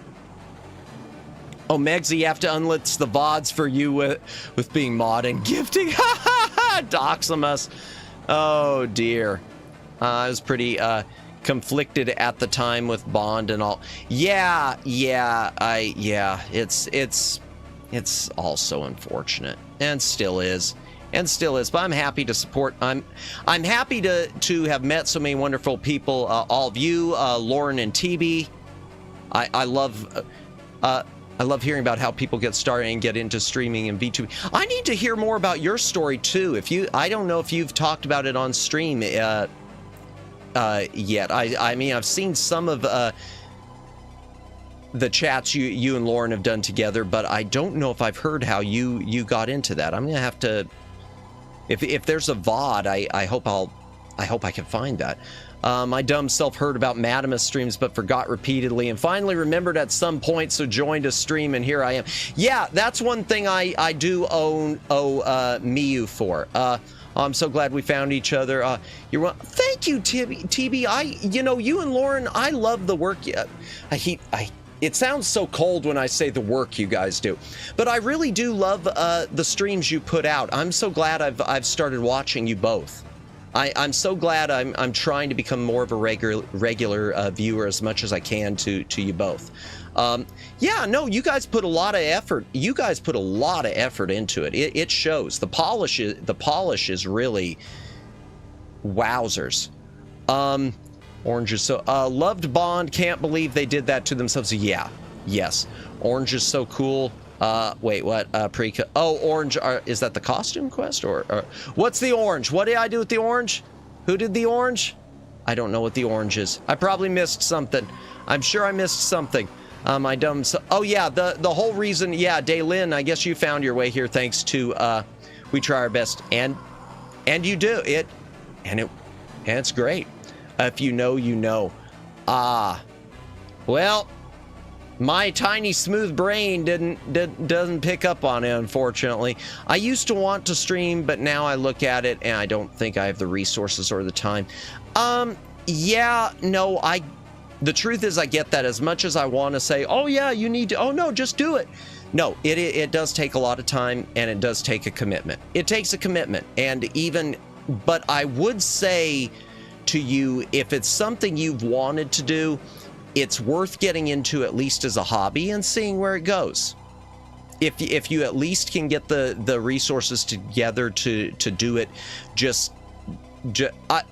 Oh, Megsy, you have to unlist the VODs for you with being mod and gifting. Doximus. Oh, dear. I was pretty conflicted at the time with Bond and all. Yeah, it's all so unfortunate, and still is, but I'm happy to support. I'm happy to have met so many wonderful people, all of you, Lauren and TB. I love hearing about how people get started and get into streaming and VTuber. I need to hear more about your story too. I don't know if you've talked about it on stream yet. I mean, I've seen some of the chats you and Lauren have done together, but I don't know if I've heard how you got into that. I'm gonna have to, if there's a VOD, I hope I can find that. My dumb self heard about Madamus streams but forgot repeatedly, and finally remembered at some point, so joined a stream, and here I am. Yeah, that's one thing I do owe Miyu for. I'm so glad we found each other. Thank you, TB. You and Lauren, I love the work. It sounds so cold when I say the work you guys do, but I really do love the streams you put out. I'm so glad I've started watching you both. I'm so glad I'm trying to become more of a regular viewer as much as I can to you both. Yeah, no, you guys put a lot of effort. You guys put a lot of effort into it. It shows. The polish is really wowzers. Orange is so loved Bond. Can't believe they did that to themselves. Yeah, yes. Orange is so cool. Wait, what? Orange. Is that the Costume Quest or what's the orange? What did I do with the orange? Who did the orange? I don't know what the orange is. I probably missed something. I'm sure I missed something. My dumb. Oh yeah, the whole reason. Yeah, Daylin. I guess you found your way here thanks to We Try Our Best, and you do it, and it's great. If you know, you know. Well, my tiny smooth brain doesn't pick up on it, unfortunately. I used to want to stream, but now I look at it and I don't think I have the resources or the time. Yeah, no, the truth is I get that. As much as I want to say, oh yeah, you need to, oh no, just do it. No, it does take a lot of time, and it does take a commitment. It takes a commitment, but I would say to you, if it's something you've wanted to do, it's worth getting into at least as a hobby and seeing where it goes. If you at least can get the resources together to do it,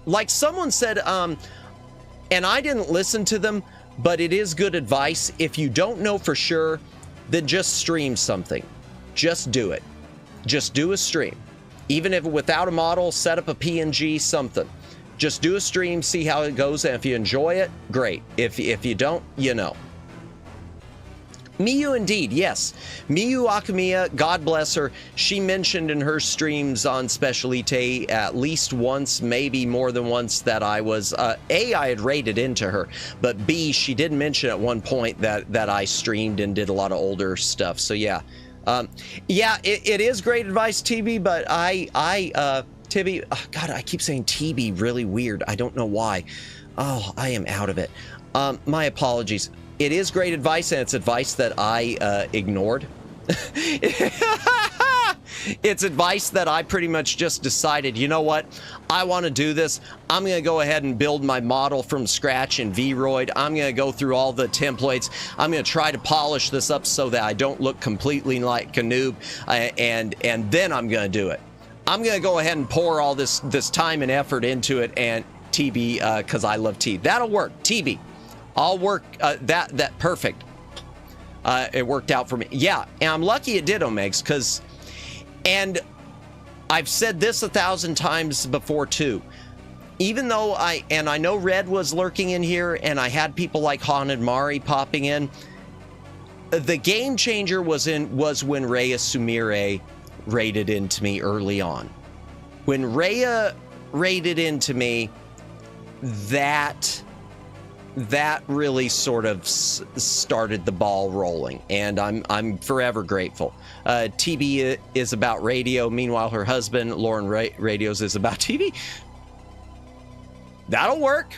like someone said, and I didn't listen to them, but it is good advice. If you don't know for sure, then just stream something. Just do it. Just do a stream. Even if without a model, set up a PNG, something. Just do a stream, see how it goes, and if you enjoy it, great. If you don't, you know. Miyu indeed, yes. Miyu Akumiya, God bless her, she mentioned in her streams on Specialite at least once, maybe more than once, that I was, A, I had raided into her, but B, she did mention at one point that I streamed and did a lot of older stuff, so yeah. Yeah, it is great advice, TB, but Tibby, oh God, I keep saying TB really weird. I don't know why. Oh, I am out of it. My apologies. It is great advice, and it's advice that I ignored. It's advice that I pretty much just decided, you know what? I want to do this. I'm going to go ahead and build my model from scratch in Vroid. I'm going to go through all the templates. I'm going to try to polish this up so that I don't look completely like a noob. And then I'm going to do it. I'm going to go ahead and pour all this time and effort into it, and TB, because I love T. That'll work. TB. I'll work that perfect. It worked out for me. Yeah, and I'm lucky it did, Omegs, because, and I've said this 1,000 times before too. Even though I know Red was lurking in here, and I had people like Haunted Mari popping in, the game changer was when Rhea Sumire raided into me early on. When Rhea raided into me, that really sort of started the ball rolling, and I'm forever grateful. TB is about radio. Meanwhile, her husband, Lauren Radios, is about TV. That'll work.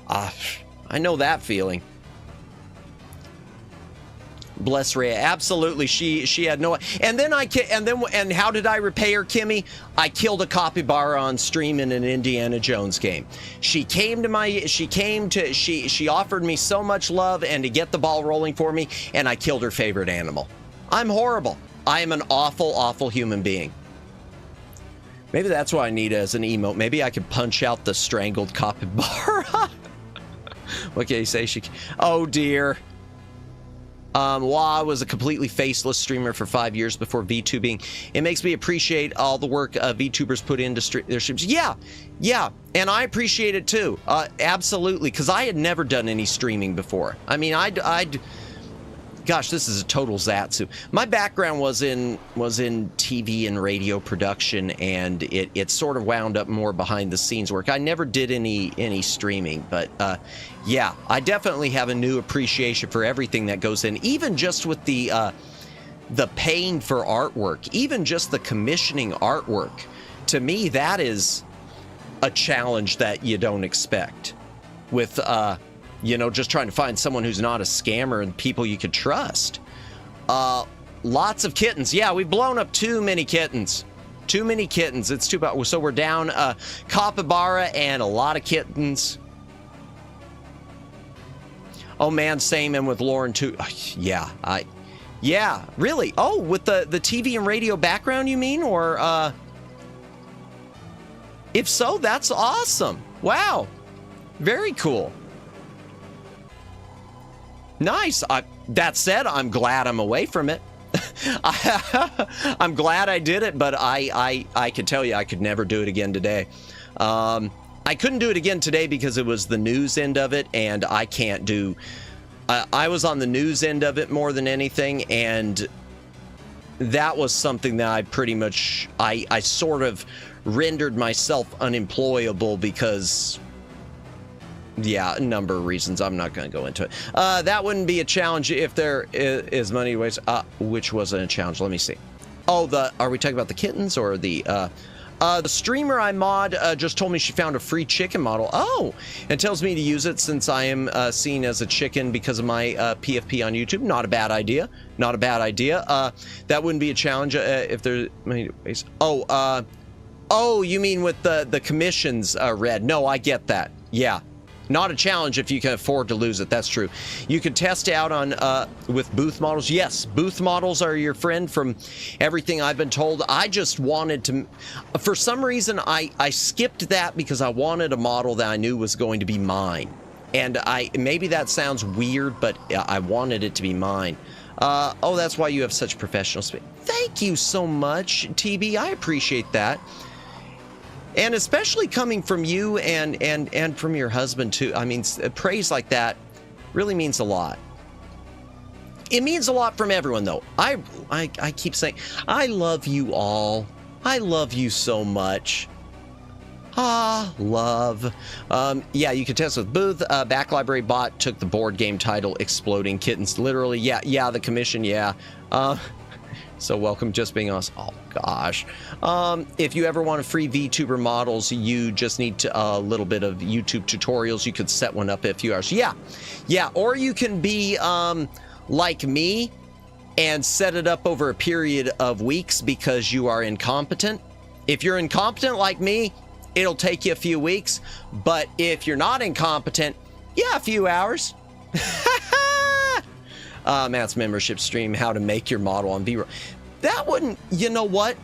I know that feeling. Bless Rhea. Absolutely. She had no. And how did I repay her, Kimmy? I killed a capybara on stream in an Indiana Jones game. She offered me so much love and to get the ball rolling for me, and I killed her favorite animal. I'm horrible. I am an awful, awful human being. Maybe that's what I need as an emote. Maybe I could punch out the strangled capybara. What can you say? Oh dear. While I was a completely faceless streamer for 5 years before VTubing, it makes me appreciate all the work VTubers put into their streams. Yeah, and I appreciate it too. Absolutely, because I had never done any streaming before. I mean, gosh, this is a total Zatsu. My background was in TV and radio production, and it sort of wound up more behind the scenes work. I never did any streaming, but yeah, I definitely have a new appreciation for everything that goes in, even just with the paying for artwork, even just the commissioning artwork. To me, that is a challenge that you don't expect with just trying to find someone who's not a scammer and people you could trust. Lots of kittens. Yeah, we've blown up too many kittens. Too many kittens. It's too bad. So we're down capybara and a lot of kittens. Oh man, same, and with Lauren too. Yeah, really. Oh, with the TV and radio background, you mean? Or if so, that's awesome. Wow, very cool. Nice. That said, I'm glad I'm away from it. I'm glad I did it, but I can tell you I could never do it again today. I couldn't do it again today because it was the news end of it, and I can't do... I was on the news end of it more than anything, and that was something that I pretty much... I sort of rendered myself unemployable because... Yeah, a number of reasons. I'm not going to go into it. That wouldn't be a challenge if there is money ways. Which wasn't a challenge? Let me see. Oh, are we talking about the kittens or the streamer I mod just told me she found a free chicken model. Oh, and tells me to use it since I am seen as a chicken because of my PFP on YouTube. Not a bad idea. Not a bad idea. That wouldn't be a challenge if there many ways. Oh, you mean with the commissions, Red? No, I get that. Yeah. Not a challenge if you can afford to lose it. That's true. You can test out on with booth models. Yes, booth models are your friend from everything I've been told. I just wanted to, for some reason, I skipped that because I wanted a model that I knew was going to be mine. And maybe that sounds weird, but I wanted it to be mine. Oh, that's why you have such professional speed. Thank you so much, TB. I appreciate that. And especially coming from you and from your husband too. I mean, praise like that really means a lot. It means a lot from everyone though. I keep saying, I love you all. I love you so much. Love. Yeah, you can test with Booth. Back Library Bot took the board game title Exploding Kittens. Literally, yeah, the commission, yeah. So welcome, just being us. Oh gosh. If you ever want a free VTuber models, you just need a little bit of YouTube tutorials. You could set one up in a few hours. Yeah. Or you can be like me and set it up over a period of weeks because you are incompetent. If you're incompetent like me, it'll take you a few weeks. But if you're not incompetent, yeah, a few hours. Matt's membership stream, how to make your model on V-Roll. That wouldn't, you know what?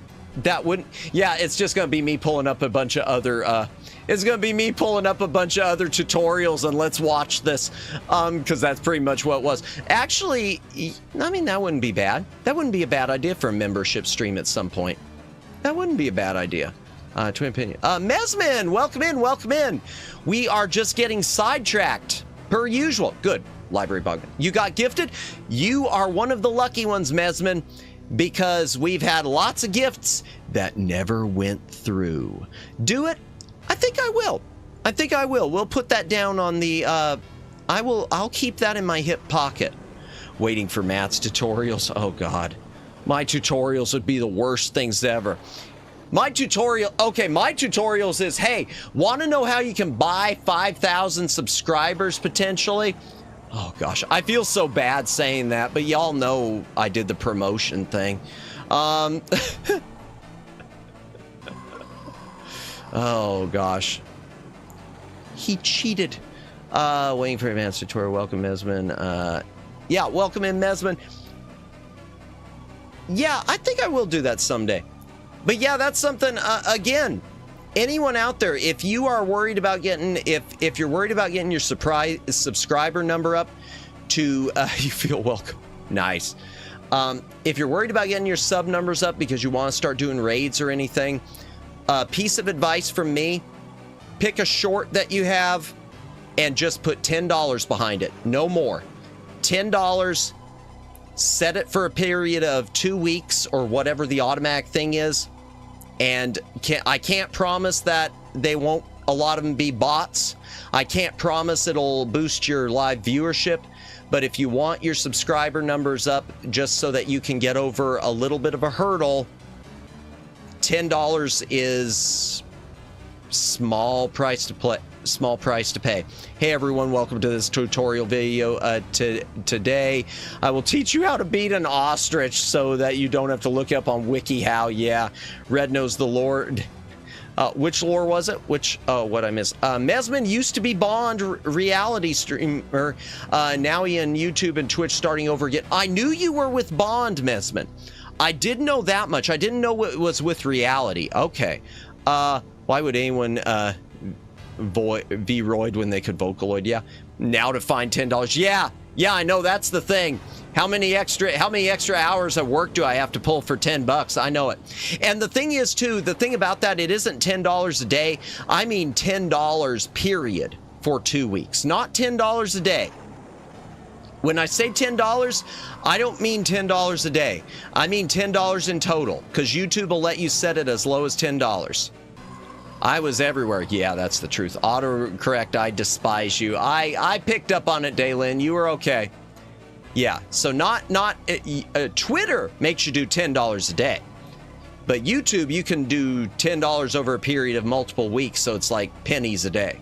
That wouldn't, yeah, it's just going to be me pulling up a bunch of other, it's going to be me pulling up a bunch of other tutorials and let's watch this, because that's pretty much what it was. Actually, I mean, that wouldn't be bad. That wouldn't be a bad idea for a membership stream at some point. That wouldn't be a bad idea. Twin opinion. Mesmin, welcome in, welcome in. We are just getting sidetracked, per usual. Good. Library Bugman. You got gifted? You are one of the lucky ones, Mesmin, because we've had lots of gifts that never went through. Do it? I think I will. I think I will. We'll put that down on the, I'll keep that in my hip pocket. Waiting for Matt's tutorials. Oh God. My tutorials would be the worst things ever. My tutorials is, hey, want to know how you can buy 5,000 subscribers potentially? Oh gosh, I feel so bad saying that, but y'all know I did the promotion thing. Oh gosh. He cheated. Waiting for advanced tutorial. Welcome, Mesmin. Yeah, welcome in, Mesmin. Yeah, I think I will do that someday. But yeah, that's something, again, anyone out there, if you are worried about getting, if you're worried about getting your subscriber number up to, you feel welcome. Nice. If you're worried about getting your sub numbers up because you want to start doing raids or anything, piece of advice from me, pick a short that you have and just put $10 behind it. No more. $10. Set it for a period of 2 weeks or whatever the automatic thing is. And I can't promise that they won't, a lot of them be bots. I can't promise it'll boost your live viewership. But if you want your subscriber numbers up just so that you can get over a little bit of a hurdle, $10 is small price to pay. Hey everyone, welcome to this tutorial video. Today I will teach you how to beat an ostrich so that you don't have to look up on WikiHow. Yeah, Red knows the lore. Which lore was it? What I missed. Mesmin used to be Bond reality streamer. Now he on YouTube and Twitch starting over again. I knew you were with Bond, Mesmin. I didn't know that much. I didn't know it was with reality. Okay. Why would anyone V-roid when they could Vocaloid? Yeah. Now to find $10. Yeah, I know that's the thing. How many extra hours of work do I have to pull for $10? I know it. And the thing is too, the thing about that, it isn't $10 a day. I mean $10 period for 2 weeks, not $10 a day. When I say $10, I don't mean $10 a day. I mean $10 in total, because YouTube will let you set it as low as $10. I was everywhere. Yeah, that's the truth. Autocorrect, I despise you. I picked up on it, Daylin. You were okay. Yeah, so Twitter makes you do $10 a day. But YouTube, you can do $10 over a period of multiple weeks, so it's like pennies a day.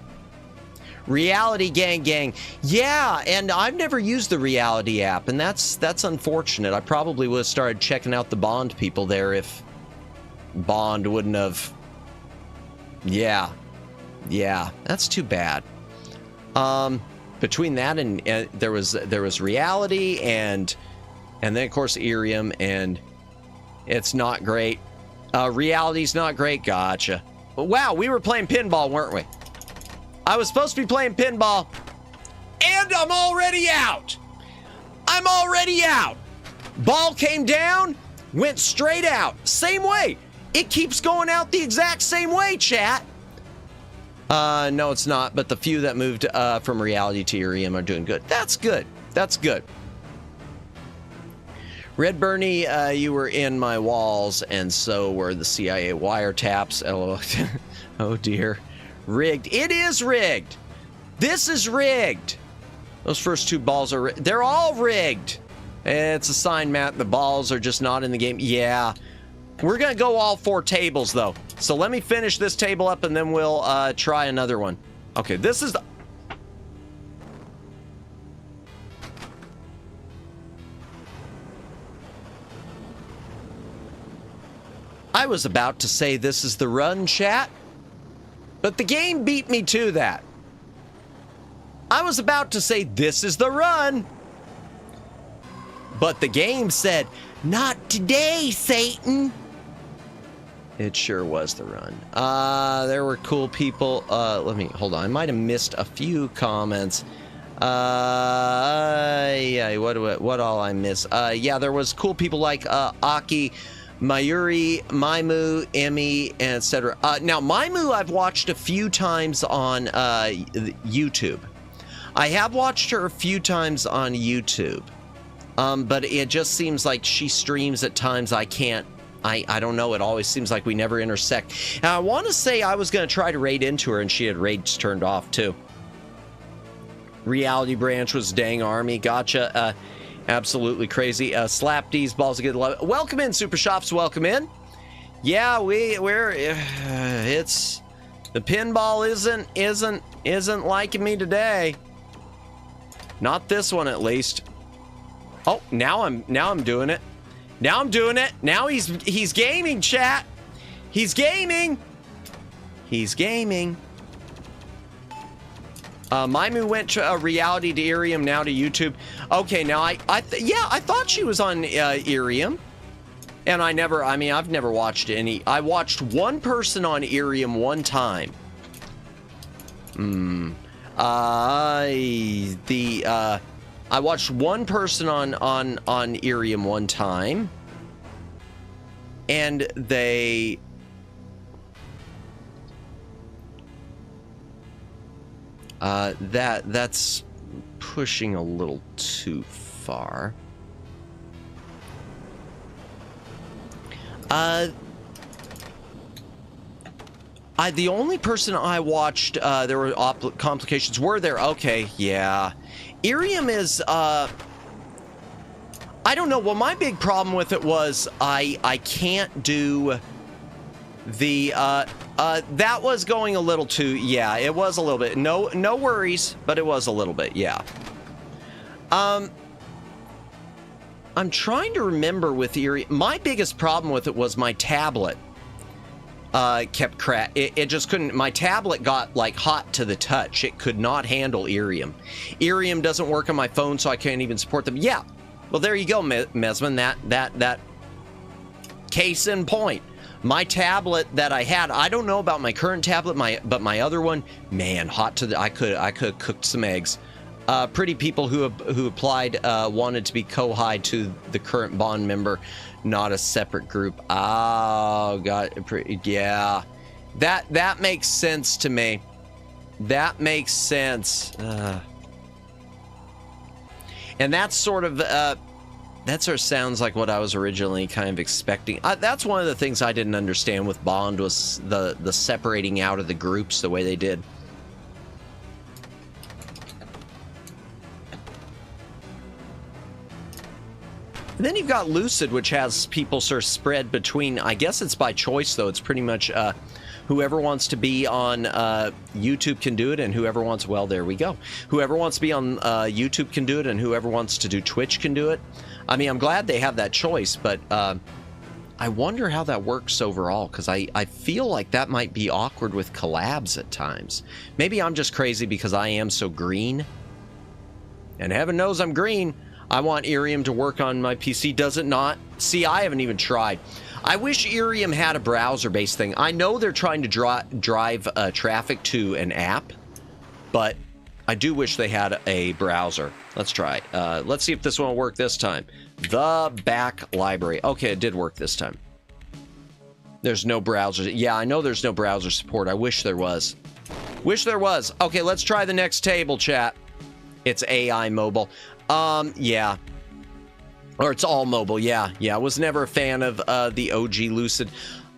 Reality gang. Yeah, and I've never used the Reality app, and that's unfortunate. I probably would have started checking out the Bond people there if Bond wouldn't have. Yeah, that's too bad. Between that and there was Reality and then of course Irium, and it's not great. Reality's not great. Gotcha. Wow, we were playing pinball, weren't we? I was supposed to be playing pinball, and I'm already out. Ball came down, went straight out. Same way. It keeps going out the exact same way, chat. No, it's not, but the few that moved from Reality to Irium are doing good. That's good. Red Bernie, you were in my walls, and so were the CIA wiretaps. Oh dear. Rigged. It is rigged. This is rigged. Those first two balls are rigged. They're all rigged. It's a sign, Matt. The balls are just not in the game. Yeah. We're going to go all 4 tables, though. So let me finish this table up, and then we'll try another one. Okay, this is the... I was about to say this is the run, chat, but the game beat me to that. I was about to say this is the run, but the game said, not today, Satan. It sure was the run. There were cool people. Let me, hold on. I might have missed a few comments. Yeah, what all I miss? Yeah, there was cool people like Aki, Mayuri, Maimu, Emmy, etc. Now, Maimu I've watched a few times on YouTube. I have watched her a few times on YouTube. But it just seems like she streams at times I can't. I don't know. It always seems like we never intersect. And I want to say I was going to try to raid into her, and she had raids turned off, too. Reality Branch was dang army. Gotcha. Absolutely crazy. Slap D's balls of good love. Welcome in, Super Shops. Welcome in. Yeah, we're it's the pinball isn't liking me today. Not this one, at least. Oh, now I'm doing it. Now I'm doing it. Now he's gaming, chat. He's gaming. He's gaming. Maimu went to reality to Irium, now to YouTube. Okay, now I thought she was on Irium. And I've never watched any. I watched one person on Irium one time. I watched one person on Irium one time, and that's pushing a little too far. The only person I watched, there were complications. Were there? Okay, yeah. Irium is, I don't know. Well, my big problem with it was I can't do the, that was going a little too, yeah, it was a little bit. No worries, but it was a little bit, yeah. I'm trying to remember with Irium. My biggest problem with it was my tablet. Kept it just couldn't. My tablet got like hot to the touch. It could not handle Irium. Irium doesn't work on my phone, so I can't even support them. Yeah, well there you go, Mesman. That case in point. My tablet that I had, I don't know about my current tablet, but my other one, man, hot to the. I could have cooked some eggs. Pretty people who applied wanted to be co-high to the current bond member, not a separate group. Oh God, yeah, that makes sense to me. That makes sense. And that's sort of sounds like what I was originally kind of expecting. That's one of the things I didn't understand with Bond was the separating out of the groups the way they did. And then you've got Lucid, which has people sort of spread between, I guess it's by choice, though. It's pretty much whoever wants to be on YouTube can do it, and whoever wants, well, there we go. Whoever wants to be on YouTube can do it, and whoever wants to do Twitch can do it. I mean, I'm glad they have that choice, but I wonder how that works overall, because I feel like that might be awkward with collabs at times. Maybe I'm just crazy because I am so green. And heaven knows I'm green. I want Irium to work on my PC. Does it not? See, I haven't even tried. I wish Irium had a browser-based thing. I know they're trying to drive traffic to an app, but I do wish they had a browser. Let's try. Let's see if this one will work this time. The back library. Okay, it did work this time. There's no browser. Yeah, I know there's no browser support. I wish there was. Wish there was. Okay, let's try the next table, chat. It's AI mobile. Yeah. Or it's all mobile, yeah. I was never a fan of the OG Lucid.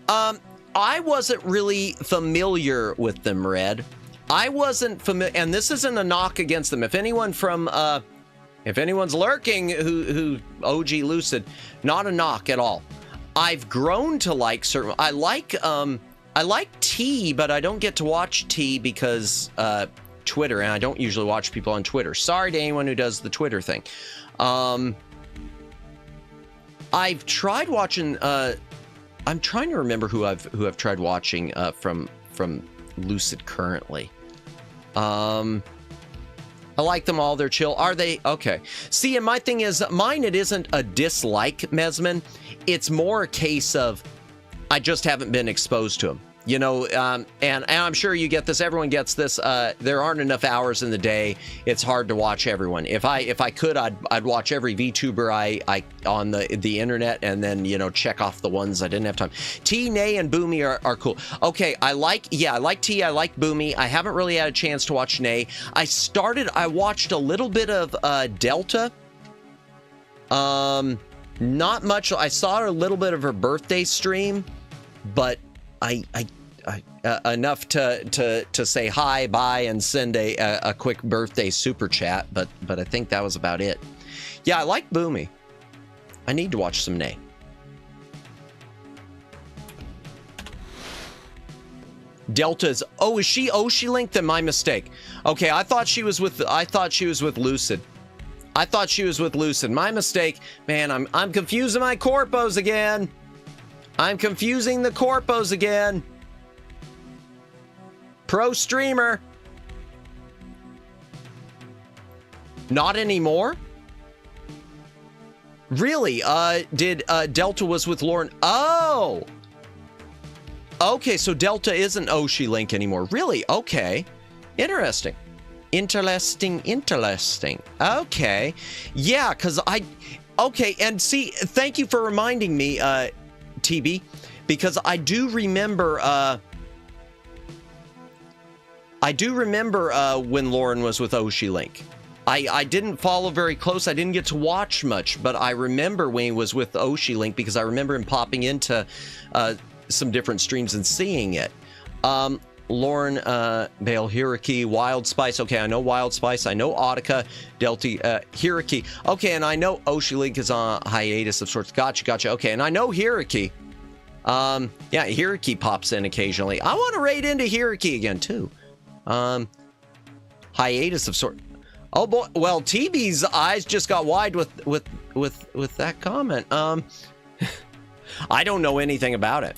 I wasn't really familiar with them, Red. I wasn't familiar, and this isn't a knock against them. If anyone from, if anyone's lurking who OG Lucid, not a knock at all. I've grown to like certain, I like T, but I don't get to watch T because, Twitter, and I don't usually watch people on Twitter. Sorry to anyone who does the Twitter thing. I've tried watching I'm trying to remember who I've tried watching from Lucid currently. I like them all. They're chill. Are they? Okay. See, and my thing is, mine, it isn't a dislike, Mesman. It's more a case of I just haven't been exposed to them. You know, and I'm sure you get this. Everyone gets this. There aren't enough hours in the day. It's hard to watch everyone. If I could, I'd watch every VTuber I on the internet, and then, you know, check off the ones I didn't have time. T, Nay, and Boomy are cool. Okay, I like T, I like Boomy. I haven't really had a chance to watch Nay. I watched a little bit of Delta. Not much. I saw a little bit of her birthday stream, but I enough to say hi, bye, and send a quick birthday super chat, but I think that was about it. Yeah, I like Boomy. I need to watch some Nay. Delta's. Oh, is she Oshi-Link? Then my mistake. Okay, I thought she was with Lucid. My mistake. Man, I'm confusing my corpos again. I'm confusing the corpos again. Pro streamer. Not anymore? Really? Did Delta was with Lauren? Oh! Okay, so Delta isn't Oshi-Link anymore. Really? Okay. Interesting. Interesting. Okay. Yeah, because okay, and see, thank you for reminding me, TB, because I do remember when Lauren was with Oshi-Link. I didn't follow very close. I didn't get to watch much, but I remember when he was with Oshi-Link because I remember him popping into some different streams and seeing it. Lauren, Bale, Hiraki, Wild Spice. Okay, I know Wild Spice. I know Audica, Delta, Hiraki. Okay, and I know Oshi-Link is on hiatus of sorts. Gotcha. Okay, and I know Hiraki. Yeah, Hiraki pops in occasionally. I want to raid into Hiraki again, too. Hiatus of sorts. Oh, boy. Well, TB's eyes just got wide with that comment. I don't know anything about it.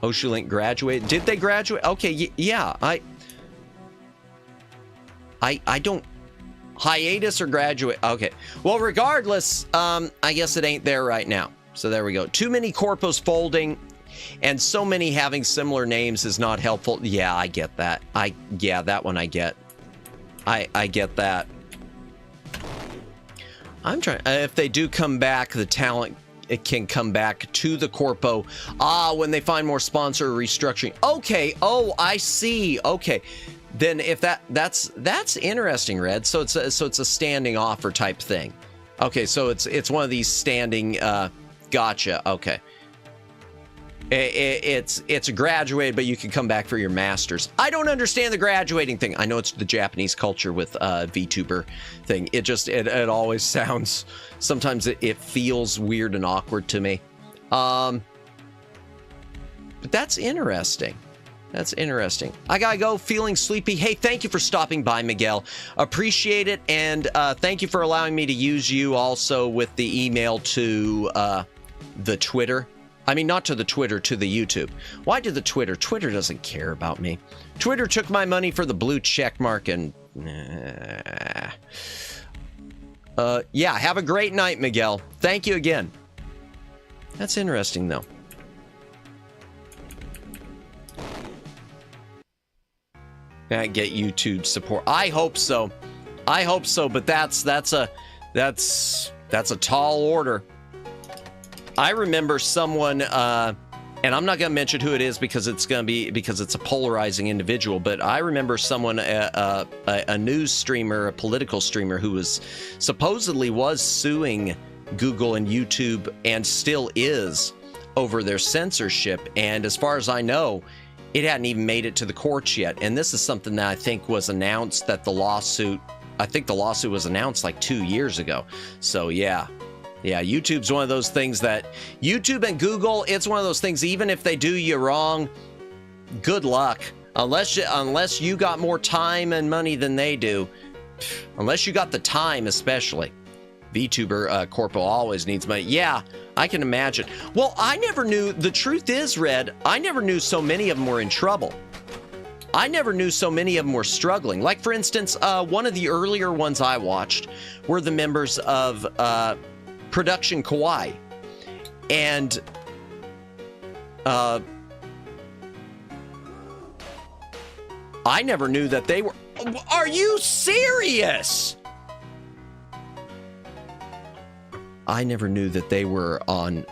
Oshi-Link graduated. Did they graduate? Okay, yeah. I don't hiatus or graduate. Okay. Well, regardless, I guess it ain't there right now. So there we go. Too many corpos folding and so many having similar names is not helpful. Yeah, I get that. Yeah, that one I get. I get that. I'm trying, if they do come back, the talent, it can come back to the corpo. When they find more sponsor restructuring. Okay. Oh, I see. Okay. Then if that's interesting, Red. So it's a standing offer type thing. Okay. So it's one of these standing, gotcha. Okay. It's graduated, but you can come back for your masters. I don't understand the graduating thing. I know it's the Japanese culture with VTuber thing. It always sounds, sometimes it feels weird and awkward to me. But that's interesting. That's interesting. I gotta go, feeling sleepy. Hey, thank you for stopping by, Miguel. Appreciate it, and thank you for allowing me to use you also with the email to the Twitter. I mean, not to the Twitter, to the YouTube. Why to the Twitter? Twitter doesn't care about me. Twitter took my money for the blue check mark and... yeah, have a great night, Miguel. Thank you again. That's interesting, though. I get YouTube support. I hope so. I hope so, but that's a tall order. I remember someone, and I'm not going to mention who it is because it's a polarizing individual, but I remember someone, a news streamer, a political streamer who supposedly was suing Google and YouTube and still is over their censorship. And as far as I know, it hadn't even made it to the courts yet. And this is something that I think was announced that I think the lawsuit was announced like 2 years ago. So yeah. Yeah, YouTube's one of those things that YouTube and Google, it's one of those things, even if they do you wrong, good luck. Unless you got more time and money than they do, unless you got the time especially, VTuber corpo always needs money. Yeah, I can imagine. Well, I never knew, the truth is, Red, I never knew so many of them were in trouble. I never knew so many of them were struggling. Like, for instance, one of the earlier ones I watched were the members of Production Kawaii. And I never knew that they were... Are you serious? I never knew that they were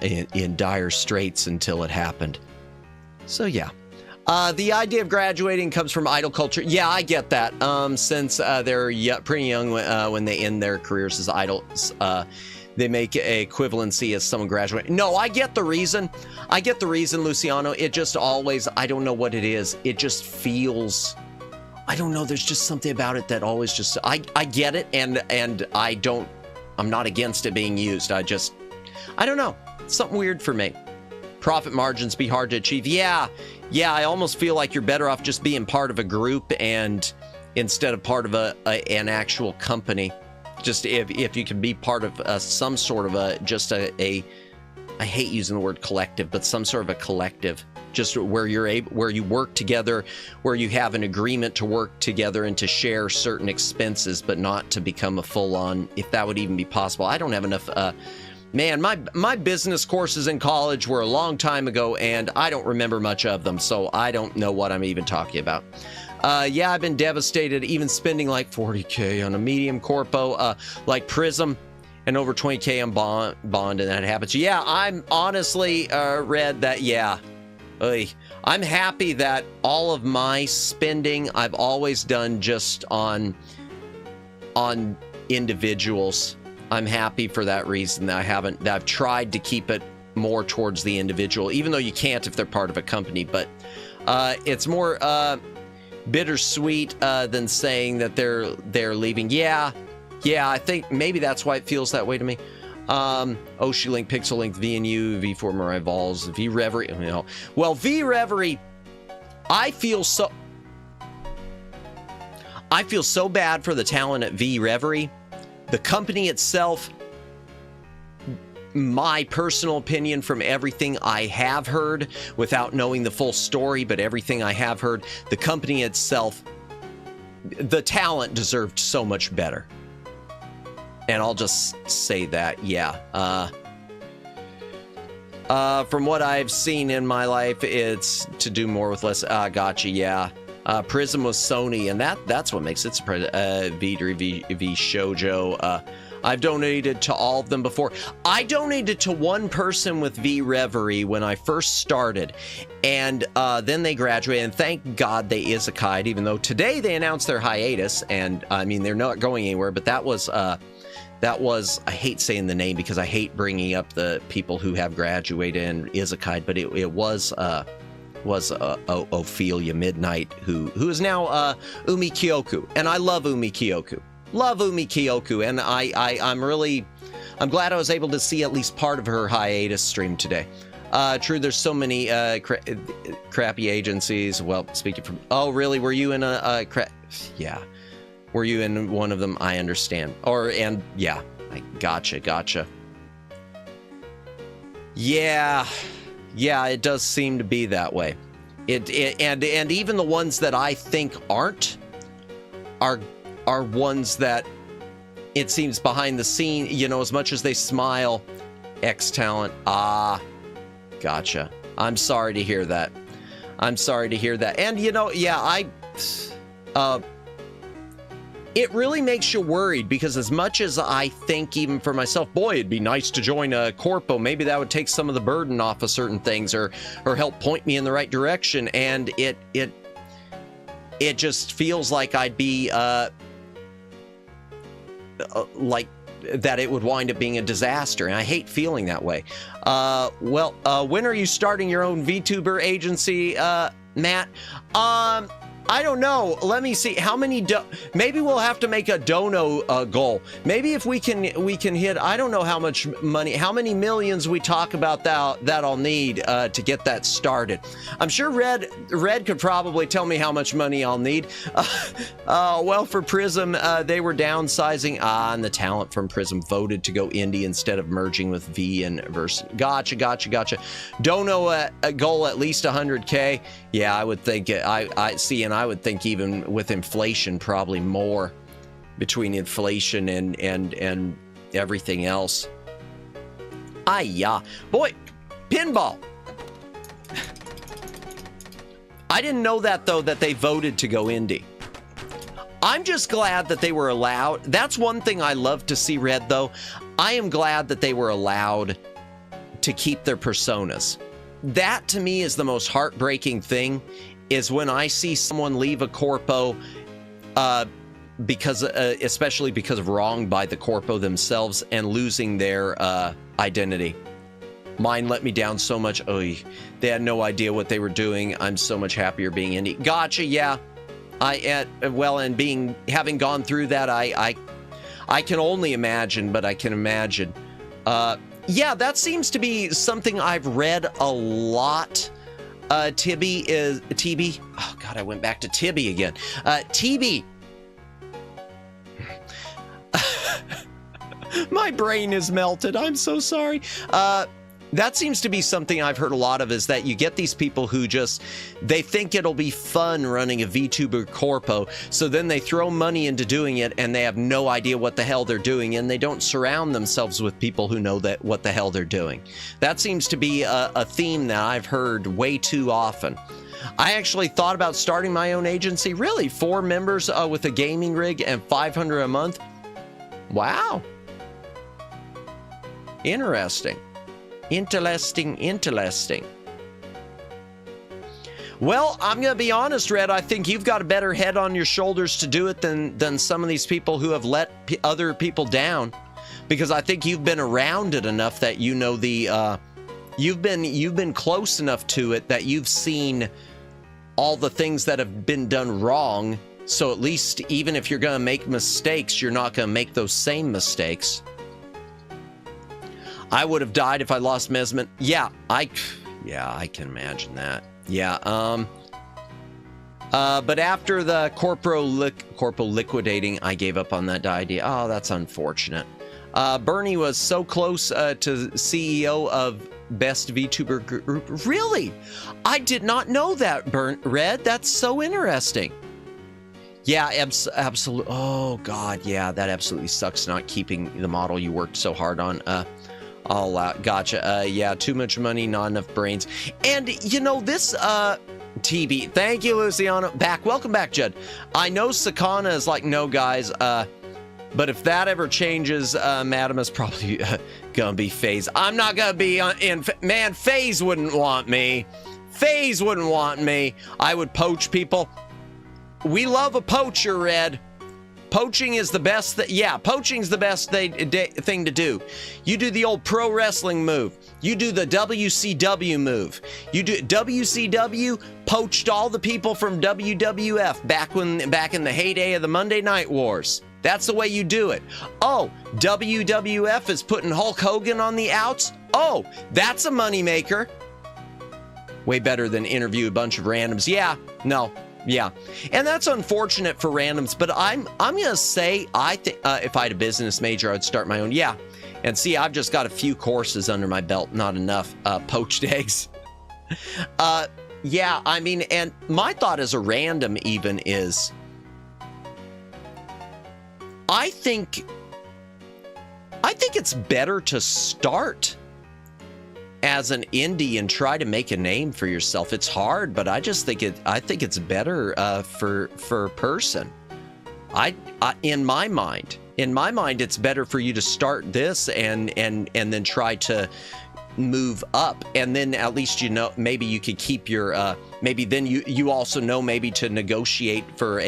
in dire straits until it happened. So, yeah. The idea of graduating comes from idol culture. Yeah, I get that. Since they're pretty young when they end their careers as idols, they make a equivalency as someone graduating. No, I get the reason. I get the reason, Luciano. It just always, I don't know what it is. It just feels, I don't know. There's just something about it that always just, I get it, and I'm not against it being used. I don't know. It's something weird for me. Profit margins be hard to achieve. Yeah, I almost feel like you're better off just being part of a group and instead of part of an actual company. Just if you can be part of some sort of I hate using the word collective, but some sort of a collective, just where you work together, where you have an agreement to work together and to share certain expenses, but not to become a full-on, if that would even be possible. I don't have enough. Man, my business courses in college were a long time ago, and I don't remember much of them, so I don't know what I'm even talking about. Yeah, I've been devastated, even spending like $40K on a medium corpo, like Prism, and over $20K on Bond, and that happens. Yeah, I'm honestly read that, yeah. I'm happy that all of my spending I've always done just on individuals. I'm happy for that reason that I've tried to keep it more towards the individual, even though you can't if they're part of a company, but it's more bittersweet than saying that they're leaving. Yeah, I think maybe that's why it feels that way to me. Oshilink, Pixel-Link, VNU, V4 Mirai Vols, V-Reverie. Well, V-Reverie, I feel so bad for the talent at V-Reverie. The company itself, my personal opinion from everything I have heard, without knowing the full story, but everything I have heard, the company itself, the talent deserved so much better. And I'll just say that, yeah. From what I've seen in my life, it's to do more with less. Gotcha, yeah. Prism was Sony, and that's what makes it V3, V Shoujo. I've donated to all of them before. I donated to one person with V-Reverie when I first started, and then they graduated, and thank God they izakai'd, even though today they announced their hiatus, and I mean, they're not going anywhere, but that was, I hate saying the name because I hate bringing up the people who have graduated and izakai'd, but it was Ophelia Midnight, who is now Umi Kyoku, and I love Umi Kyoku. Love Umi Kyoku, and I'm glad I was able to see at least part of her hiatus stream today. True, there's so many crappy agencies. Well, speaking from, oh really? Were you in yeah. Were you in one of them? I understand. Yeah, I gotcha. Yeah, it does seem to be that way. And even the ones that I think aren't are ones that it seems behind the scene, as much as they smile, X talent. Gotcha. I'm sorry to hear that. And yeah, it really makes you worried, because as much as I think, even for myself, boy, it'd be nice to join a corpo. Maybe that would take some of the burden off of certain things, or help point me in the right direction. And it just feels like I'd be like that. It would wind up being a disaster, and I hate feeling that way. When are you starting your own VTuber agency, Matt? I don't know. Let me see how many. Maybe we'll have to make a dono goal. Maybe if we can hit. I don't know how much money, how many millions we talk about that I'll need to get that started. I'm sure Red could probably tell me how much money I'll need. Well, for Prism, they were downsizing. And the talent from Prism voted to go indie instead of merging with V and Verse. Gotcha. Dono a goal at least 100K. Yeah, I would think. I see, and I would think even with inflation, probably more between inflation and everything else. Yeah, boy, pinball. I didn't know that though, that they voted to go indie. I'm just glad that they were allowed. That's one thing I love to see, Red, though. I am glad that they were allowed to keep their personas. That to me is the most heartbreaking thing, is when I see someone leave a corpo because especially because of wrong by the corpo themselves and losing their identity. Mine let me down so much. Oh, they had no idea what they were doing. I'm so much happier being indie. Gotcha, yeah. Having gone through that, I can only imagine, but I can imagine. Yeah, that seems to be something I've read a lot. TB. Oh God, I went back to Tibby again. TB. My brain is melted. I'm so sorry. That seems to be something I've heard a lot of, is that you get these people who they think it'll be fun running a VTuber corpo, so then they throw money into doing it and they have no idea what the hell they're doing, and they don't surround themselves with people who know what the hell they're doing. That seems to be a theme that I've heard way too often. I actually thought about starting my own agency. Really, 4 members with a gaming rig and $500 a month. Wow. Interesting. Well, I'm going to be honest, Red. I think you've got a better head on your shoulders to do it than some of these people who have let other people down, because I think you've been around it enough that you know you've been close enough to it that you've seen all the things that have been done wrong. So at least even if you're going to make mistakes, you're not going to make those same mistakes. I would have died if I lost Mesment. Yeah, I can imagine that. Yeah, but after the corpo liquidating, I gave up on that idea. Oh, that's unfortunate. Bernie was so close to CEO of Best VTuber Group. Really? I did not know that, Red. That's so interesting. Yeah, absolutely. Oh, God, yeah, that absolutely sucks, not keeping the model you worked so hard on. All out. Gotcha. Yeah, too much money, not enough brains. And, you know, this, TB, thank you, Luciano. Welcome back, Judd. I know Sakana is like, no, guys, but if that ever changes, Madam is probably gonna be FaZe. I'm not gonna be man, FaZe wouldn't want me. FaZe wouldn't want me. I would poach people. We love a poacher, Red. Poaching is the best. Poaching's the best thing to do. You do the old pro wrestling move. You do the WCW move. You do WCW poached all the people from WWF back in the heyday of the Monday Night Wars. That's the way you do it. Oh, WWF is putting Hulk Hogan on the outs. Oh, that's a moneymaker. Way better than interview a bunch of randoms. Yeah, no. Yeah, and that's unfortunate for randoms, but I'm gonna say I think if I had a business major, I'd start my own. Yeah, and see, I've just got a few courses under my belt, not enough poached eggs. Yeah, I mean, and my thought as a random even is, I think it's better to start as an indie and try to make a name for yourself. It's hard, but I just think it's better for a person. In my mind, it's better for you to start this and then try to move up, and then at least you know maybe you could keep your maybe then you also know maybe to negotiate for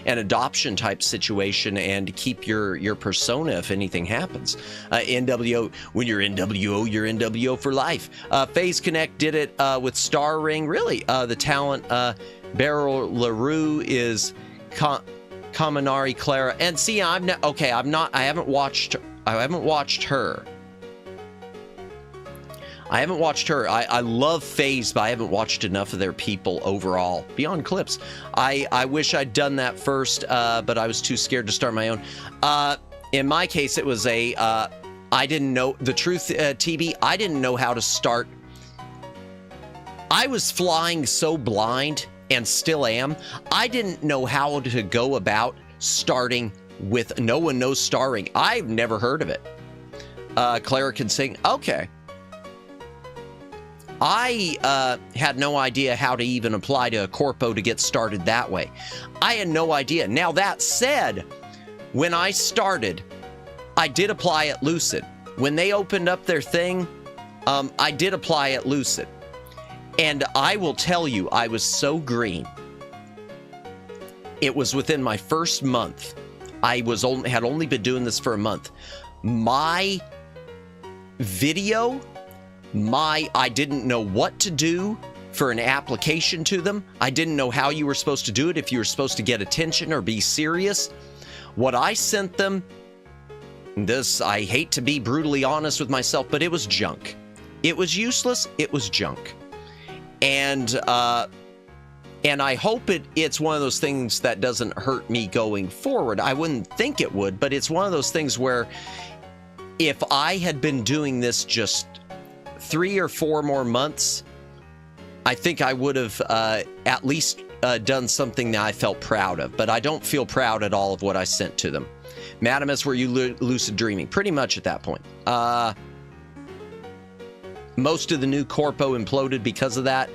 an adoption type situation and keep your persona if anything happens. NWO, when you're NWO, you're NWO for life. FaZe Connect did it with Star Ring. Really, the talent Beryl LaRue is Kaminari Clara. And see, I haven't watched her. I haven't watched her. I love FaZe, but I haven't watched enough of their people overall. Beyond Clips. I wish I'd done that first, but I was too scared to start my own. In my case, it was I didn't know the truth, TB. I didn't know how to start. I was flying so blind, and still am. I didn't know how to go about starting with No One Knows Starring. I've never heard of it. Clara can sing. Okay. I had no idea how to even apply to a corpo to get started that way. I had no idea. Now, that said, when I started, I did apply at Lucid. When they opened up their thing, I did apply at Lucid. And I will tell you, I was so green. It was within my first month. I had only been doing this for a month. My video, I didn't know what to do for an application to them. I didn't know how you were supposed to do it, if you were supposed to get attention or be serious. What I sent them, I hate to be brutally honest with myself, but it was junk. It was useless. It was junk. And I hope it's one of those things that doesn't hurt me going forward. I wouldn't think it would, but it's one of those things where if I had been doing this just 3 or 4 more months, I think I would have at least done something that I felt proud of. But I don't feel proud at all of what I sent to them. Madamus, were you lucid dreaming? Pretty much at that point. Most of the new corpo imploded because of that.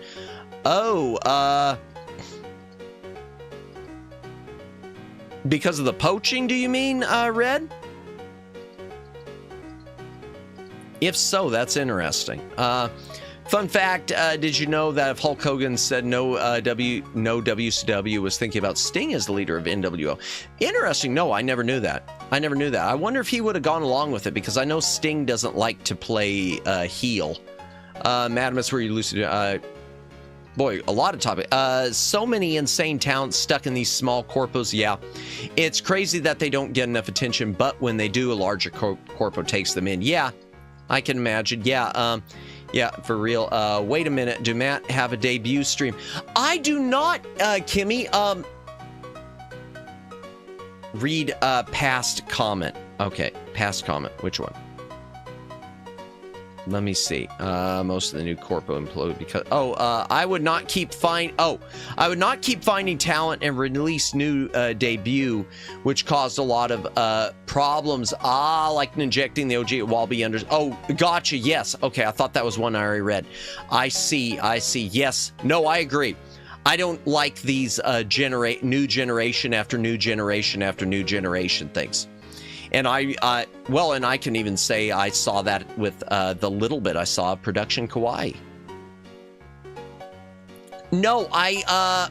Because of the poaching, do you mean, Red? If so, that's interesting. Fun fact, did you know that if Hulk Hogan said no WCW was thinking about Sting as the leader of NWO? Interesting. No, I never knew that. I wonder if he would have gone along with it, because I know Sting doesn't like to play heel. Madamus, were you lucid? Boy, a lot of topics. So many insane talents stuck in these small corpos. Yeah, it's crazy that they don't get enough attention, but when they do, a larger corpo takes them in. Yeah, I can imagine. Yeah, yeah, for real. Wait a minute. Do Matt have a debut stream? I do not, Kimmy. Read past comment. Okay, past comment. Which one? Let me see. Most of the new corpo implode because I would not keep finding talent and release new debut, which caused a lot of problems. Like injecting the OG at Walby under. Oh, gotcha. Yes. Okay, I thought that was one I already read. I see. Yes. No, I agree. I don't like these new generation after new generation after new generation things. And and I can even say I saw that with the little bit I saw of Production Kawaii. No, I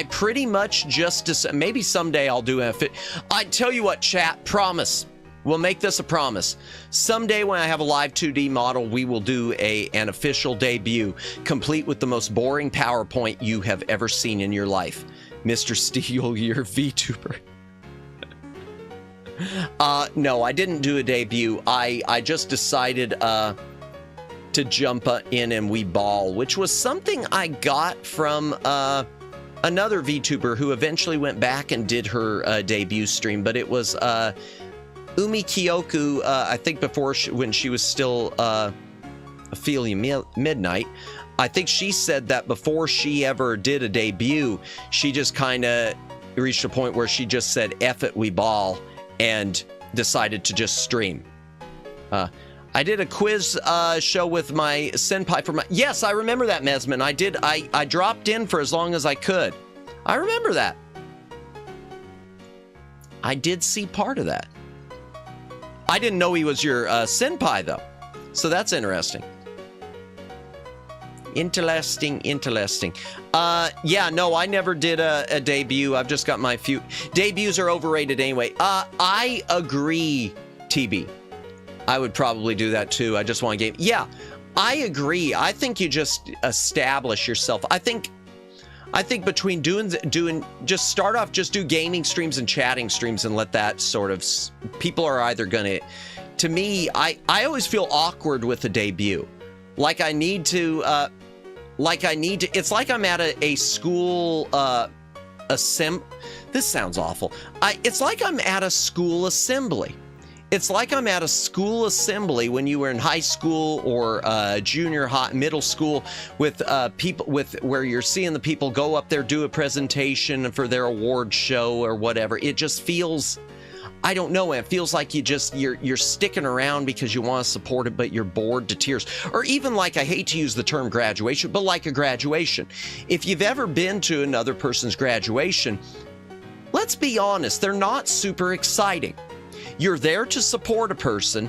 pretty much just maybe someday I'll do it. I tell you what, chat, promise. We'll make this a promise. Someday when I have a live 2D model, we will do an official debut, complete with the most boring PowerPoint you have ever seen in your life. Mr. Steele, you're VTuber. No, I didn't do a debut. I just decided to jump in and we ball, which was something I got from another VTuber who eventually went back and did her debut stream, but it was Umi Kyoku, I think before when she was still Ophelia Midnight. I think she said that before she ever did a debut, she just kind of reached a point where she just said, F it, we ball, and decided to just stream. I did a quiz show with my senpai for my... Yes, I remember that, Mesman. I did. I dropped in for as long as I could. I remember that. I did see part of that. I didn't know he was your senpai, though. So that's interesting. Interesting. Yeah, no, I never did a debut. I've just got my few. Debuts are overrated anyway. I agree, TB. I would probably do that too. I just want a game. Yeah, I agree. I think you just establish yourself. I think I think between doing just start off, just do gaming streams and chatting streams and let that sort of, people are either going to me, I always feel awkward with the debut. Like I need to, it's like I'm at a school, this sounds awful. It's like I'm at a school assembly. It's like I'm at a school assembly when you were in high school or junior high, middle school with people where you're seeing the people go up there, do a presentation for their award show or whatever. It just feels, I don't know, it feels like you're sticking around because you want to support it, but you're bored to tears. Or even like, I hate to use the term graduation, but like a graduation. If you've ever been to another person's graduation, let's be honest, they're not super exciting. You're there to support a person,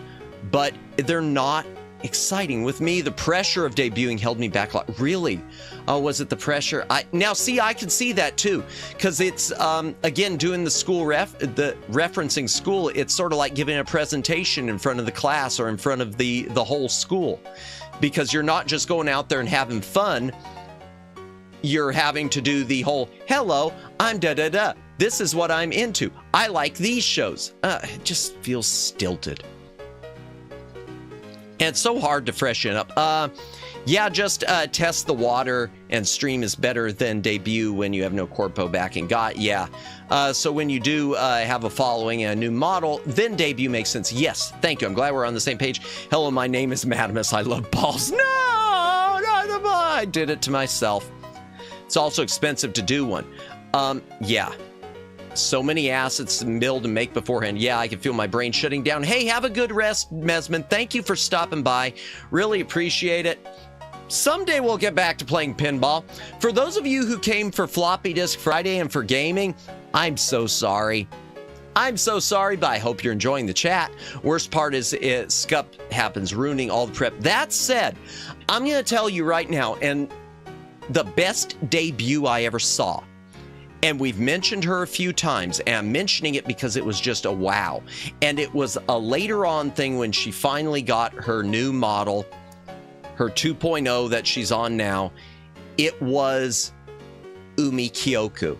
but they're not exciting. With me, the pressure of debuting held me back. Really? Oh, was it the pressure? Now, see, I can see that too, because it's, again, doing the school referencing school, it's sort of like giving a presentation in front of the class or in front of the whole school, because you're not just going out there and having fun. You're having to do the whole, hello, I'm da-da-da. This is what I'm into. I like these shows. It just feels stilted. And it's so hard to freshen up. Yeah, just test the water, and stream is better than debut when you have no corpo backing. Yeah. So when you do have a following and a new model, then debut makes sense. Yes, thank you. I'm glad we're on the same page. Hello, my name is Madamus. I love balls. No, not the ball. I did it to myself. It's also expensive to do one. Yeah. So many assets to build and make beforehand. Yeah, I can feel my brain shutting down. Hey, have a good rest, Mesman. Thank you for stopping by. Really appreciate it. Someday we'll get back to playing pinball. For those of you who came for Floppy Disk Friday and for gaming, I'm so sorry. I'm so sorry, but I hope you're enjoying the chat. Worst part is Scup happens, ruining all the prep. That said, I'm going to tell you right now, and the best debut I ever saw, and we've mentioned her a few times, and I'm mentioning it because it was just a wow. And it was a later on thing when she finally got her new model, her 2.0 that she's on now. It was Umi Kyoku.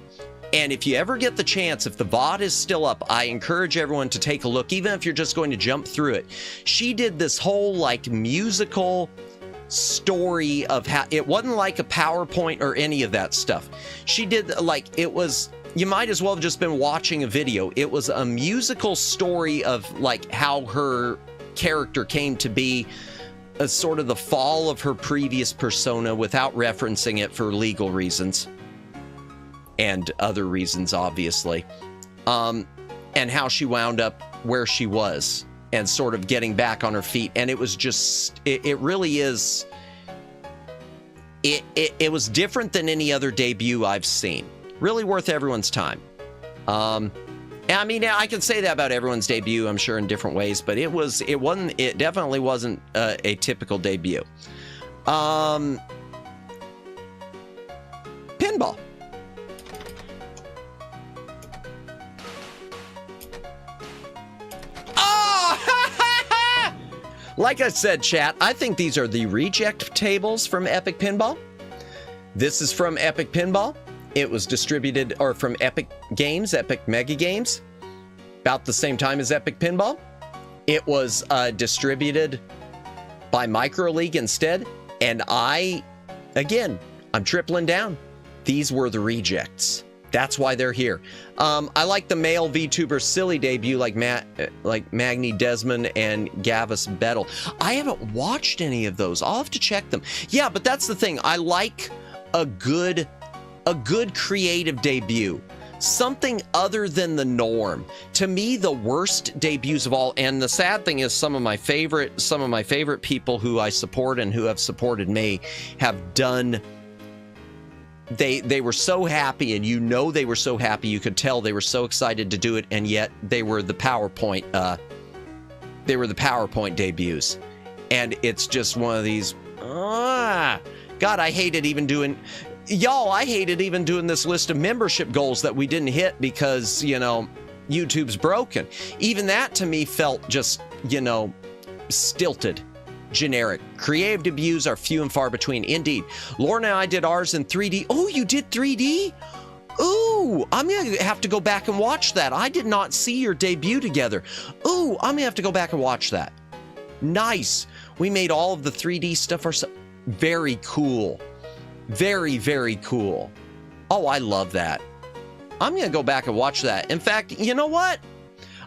And if you ever get the chance, if the VOD is still up, I encourage everyone to take a look, even if you're just going to jump through it. She did this whole like musical story of how it wasn't like a PowerPoint or any of that stuff. She did like, it was, you might as well have just been watching a video. It was a musical story of like how her character came to be, a sort of the fall of her previous persona without referencing it for legal reasons and other reasons, obviously, and how she wound up where she was and sort of getting back on her feet. And it was just, it really is, it was different than any other debut I've seen. Really worth everyone's time. I mean, I can say that about everyone's debut, I'm sure, in different ways, but it definitely wasn't a typical debut. Pinball. Like I said, chat, I think these are the reject tables from Epic Pinball. This is from Epic Pinball. It was distributed, or from Epic Games, Epic Mega Games, about the same time as Epic Pinball. It was distributed by MicroLeague instead. And I'm tripling down. These were the rejects. That's why they're here. I like the male VTuber silly debut, like Magni Desmond and Gavis Bettel. I haven't watched any of those. I'll have to check them. Yeah, but that's the thing. I like a good creative debut. Something other than the norm. To me, the worst debuts of all, and the sad thing is some of my favorite people who I support and who have supported me have done. They were so happy, and they were so happy. You could tell they were so excited to do it, and yet they were the PowerPoint. They were the PowerPoint debuts, and it's just one of these. God, I hated even doing. Y'all, I hated even doing this list of membership goals that we didn't hit because YouTube's broken. Even that to me felt just stilted. generic. Creative debuts are few and far between. Indeed. Lauren and I did ours in 3D. Oh, you did 3D? Ooh, I'm going to have to go back and watch that. I did not see your debut together. Ooh, I'm going to have to go back and watch that. Nice. We made all of the 3D stuff ourselves. Very cool. Very, very cool. Oh, I love that. I'm going to go back and watch that. In fact, you know what?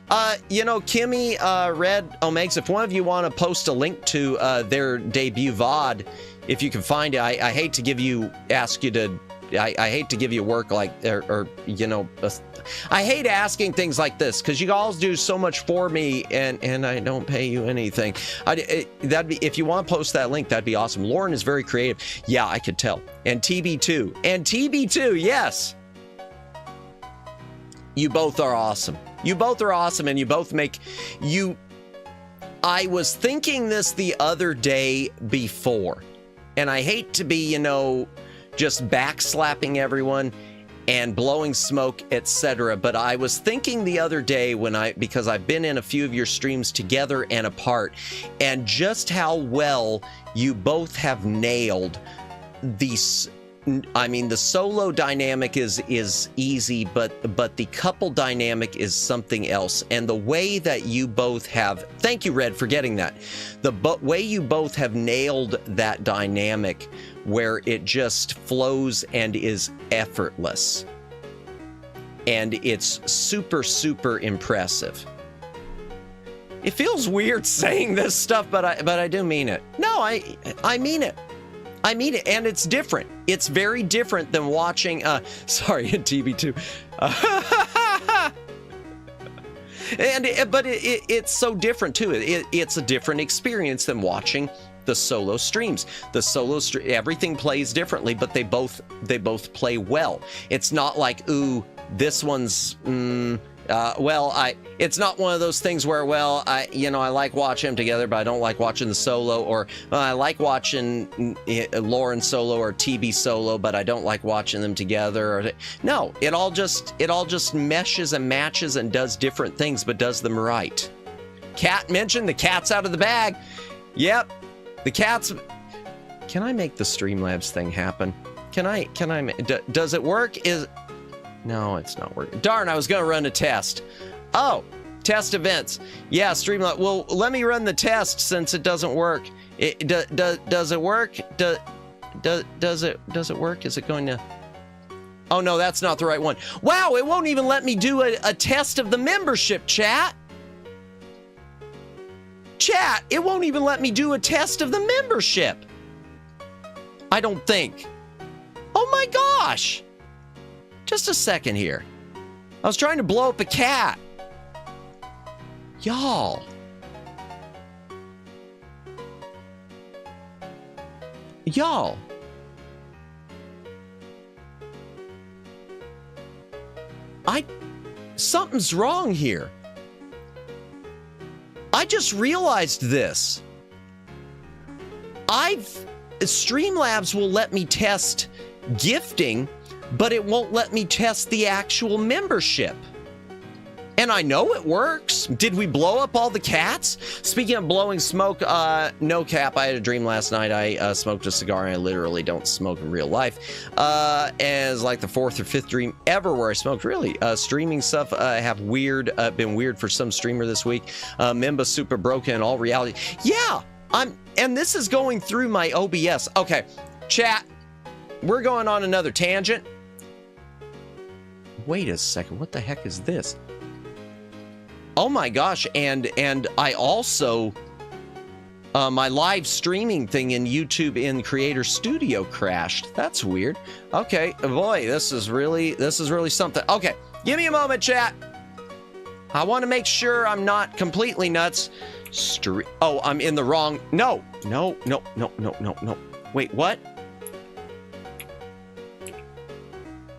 Kimmy, Red, Omegs, if one of you want to post a link to their debut VOD, if you can find it, I hate to give you, ask you to, I hate to give you work like, I hate asking things like this because you all do so much for me and I don't pay you anything. That'd be, if you want to post that link, that'd be awesome. Lauren is very creative. Yeah, I could tell. And TB2, yes. You both are awesome. You both are awesome and you both make you. I was thinking this the other day before, and I hate to be, just backslapping everyone and blowing smoke, etc. But I was thinking the other day because I've been in a few of your streams together and apart, and just how well you both have nailed these. I mean, the solo dynamic is easy, but the couple dynamic is something else. And the way that you both have, thank you, Red, for getting that. The way you both have nailed that dynamic where it just flows and is effortless. And it's super, super impressive. It feels weird saying this stuff, but I do mean it. No, I mean it. I mean it, and it's different. It's very different than watching, sorry, TB2. But it's so different too. It's a different experience than watching the solo streams. Everything plays differently, but they both play well. It's not like, ooh, this one's, it's not one of those things where, I like watching them together, but I don't like watching the solo, or I like watching Lauren solo or TB solo, but I don't like watching them together. No, it all just meshes and matches and does different things, but does them right. Cat mentioned, the cat's out of the bag. Yep, the cat's. Can I make the Streamlabs thing happen? Does it work? No, it's not working. Darn, I was going to run a test. Oh, test events. Yeah, Streamlabs. Well, let me run the test since it doesn't work. Does it work? Does it work? Is it going to... Oh, no, that's not the right one. Wow, it won't even let me do a test of the membership, chat. Chat, it won't even let me do a test of the membership. I don't think. Oh, my gosh. Just a second here. I was trying to blow up a cat. Y'all. Something's wrong here. I just realized this. Streamlabs will let me test gifting, but it won't let me test the actual membership. And I know it works. Did we blow up all the cats? Speaking of blowing smoke, no cap. I had a dream last night. I smoked a cigar, and I literally don't smoke in real life. As like the 4th or 5th dream ever where I smoked. Really, streaming stuff have been weird for some streamer this week. Memba super broken in all reality. Yeah, and this is going through my OBS. Okay, chat. We're going on another tangent. Wait a second, what the heck is this? Oh my gosh, and I also, my live streaming thing in YouTube in Creator Studio crashed. That's weird. Okay, boy, this is really something. Okay, give me a moment, chat. I want to make sure I'm not completely nuts. Oh, I'm in the wrong, no. Wait, what?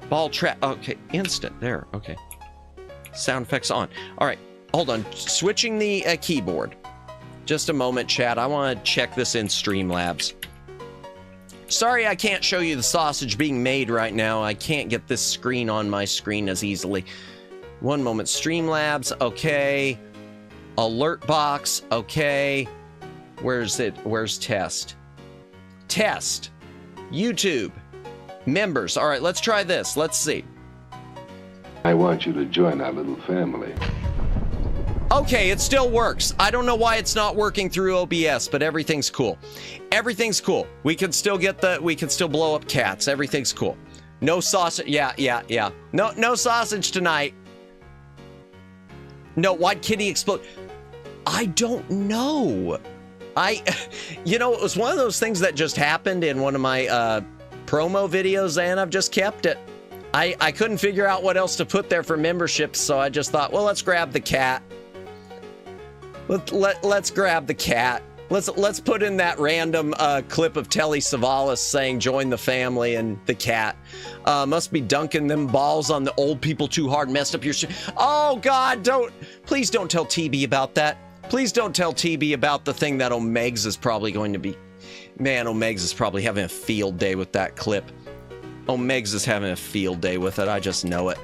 Ball trap. Okay, instant. There. Okay. Sound effects on. All right. Hold on. Switching the keyboard. Just a moment, chat. I want to check this in Streamlabs. Sorry I can't show you the sausage being made right now. I can't get this screen on my screen as easily. One moment. Streamlabs. Okay. Alert box. Okay. Where's it? Where's test? Test. YouTube. Members. All right, let's try this. Let's see. I want you to join our little family. Okay, it still works. I don't know why it's not working through OBS, but everything's cool. Everything's cool. We can still blow up cats. Everything's cool. No sausage. Yeah. No sausage tonight. No, why'd Kitty explode? I don't know. You know, it was one of those things that just happened in one of my promo videos, and I've just kept it. I couldn't figure out what else to put there for memberships, so I just thought, well, let's grab the cat. Let's grab the cat. Let's put in that random clip of Telly Savalas saying "join the family" and the cat. Must be dunking them balls on the old people too hard, messed up your shit. Oh God, please don't tell TB about that. Please don't tell TB about the thing that Omegs is probably going to be. Man, Omegs is probably having a field day with that clip. Omegs is having a field day with it. I just know it.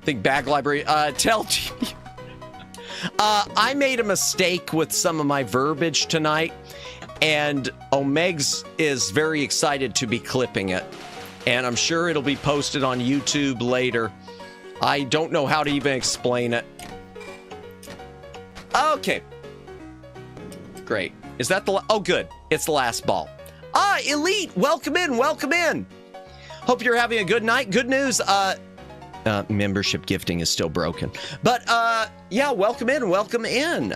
Think back library. Tell TB. I made a mistake with some of my verbiage tonight, and Omegs is very excited to be clipping it, and I'm sure it'll be posted on YouTube later. I don't know how to even explain it. Okay. Great. Is that the... Oh, good. It's the last ball. Elite! Welcome in. Welcome in. Hope you're having a good night. Good news. Membership gifting is still broken. But, yeah, welcome in. Welcome in.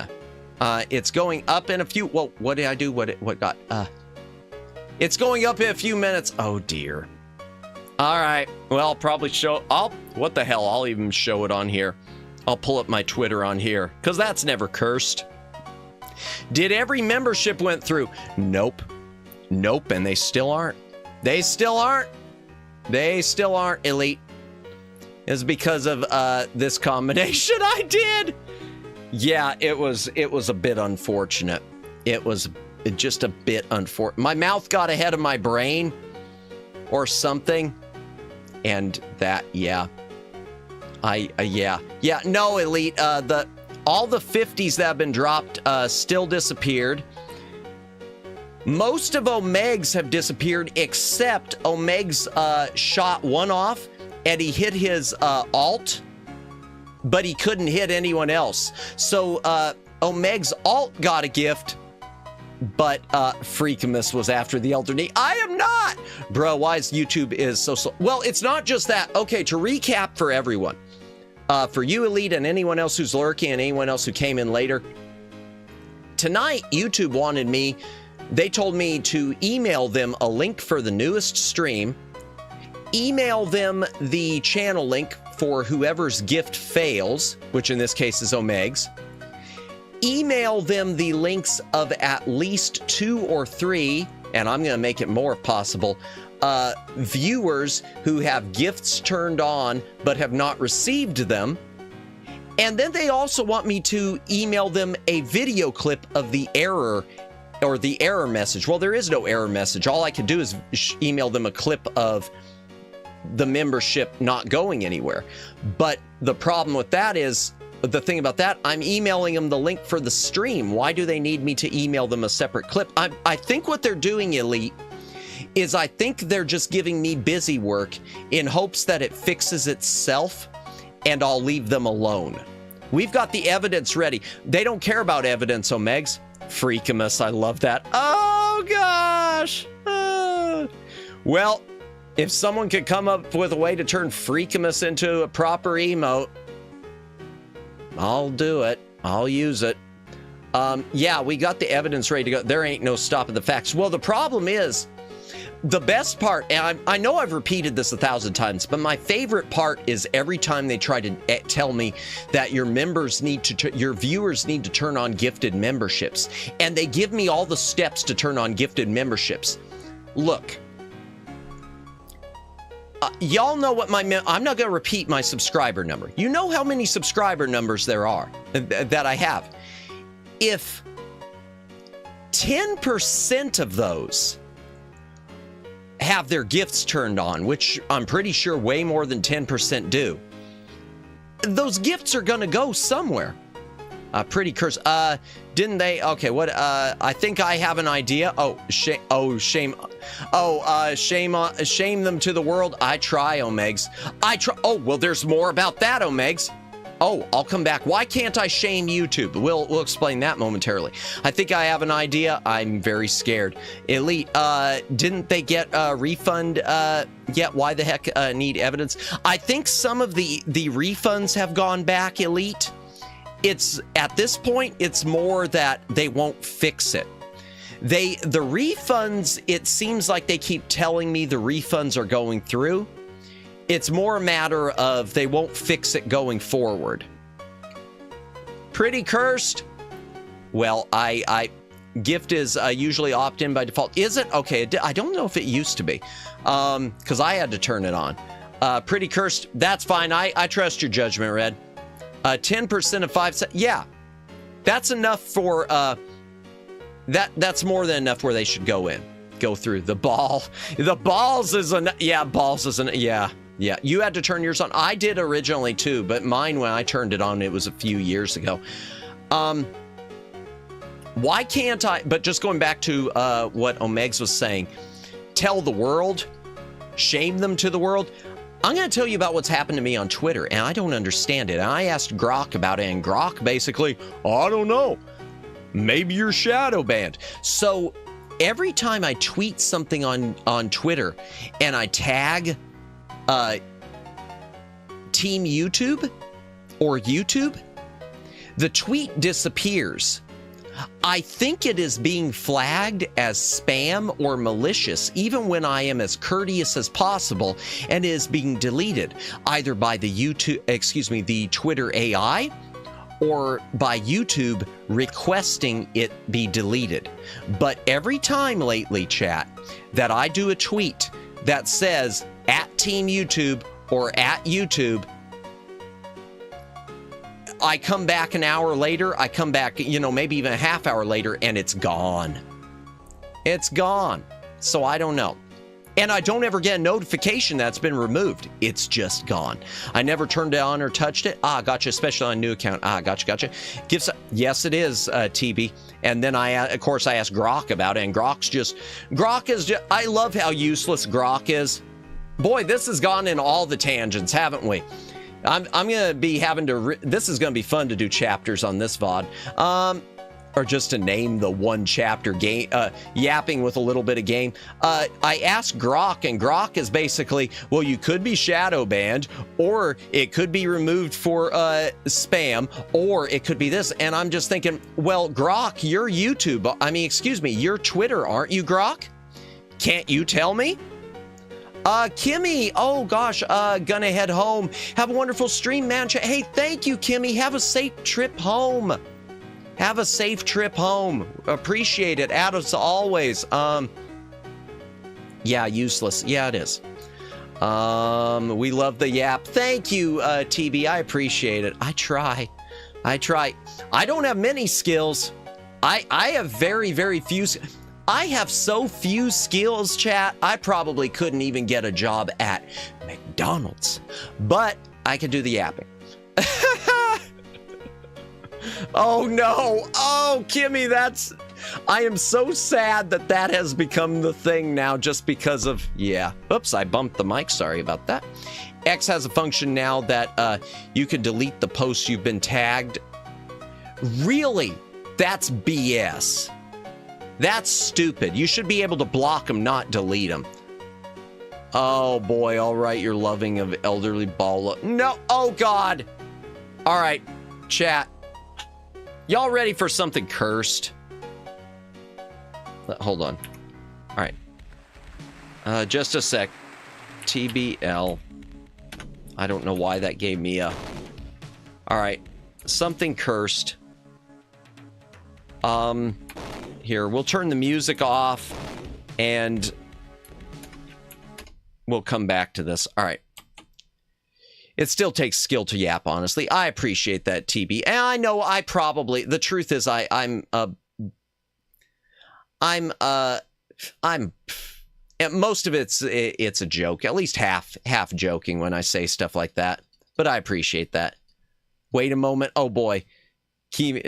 It's going up in a few... Well, what did I do? What got... It's going up in a few minutes. Oh, dear. All right. Well, I'll probably show... What the hell? I'll even show it on here. I'll pull up my Twitter on here, because that's never cursed. Did every membership went through? Nope. Nope, and they still aren't. They still aren't. They still aren't, Elite. It's because of this combination I did. Yeah, it was a bit unfortunate. It was just a bit unfortunate. My mouth got ahead of my brain or something. And that, yeah. Yeah, no, Elite, all the 50s that have been dropped still disappeared. Most of Omegs have disappeared, except Omegs shot one off, and he hit his alt, but he couldn't hit anyone else. So Omegs alt got a gift, but Freakamus was after the alternate. I am not! Bro, why is YouTube is so slow? Well, it's not just that. Okay, to recap for everyone. For you, Elite, and anyone else who's lurking, and anyone else who came in later. Tonight, YouTube wanted me... They told me to email them a link for the newest stream, email them the channel link for whoever's gift fails, which in this case is Omegs, email them the links of at least 2 or 3, and I'm going to make it more if possible, viewers who have gifts turned on but have not received them. And then they also want me to email them a video clip of the error or the error message. Well, there is no error message. All I can do is email them a clip of the membership not going anywhere. But the problem with that is, the thing about that, I'm emailing them the link for the stream. Why do they need me to email them a separate clip? I think what they're doing, Elite, is I think they're just giving me busy work in hopes that it fixes itself and I'll leave them alone. We've got the evidence ready. They don't care about evidence, Omegs. Freakamus, I love that. Oh, gosh. Well, if someone could come up with a way to turn Freakamus into a proper emote, I'll do it. I'll use it. Yeah, we got the evidence ready to go. There ain't no stopping the facts. Well, the problem is, the best part, and I know I've repeated this 1,000 times, but my favorite part is every time they try to tell me that your members need to, your viewers need to turn on gifted memberships, and they give me all the steps to turn on gifted memberships. Look, y'all know what I'm not going to repeat my subscriber number. You know how many subscriber numbers there are that I have. If 10% of those have their gifts turned on, which I'm pretty sure way more than 10% do, those gifts are going to go somewhere. Pretty curse. Didn't they? Okay, what? I think I have an idea. Oh, shame. Oh, shame. Oh, shame them to the world. I try, Omegs. I try. Oh, well, there's more about that, Omegs. Oh, I'll come back. Why can't I shame YouTube? We'll explain that momentarily. I think I have an idea. I'm very scared. Elite, didn't they get a refund yet? Why the heck need evidence? I think some of the refunds have gone back, Elite. It's at this point, it's more that they won't fix it. The refunds, it seems like they keep telling me the refunds are going through. It's more a matter of they won't fix it going forward. Pretty cursed. Well, gift is usually opt-in by default. Is it? Okay, I don't know if it used to be, because I had to turn it on. Pretty cursed. That's fine. I trust your judgment, Red. 10% of 5 cents. Yeah, that's enough for that's more than enough where they should go through the ball. The balls is balls is yeah. You had to turn yours on. I did originally too, but mine, when I turned it on, it was a few years ago. Why can't I? But just going back to what Omegs was saying, tell the world, shame them to the world. I'm going to tell you about what's happened to me on Twitter, and I don't understand it. And I asked Grok about it, and Grok basically, I don't know, maybe you're shadow banned. So every time I tweet something on Twitter and I tag Team YouTube or YouTube, the tweet disappears. I think it is being flagged as spam or malicious, even when I am as courteous as possible, and is being deleted either by the Twitter AI or by YouTube requesting it be deleted. But every time lately, chat, that I do a tweet that says at Team YouTube or at YouTube, I come back an hour later, I come back, maybe even a half hour later, and it's gone. It's gone. So I don't know. And I don't ever get a notification that's been removed. It's just gone. I never turned it on or touched it. Gotcha, especially on a new account. Gotcha. Yes, it is, TB. And then of course, I asked Grok about it, and Grok is just, I love how useless Grok is. Boy, this has gone in all the tangents, haven't we? I'm going to be having to, this is going to be fun to do chapters on this VOD. Or just to name the one chapter game, yapping with a little bit of game. I asked Grok, and Grok is basically, well, you could be shadow banned, or it could be removed for spam, or it could be this. And I'm just thinking, well, Grok, you're YouTube. You're Twitter, aren't you, Grok? Can't you tell me? Kimmy, oh gosh, gonna head home. Have a wonderful stream, man. Hey, thank you, Kimmy. Have a safe trip home. Have a safe trip home. Appreciate it, as always. Yeah, useless. Yeah, it is. We love the yap. Thank you, TB. I appreciate it. I try. I don't have many skills. I have very, very few. I have so few skills, chat, I probably couldn't even get a job at McDonald's. But I could do the yapping. Oh, no. Oh, Kimmy, I am so sad that has become the thing now just because of, yeah. Oops, I bumped the mic. Sorry about that. X has a function now that you can delete the posts you've been tagged. Really? That's BS. That's stupid. You should be able to block them, not delete them. Oh boy, all right, you're loving of elderly ball. No, oh God. All right, chat. Y'all ready for something cursed? Hold on. All right. Just a sec. TBL. I don't know why that gave me a... All right, something cursed. Here, we'll turn the music off, and we'll come back to this. All right. It still takes skill to yap, honestly. I appreciate that, TB. And I know I probably, the truth is most of it's a joke, at least half joking when I say stuff like that. But I appreciate that. Wait a moment. Oh boy.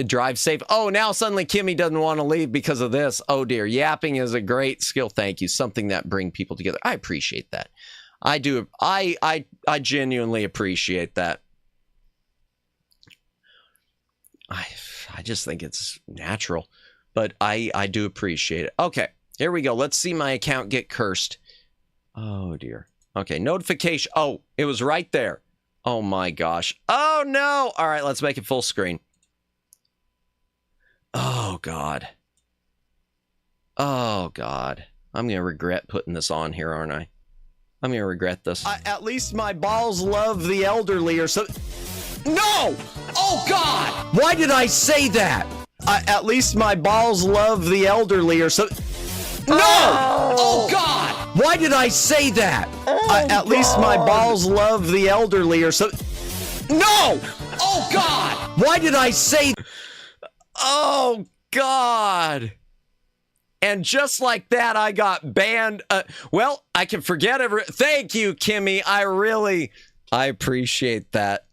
Drive safe. Oh, now suddenly Kimmy doesn't want to leave because of this. Oh dear. Yapping is a great skill. Thank you. Something that bring people together. I appreciate that. I do. I genuinely appreciate that. I just think it's natural, but I do appreciate it. Okay, here we go. Let's see my account get cursed. Oh dear. Okay, notification. Oh, it was right there. Oh my gosh. Oh no. All right, let's make it full screen. Oh God. Oh God. I'm going to regret putting this on here, aren't I? I'm going to regret this. At least my balls love the elderly or so. No! Oh God! Why did I say that? At least my balls love the elderly or so. No! Oh God! Why did I say that? At least my balls love the elderly or so. No! Oh God! Why did I say? Oh God! And just like that, I got banned. Well, I can forget every. Thank you, Kimmy. I appreciate that.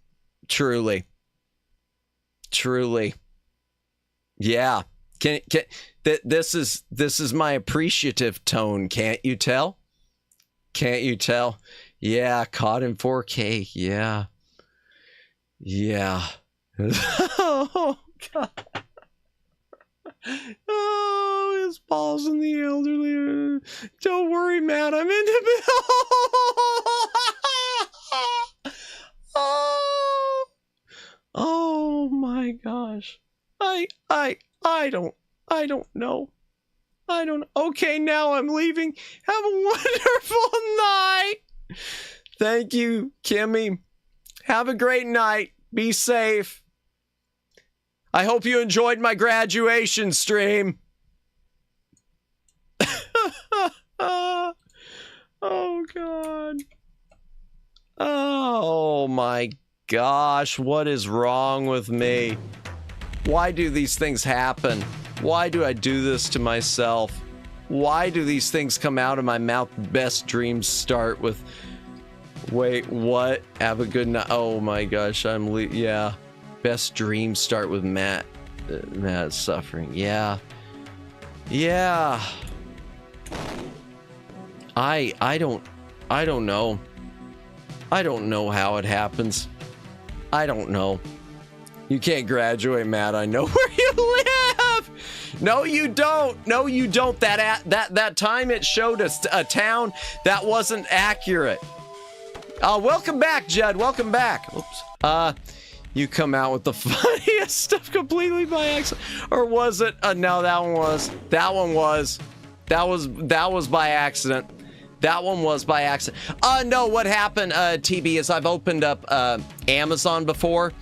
Truly. Yeah. This is my appreciative tone. Can't you tell? Can't you tell? Yeah. Caught in 4K. Yeah. Yeah. Oh God. Oh, his balls in the elderly. Don't worry, Matt. I'm into it. Oh my gosh. I don't know. Okay, now I'm leaving. Have a wonderful night. Thank you, Kimmy. Have a great night. Be safe. I hope you enjoyed my graduation stream. Oh, God. Oh, my gosh. What is wrong with me? Why do these things happen? Why do I do this to myself? Why do these things come out of my mouth? Best dreams start with... Wait, what? Have a good night. Oh, my gosh. Yeah. Best dreams start with Matt. Matt's suffering. Yeah. Yeah. I don't know. I don't know how it happens. I don't know. You can't graduate, Matt. I know where you live. No, you don't. No, you don't. That time it showed us a town that wasn't accurate. Welcome back, Jed. Welcome back. Oops. You come out with the funniest stuff completely by accident, or was it? No, that one was by accident. That one was by accident. No, what happened, TB, is I've opened up Amazon before,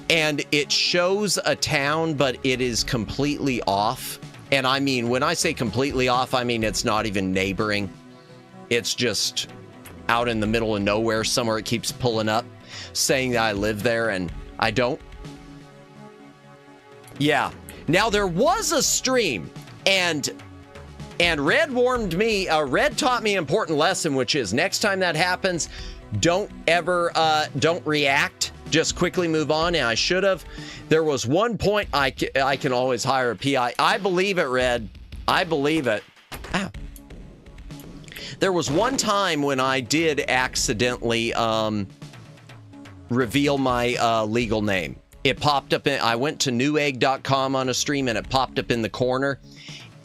and it shows a town, but it is completely off. And I mean, when I say completely off, I mean it's not even neighboring. It's just out in the middle of nowhere somewhere. It keeps pulling up, saying that I live there, and I don't. Yeah. Now, there was a stream, and Red warned me, Red taught me an important lesson, which is next time that happens, don't react. Just quickly move on, and I should have. There was one point I can always hire a PI. I believe it, Red. I believe it. Ah. There was one time when I did accidentally reveal my legal name. It popped up I went to newegg.com on a stream, and it popped up in the corner,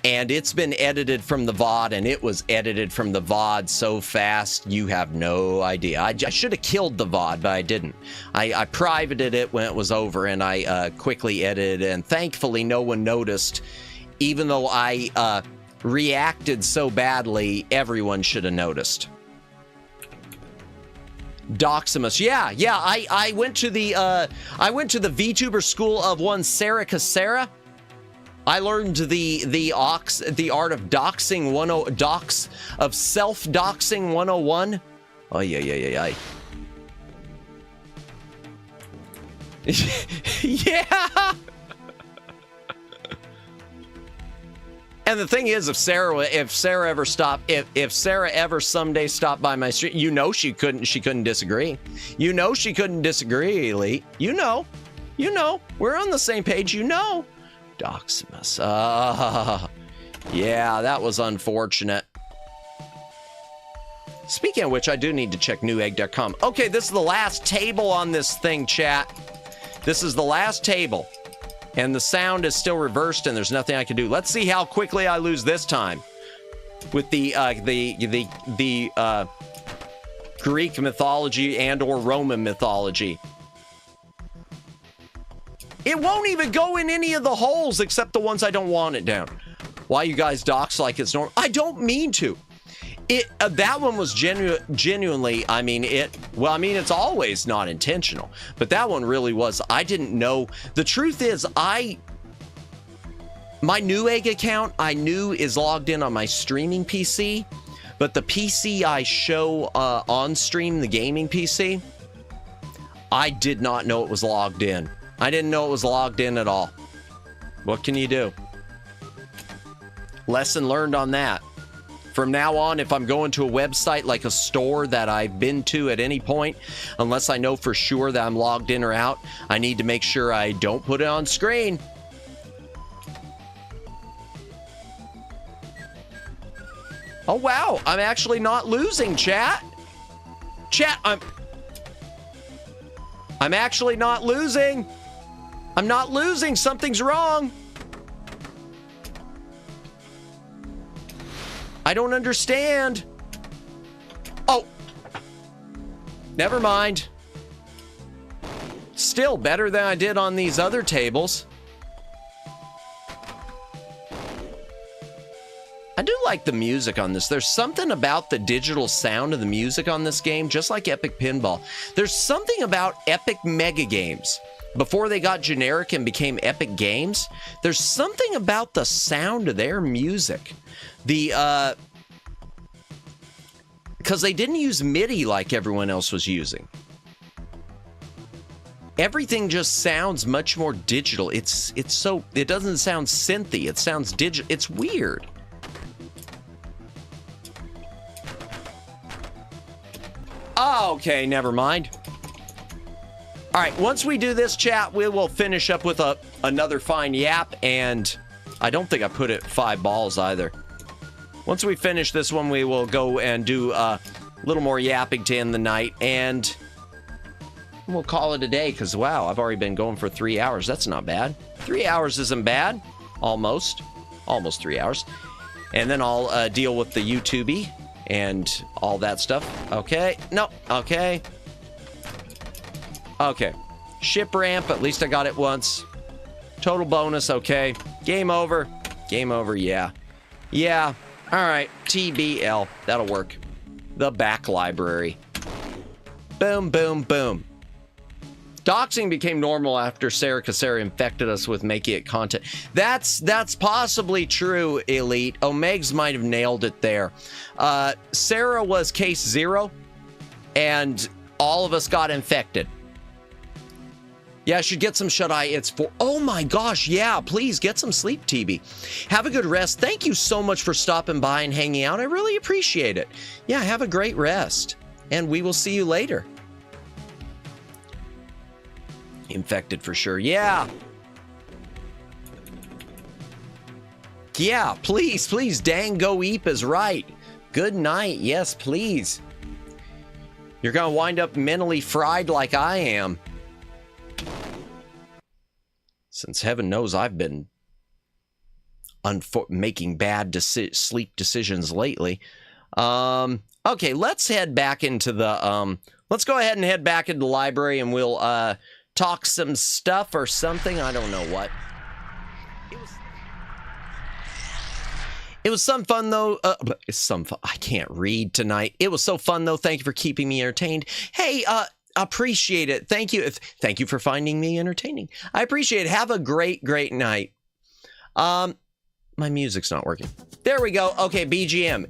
and it's been edited from the VOD, and it was edited from the VOD so fast you have no idea. I should have killed the VOD, but I didn't. I privated it when it was over, and I quickly edited it, and thankfully no one noticed. Even though I reacted so badly, everyone should have noticed. Doximus. Yeah. I went to the VTuber school of one Sarah Casera. I learned the art of doxing of self-doxing 101. Oh yeah. Yeah. And the thing is, if Sarah ever someday stopped by my street, you know she couldn't disagree. You know she couldn't disagree, Elite. You know. You know, we're on the same page, you know. Doximus. Yeah, that was unfortunate. Speaking of which, I do need to check newegg.com. Okay, this is the last table on this thing, chat. This is the last table. And the sound is still reversed and there's nothing I can do. Let's see how quickly I lose this time. With the Greek mythology and or Roman mythology. It won't even go in any of the holes except the ones I don't want it down. Why you guys dox like it's normal? I don't mean to. That one was genuinely, I mean, it's always not intentional, but that one really was. I didn't know. The truth is, my Newegg account, I knew is logged in on my streaming PC, but the PC I show on stream, the gaming PC, I did not know it was logged in. I didn't know it was logged in at all. What can you do? Lesson learned on that. From now on, if I'm going to a website like a store that I've been to at any point, unless I know for sure that I'm logged in or out, I need to make sure I don't put it on screen. Oh, wow. I'm actually not losing, chat. Chat, I'm actually not losing. I'm not losing. Something's wrong. I don't understand. Oh. Never mind. Still better than I did on these other tables. I do like the music on this. There's something about the digital sound of the music on this game, just like Epic Pinball. There's something about Epic Mega Games. Before they got generic and became Epic Games, there's something about the sound of their music. Because they didn't use MIDI like everyone else was using. Everything just sounds much more digital. It doesn't sound synthy. It sounds digital. It's weird. Oh, okay, never mind. All right, once we do this, chat, we will finish up with another fine yap, and I don't think I put it 5 balls either. Once we finish this one, we will go and do a little more yapping to end the night, and we'll call it a day, because, wow, I've already been going for 3 hours. That's not bad. 3 hours isn't bad. Almost 3 hours. And then I'll deal with the YouTube and all that stuff. Okay. No. Okay. Okay. Ship ramp. At least I got it once. Total bonus. Okay. Game over. Game over. Yeah. Yeah. All right. TBL. That'll work. The back library. Boom, boom, boom. Doxing became normal after Sarah Cassera infected us with making it content. That's possibly true, Elite. Omegs might have nailed it there. Sarah was case 0, and all of us got infected. Yeah, I should get some shut-eye. It's for... Oh my gosh, yeah, please get some sleep, TB. Have a good rest. Thank you so much for stopping by and hanging out. I really appreciate it. Yeah, have a great rest. And we will see you later. Infected for sure. Yeah. Yeah, please, please. Dango Eep is right. Good night. Yes, please. You're going to wind up mentally fried like I am. Since heaven knows I've been making bad sleep decisions lately. Okay, let's head back into the... let's go ahead and head back into the library and we'll talk some stuff or something. I don't know what. It was some fun, though. It's some fun. I can't read tonight. It was so fun, though. Thank you for keeping me entertained. Hey, appreciate it. Thank you. Thank you for finding me entertaining. I appreciate it. Have a great, great night. My music's not working. There we go. Okay, BGM.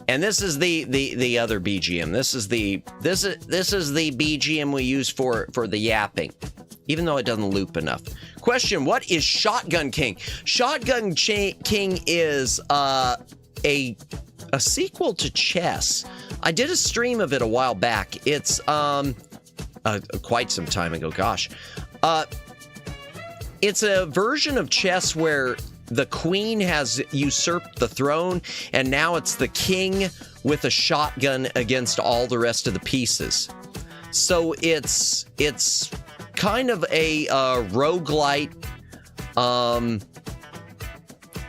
And this is the other BGM. This is the BGM we use for the yapping, even though it doesn't loop enough. Question: what is Shotgun King? Shotgun King is a sequel to Chess. I did a stream of it a while back. It's quite some time ago. Gosh, It's a version of chess where the queen has usurped the throne, and now it's the king with a shotgun against all the rest of the pieces. So it's kind of a roguelite. I'll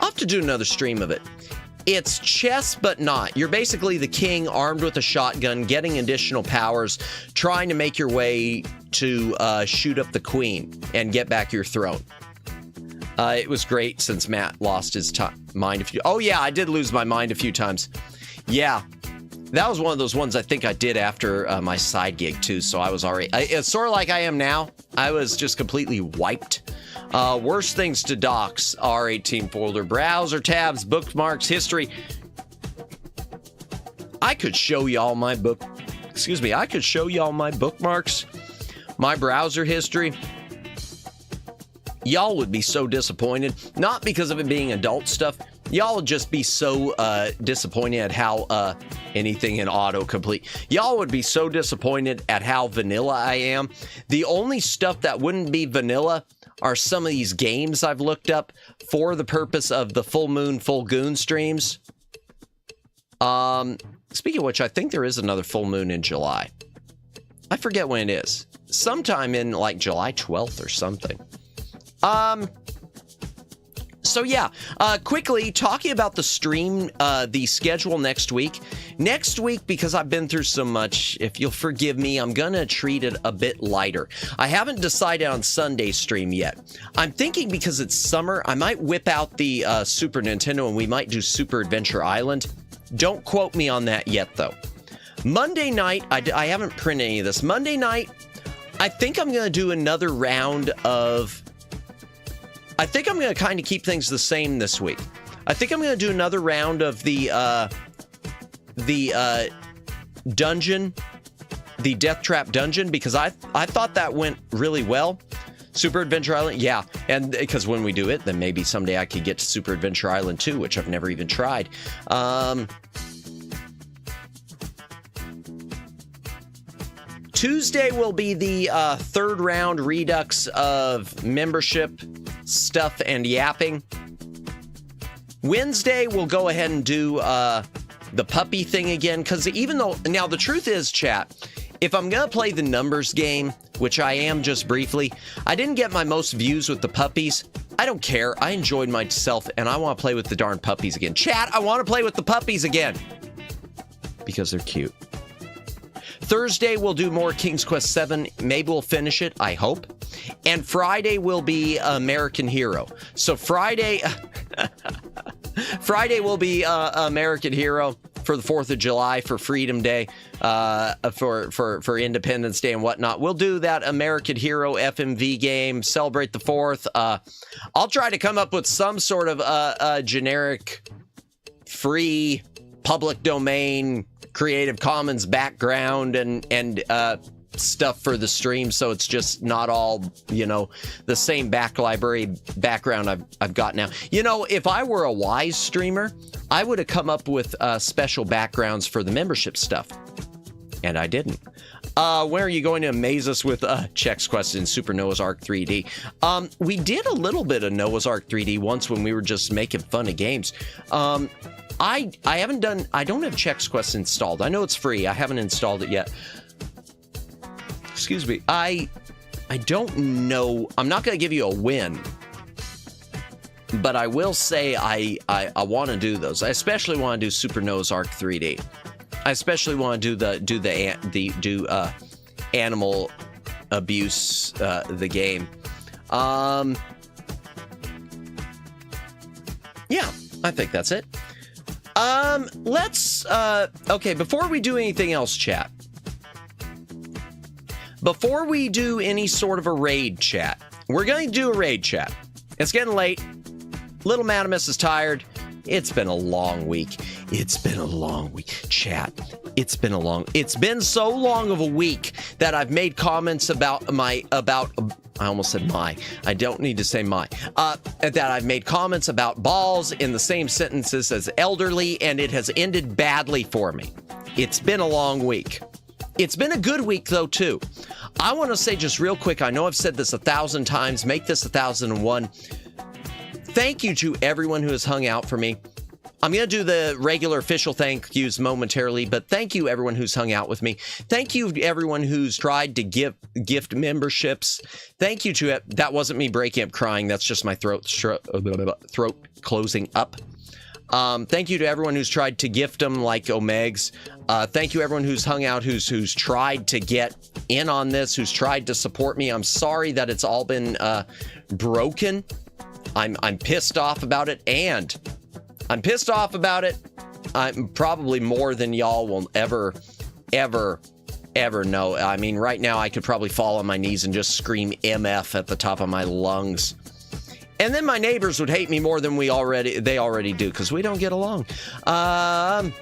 have to do another stream of it. It's chess, but not. You're basically the king armed with a shotgun, getting additional powers, trying to make your way to shoot up the queen and get back your throne. It was great since Matt lost his mind a few... Oh, yeah, I did lose my mind a few times. Yeah, that was one of those ones I think I did after my side gig, too, so I was already... It's sort of like I am now. I was just completely wiped. Worst things to docs: R18 folder, browser tabs, bookmarks, history. I could show y'all my I could show y'all my bookmarks, my browser history. Y'all would be so disappointed, not because of it being adult stuff. Y'all would just be so disappointed at how anything in autocomplete. Y'all would be so disappointed at how vanilla I am. The only stuff that wouldn't be vanilla are some of these games I've looked up for the purpose of the Full Moon, Full Goon streams. Speaking of which, I think there is another full moon in July. I forget when it is. Sometime in like July 12th or something. So yeah, quickly talking about the stream, the schedule next week. Next week, because I've been through so much, if you'll forgive me, I'm gonna treat it a bit lighter. I haven't decided on Sunday stream yet. I'm thinking because it's summer, I might whip out the Super Nintendo and we might do Super Adventure Island. Don't quote me on that yet, though. Monday night, I haven't printed any of this. Monday night, I think I'm gonna do another round of... I think I'm going to kind of keep things the same this week. I think I'm going to do another round of the dungeon, the Death Trap dungeon, because I thought that went really well. Super Adventure Island, yeah. And because when we do it, then maybe someday I could get to Super Adventure Island 2, which I've never even tried. Tuesday will be the third round redux of membership stuff and yapping. Wednesday, we'll go ahead and do the puppy thing again, because even though... Now, the truth is, chat, if I'm going to play the numbers game, which I am just briefly, I didn't get my most views with the puppies. I don't care. I enjoyed myself, and I want to play with the darn puppies again. Chat, I want to play with the puppies again. Because they're cute. Thursday, we'll do more King's Quest 7. Maybe we'll finish it, I hope. And Friday will be American Hero. So Friday will be American Hero for the 4th of July, for Freedom Day, for Independence Day and whatnot. We'll do that American Hero FMV game, celebrate the 4th. I'll try to come up with some sort of generic, free, public domain, Creative Commons background and stuff for the stream, so it's just not all, you know, the same back library background I've got now. You know, if I were a wise streamer, I would have come up with special backgrounds for the membership stuff, and I didn't. When are you going to amaze us with Chex Quest in Super Noah's Ark 3D? We did a little bit of Noah's Ark 3D once when we were just making fun of games. I haven't done... I don't have Chex Quest installed. I know it's free. I haven't installed it yet. Excuse me. I don't know. I'm not going to give you a win. But I will say I want to do those. I especially want to do Super Noah's Ark 3D. I especially want to do animal abuse, the game. Yeah, I think that's it. Let's, okay, before we do anything else, chat. Before we do any sort of a raid chat, we're going to do a raid chat. It's getting late. Little Madamus is tired. It's been a long week. It's been a long week. Chat, it's been so long of a week that I've made comments about I almost said my. I don't need to say my. That I've made comments about balls in the same sentences as elderly, and it has ended badly for me. It's been a long week. It's been a good week, though, too. I want to say just real quick, I know I've said this 1,000 times, make this 1,001. Thank you to everyone who has hung out for me. I'm going to do the regular official thank yous momentarily, but thank you everyone who's hung out with me. Thank you everyone who's tried to gift memberships. Thank you to, that wasn't me breaking up crying, that's just my throat closing up. Thank you to everyone who's tried to gift them like Omegs. Thank you everyone who's hung out, who's tried to get in on this, who's tried to support me. I'm sorry that it's all been broken. I'm pissed off about it, and I'm pissed off about it. I'm probably more than y'all will ever know. I mean, right now I could probably fall on my knees and just scream MF at the top of my lungs. And then my neighbors would hate me more than they already do, because we don't get along. But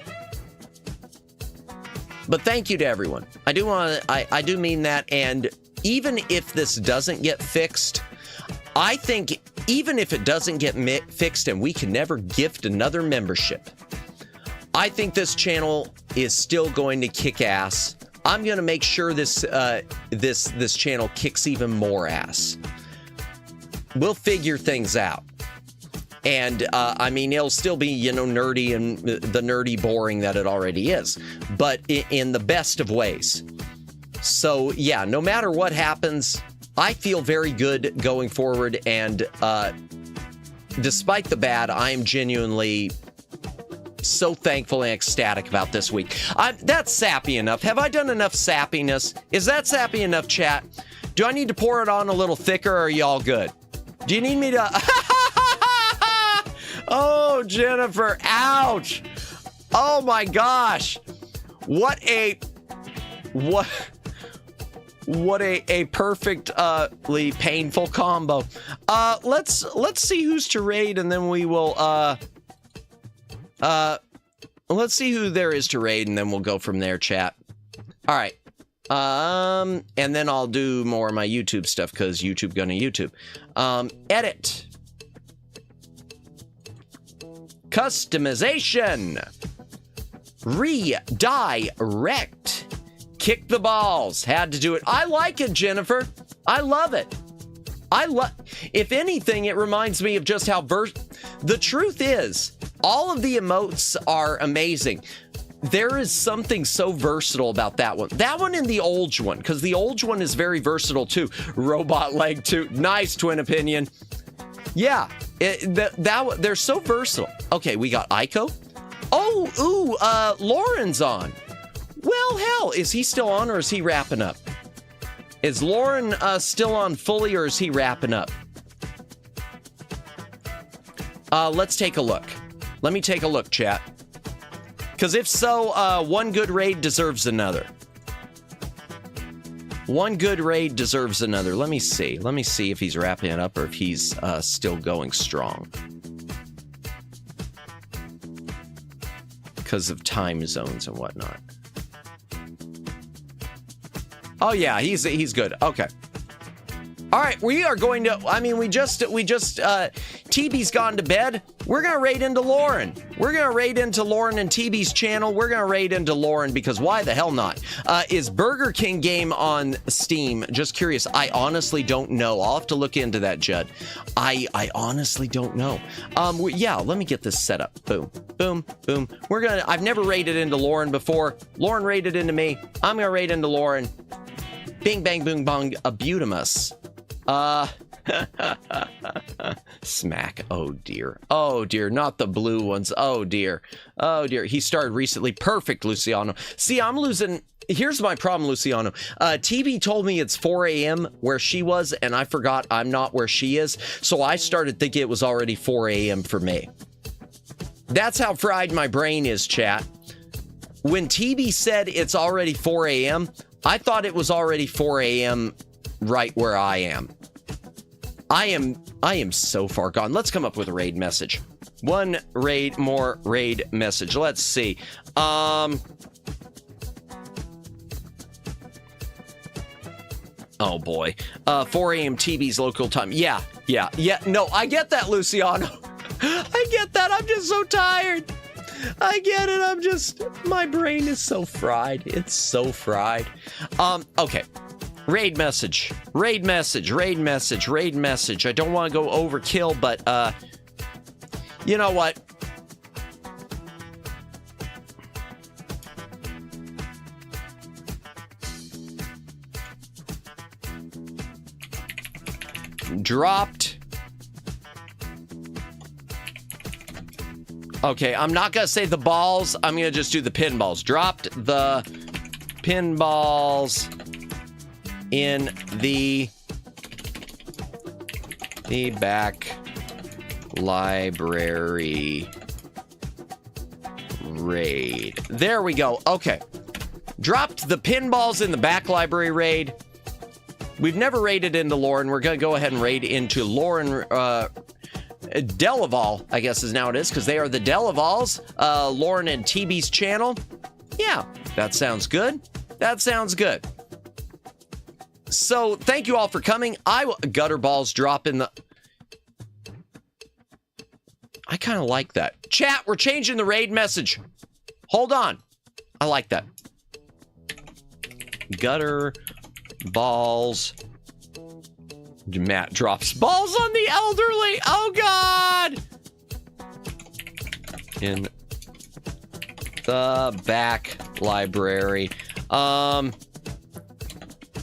thank you to everyone. I do mean that. And even if this doesn't get fixed, I think even if it doesn't get fixed and we can never gift another membership, I think this channel is still going to kick ass. I'm going to make sure this channel kicks even more ass. We'll figure things out. And, I mean, it'll still be, nerdy and the nerdy boring that it already is, but in the best of ways. So, yeah, no matter what happens, I feel very good going forward. And despite the bad, I am genuinely so thankful and ecstatic about this week. That's sappy enough. Have I done enough sappiness? Is that sappy enough, chat? Do I need to pour it on a little thicker, or are y'all good? Do you need me to... Oh, Jennifer, ouch. Oh my gosh. What a perfectly painful combo. Let's see who's to raid, and then we will let's see who there is to raid, and then we'll go from there, chat. All right. And then I'll do more of my YouTube stuff, because YouTube gonna YouTube. Edit. Customization. Redirect. Kick the balls. Had to do it. I like it, Jennifer. I love it. If anything, it reminds me of just how the truth is, all of the emotes are amazing. There is something so versatile about that one. That one and the old one, because the old one is very versatile too. Robot leg too. Nice, Twin Opinion. Yeah, they're so versatile. Okay, we got Aiko. Oh, Lauren's on. Well, hell, is he still on, or is he wrapping up? Is Lauren still on fully, or is he wrapping up? Let's take a look. Let me take a look, chat. Because if so, one good raid deserves another. One good raid deserves another. Let me see. Let me see if he's wrapping it up, or if he's still going strong. Because of time zones and whatnot. Oh yeah, he's good. Okay. All right, we are going to, I mean, we just TB's gone to bed. We're going to raid into Lauren. We're going to raid into Lauren and TB's channel. We're going to raid into Lauren, because why the hell not? Is Burger King game on Steam? Just curious. I honestly don't know. I'll have to look into that, Judd. I honestly don't know. Yeah, let me get this set up. Boom, boom, boom. I've never raided into Lauren before. Lauren raided into me. I'm going to raid into Lauren. Bing, bang, boom, bong, abutimus. Smack. Oh dear. Oh dear. Not the blue ones. Oh dear. Oh dear. He started recently. Perfect, Luciano. See, I'm losing. Here's my problem, Luciano. TB told me it's 4 a.m. where she was, and I forgot I'm not where she is. So I started thinking it was already 4 a.m. for me. That's how fried my brain is, chat. When TB said it's already 4 a.m., I thought it was already 4 a.m. right where I am. I am so far gone. Let's come up with a raid message. More raid message. Let's see. Oh boy. 4 a.m. TV's local time. Yeah. No, I get that, Luciano. I get that. I'm just so tired. I get it. I'm just, my brain is so fried. It's so fried. Okay. Raid message. I don't want to go overkill, but, you know what? Dropped. Okay, I'm not going to say the balls. I'm going to just do the pinballs. Dropped the pinballs in the back library raid. There we go. Okay. Dropped the pinballs in the back library raid. We've never raided into Lauren. We're going to go ahead and raid into Lauren Delaval, I guess is now it is, because they are the Delavals. Lauren and TB's channel. Yeah, that sounds good. That sounds good. So thank you all for coming. Gutter balls drop in the... I kind of like that. Chat, we're changing the raid message. Hold on. I like that. Gutter balls. Matt drops balls on the elderly. Oh, God. In the back library. Oh,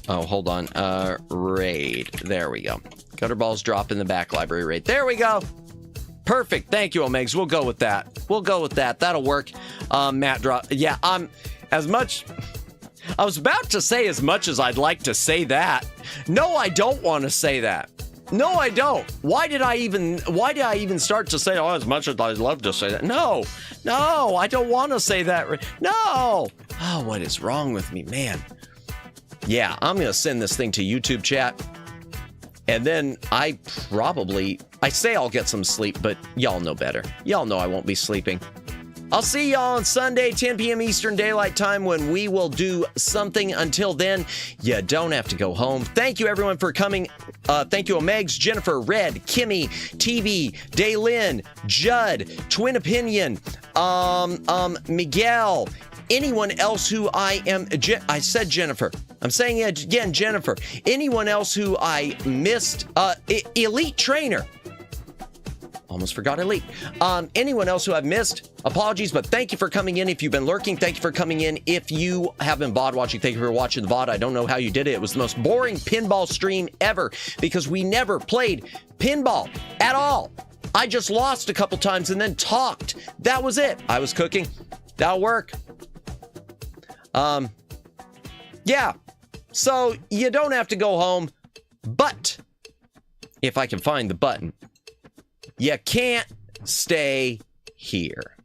hold on. Raid. There we go. Gutter balls drop in the back library raid. There we go. Perfect. Thank you, Omegs. We'll go with that. That'll work. Matt drop. Yeah, as much... I was about to say as much as I'd like to say that. No, I don't want to say that. No, I don't. Why did I even start to say, oh, as much as I'd love to say that? No, I don't want to say that. No. Oh, what is wrong with me, man? Yeah, I'm going to send this thing to YouTube chat. And then I say I'll get some sleep, but y'all know better. Y'all know I won't be sleeping. I'll see y'all on Sunday, 10 p.m. Eastern Daylight Time, when we will do something. Until then, you don't have to go home. Thank you, everyone, for coming. Thank you, Omegs, Jennifer, Red, Kimmy, TV, Daylin, Judd, Twin Opinion, Miguel, anyone else who I said Jennifer. I'm saying it again, Jennifer. Anyone else who I missed, Elite Trainer. Almost forgot Elite. Anyone else who I've missed, apologies, but thank you for coming in. If you've been lurking, thank you for coming in. If you have been VOD watching, thank you for watching the VOD. I don't know how you did it. It was the most boring pinball stream ever because we never played pinball at all. I just lost a couple times and then talked. That was it. I was cooking. That'll work. Yeah. So you don't have to go home, but if I can find the button, you can't stay here.